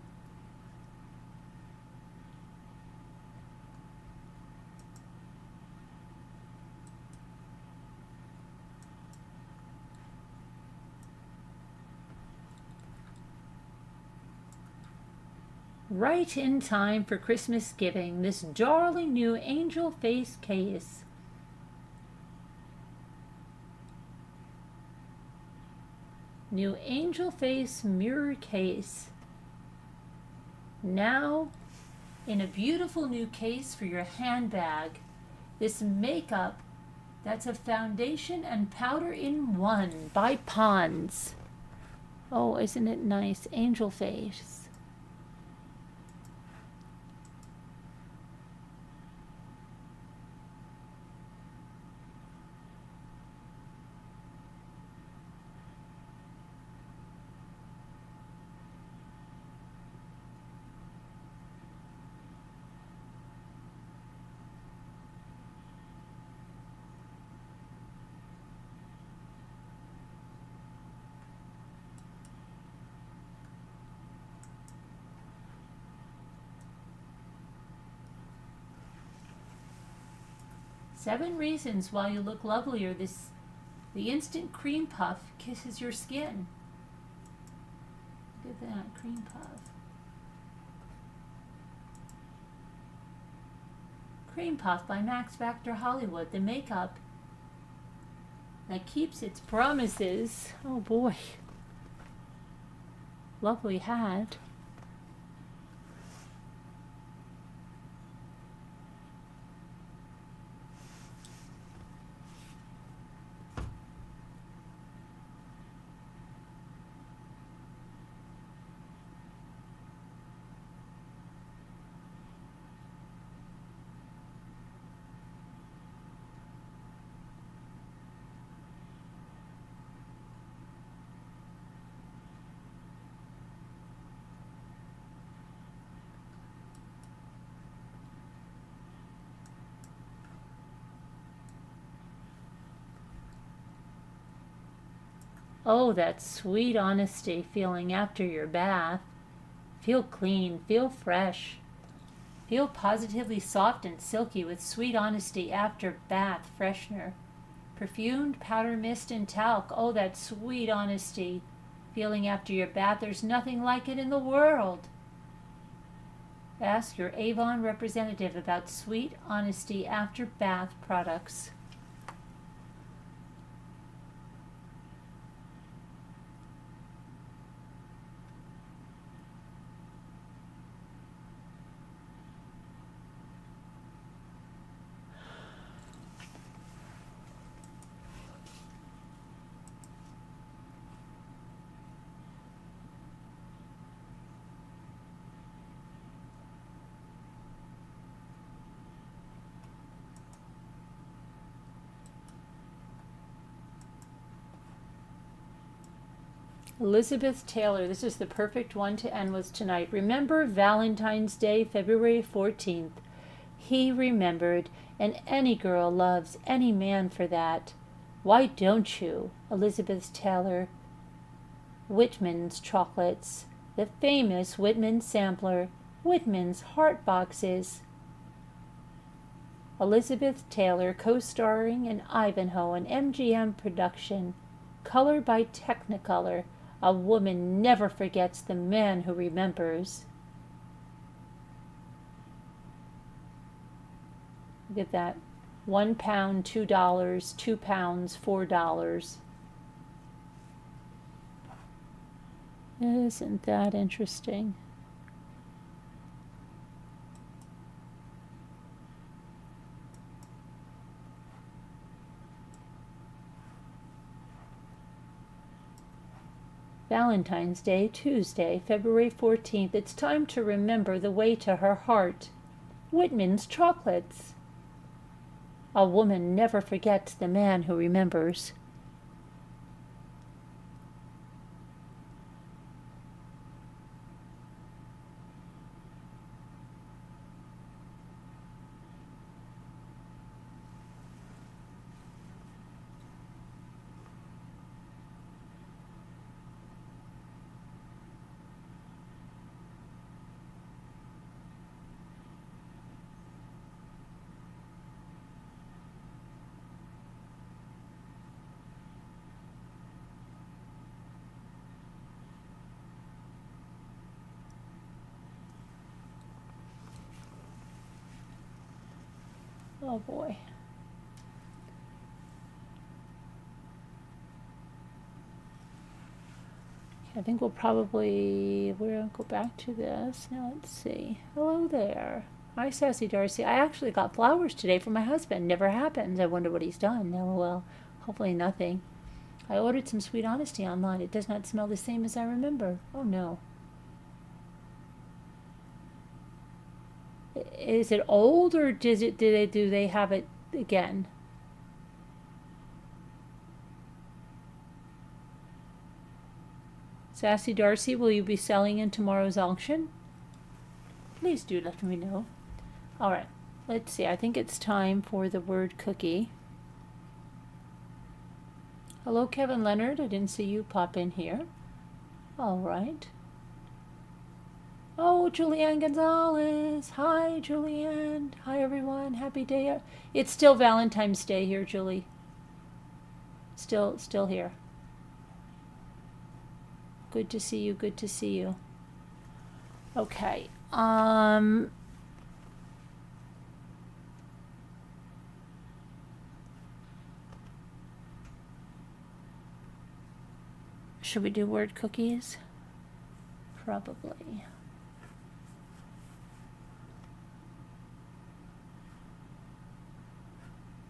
Right in time for Christmas giving, this darling new angel face case. New angel face mirror case. Now in a beautiful new case for your handbag. This makeup that's a foundation and powder in one by Pond's. Oh, isn't it nice? Angel face. Seven reasons why you look lovelier. The instant cream puff kisses your skin. Look at that cream puff. Cream Puff by Max Factor Hollywood. The makeup that keeps its promises. Oh boy. Lovely hat. Oh, that sweet honesty feeling after your bath. Feel clean, feel fresh. Feel positively soft and silky with sweet honesty after bath freshener. Perfumed powder mist and talc. Oh, that sweet honesty feeling after your bath. There's nothing like it in the world. Ask your Avon representative about sweet honesty after bath products. Elizabeth Taylor, this is the perfect one to end with tonight. Remember Valentine's Day, February 14th. He remembered, and any girl loves any man for that. Why don't you? Elizabeth Taylor. Whitman's Chocolates, the famous Whitman sampler, Whitman's Heart Boxes. Elizabeth Taylor co-starring in Ivanhoe, an MGM production. Color by Technicolor. A woman never forgets the man who remembers. Look at that. £1, $2, £2, $4. Isn't that interesting? Valentine's Day, Tuesday, February 14th. It's time to remember the way to her heart. Whitman's Chocolates. A woman never forgets the man who remembers. Oh boy. I think we're gonna go back to this. Now let's see. Hello there. Hi, Sassy Darcy. I actually got flowers today for my husband. Never happens. I wonder what he's done. LOL. Hopefully nothing. I ordered some Sweet Honesty online. It does not smell the same as I remember. Oh no. Is it old, or do they have it again? Sassy Darcy, will you be selling in tomorrow's auction? Please do let me know. All right, let's see. I think it's time for the word cookie. Hello, Kevin Leonard. I didn't see you pop in here. All right. Oh, Julianne Gonzalez. Hi, Julianne. Hi, everyone. Happy day. It's still Valentine's Day here, Julie. Still here. Good to see you. Good to see you. Okay. Should we do word cookies? Probably.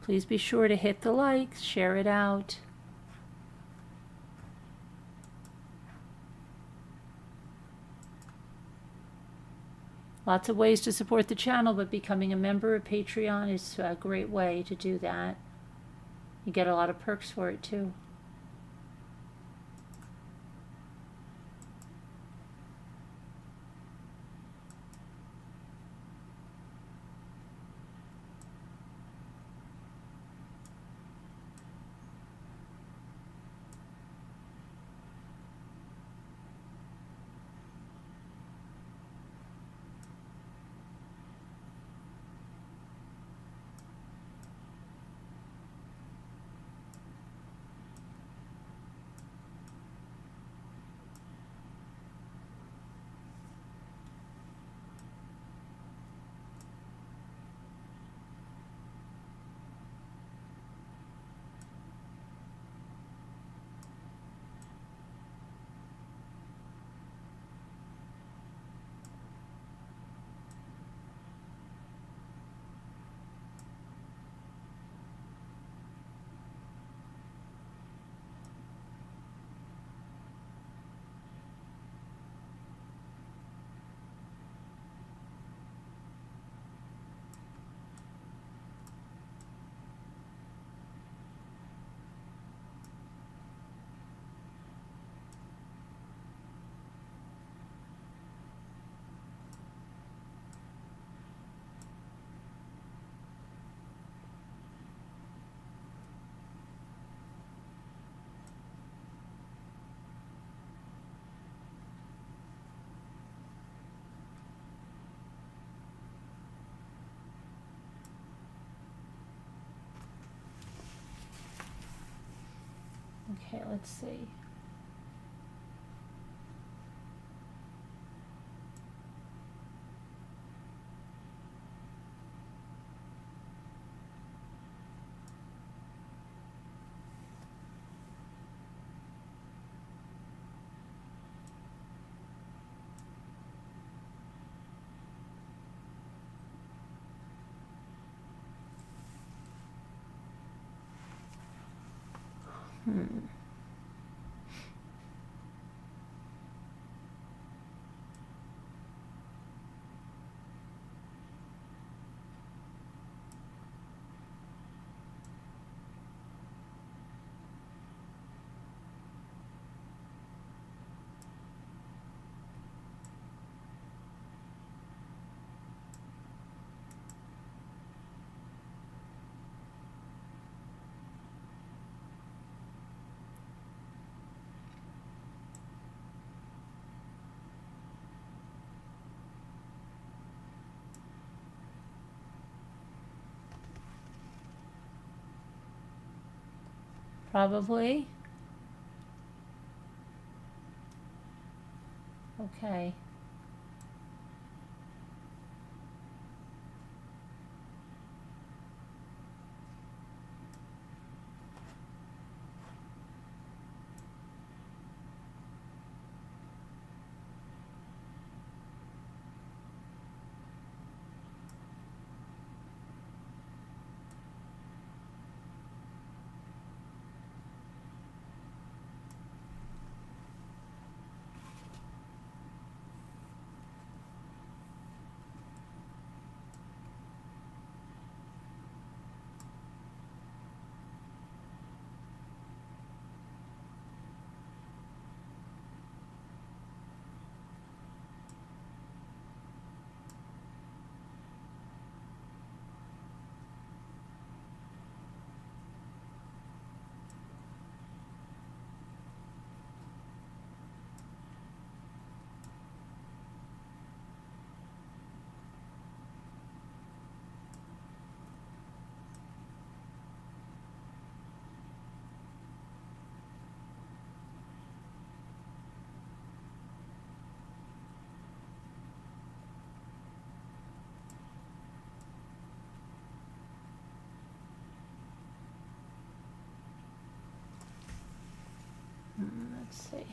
Please be sure to hit the like, share it out. Lots of ways to support the channel, but becoming a member of Patreon is a great way to do that. You get a lot of perks for it too. Okay, let's see. Probably. Okay. Let's see.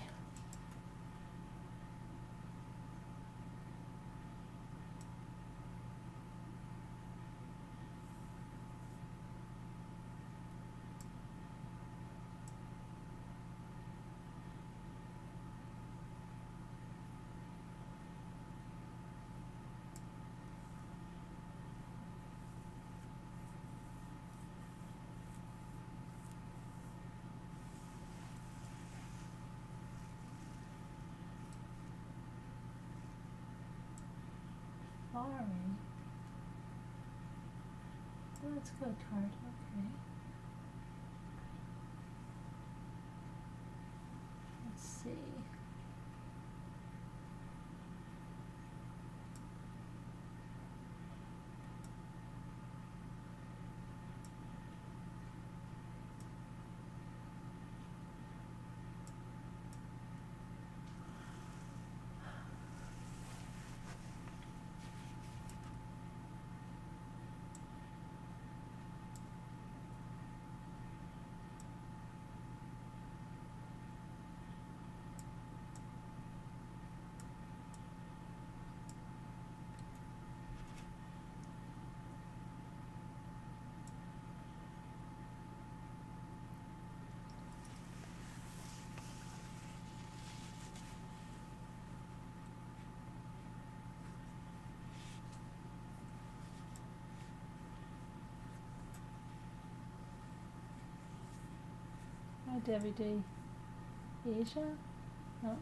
Sorry. Oh, that's a good card. Okay. Let's see. Hi, Debbie D. Asia? No.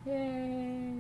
Yay.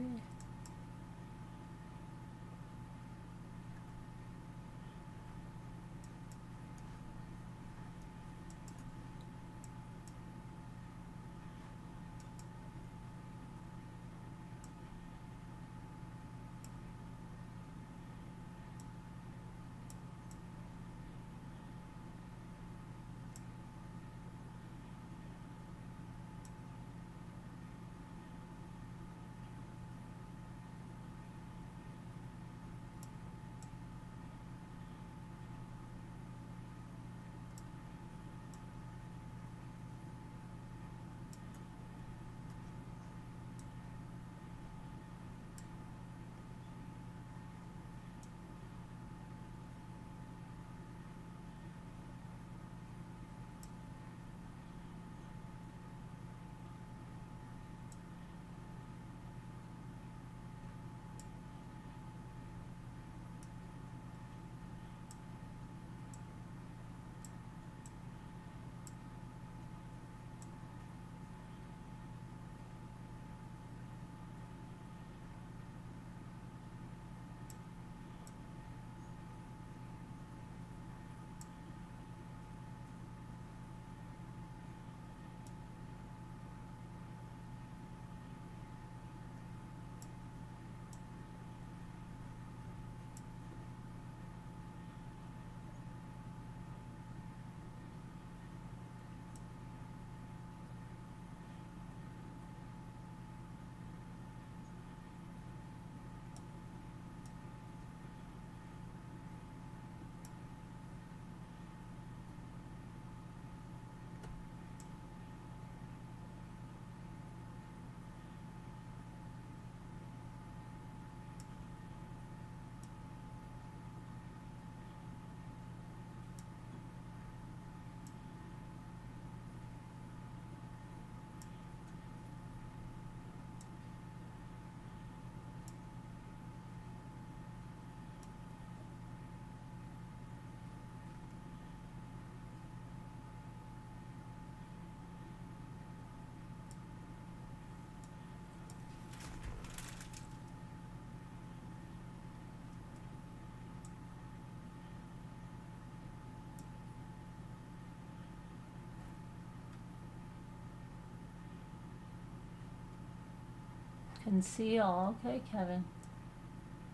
Conceal. Okay, Kevin.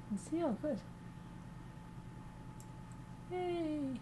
Conceal. Good. Yay.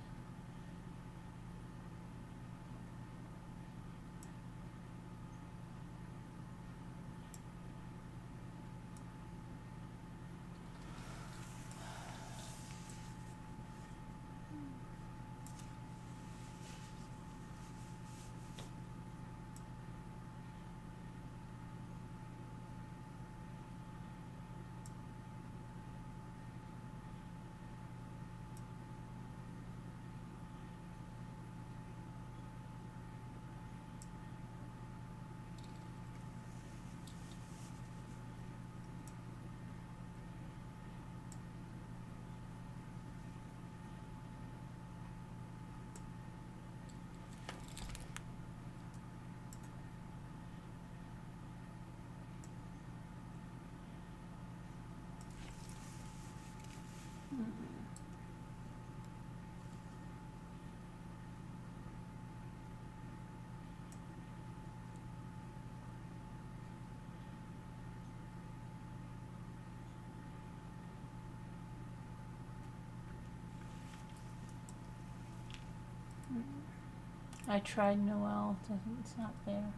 I tried Noel. It's not there.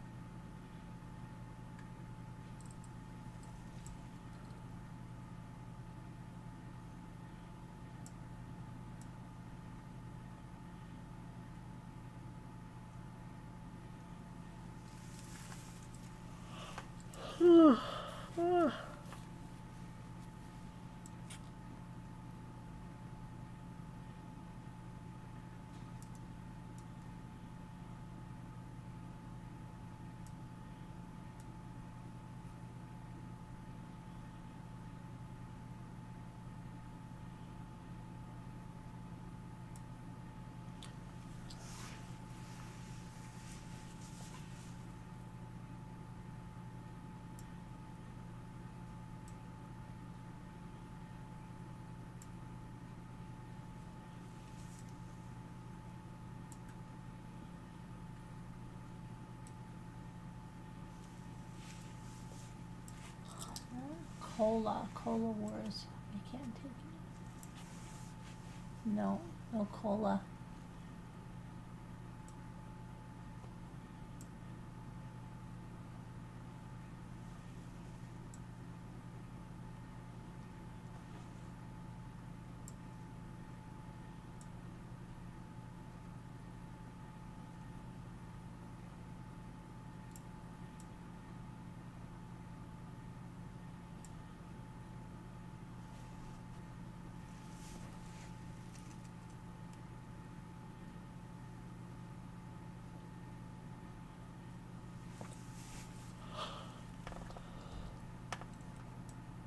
Cola Wars. I can't take it. No, no cola.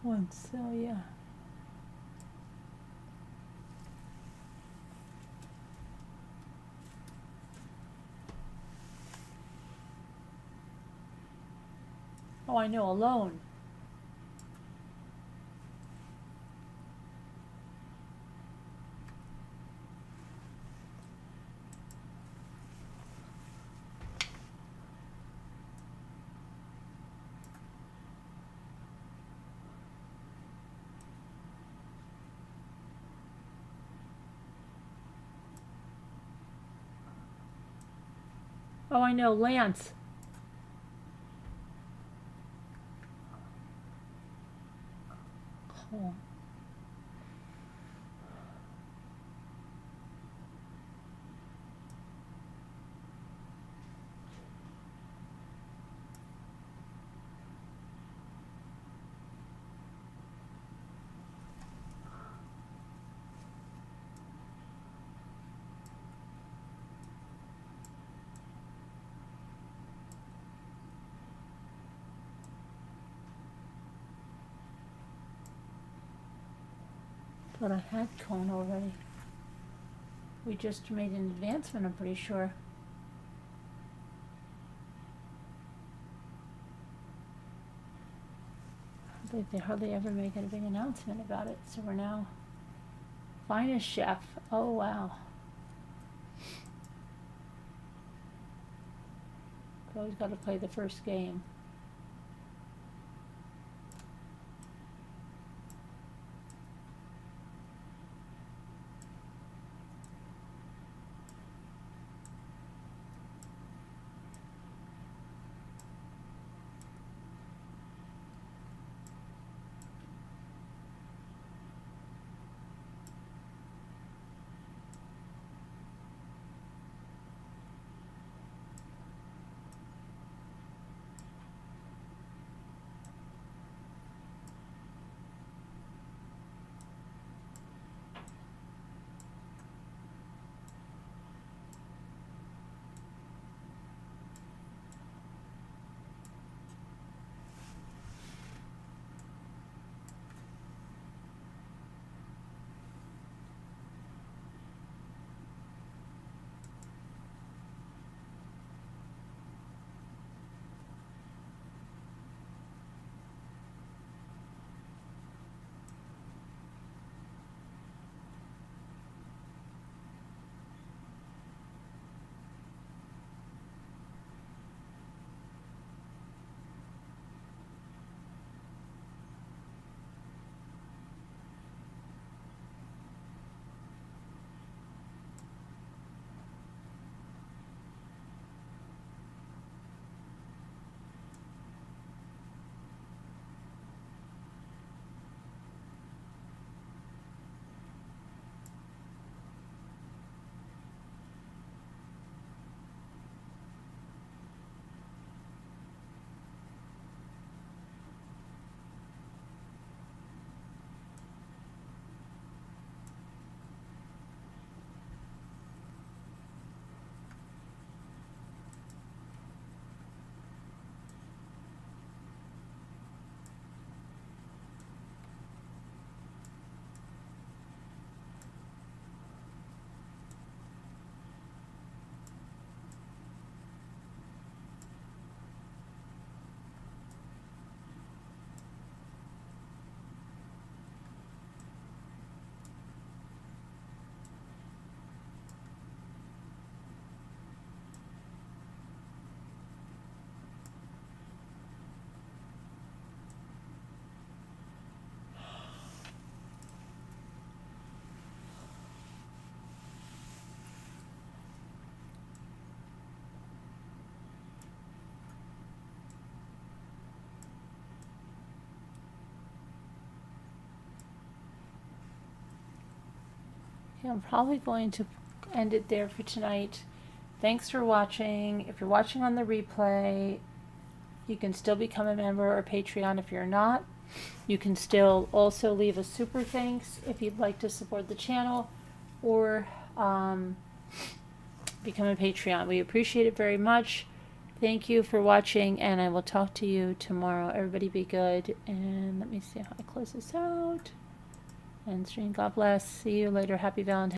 One Celia. Oh, I know, alone. Oh, I know, Lance. Oh. But I had cone already. We just made an advancement, I'm pretty sure. They hardly ever make a big announcement about it, so we're now finest chef. Oh wow. Always got to play the first game. Okay, I'm probably going to end it there for tonight. Thanks for watching. If you're watching on the replay, you can still become a member or Patreon if you're not. You can still also leave a super thanks if you'd like to support the channel, or become a Patreon. We appreciate it very much. Thank you for watching, and I will talk to you tomorrow. Everybody be good, and let me see how I close this out. And stream, God bless. See you later. Happy Valentine.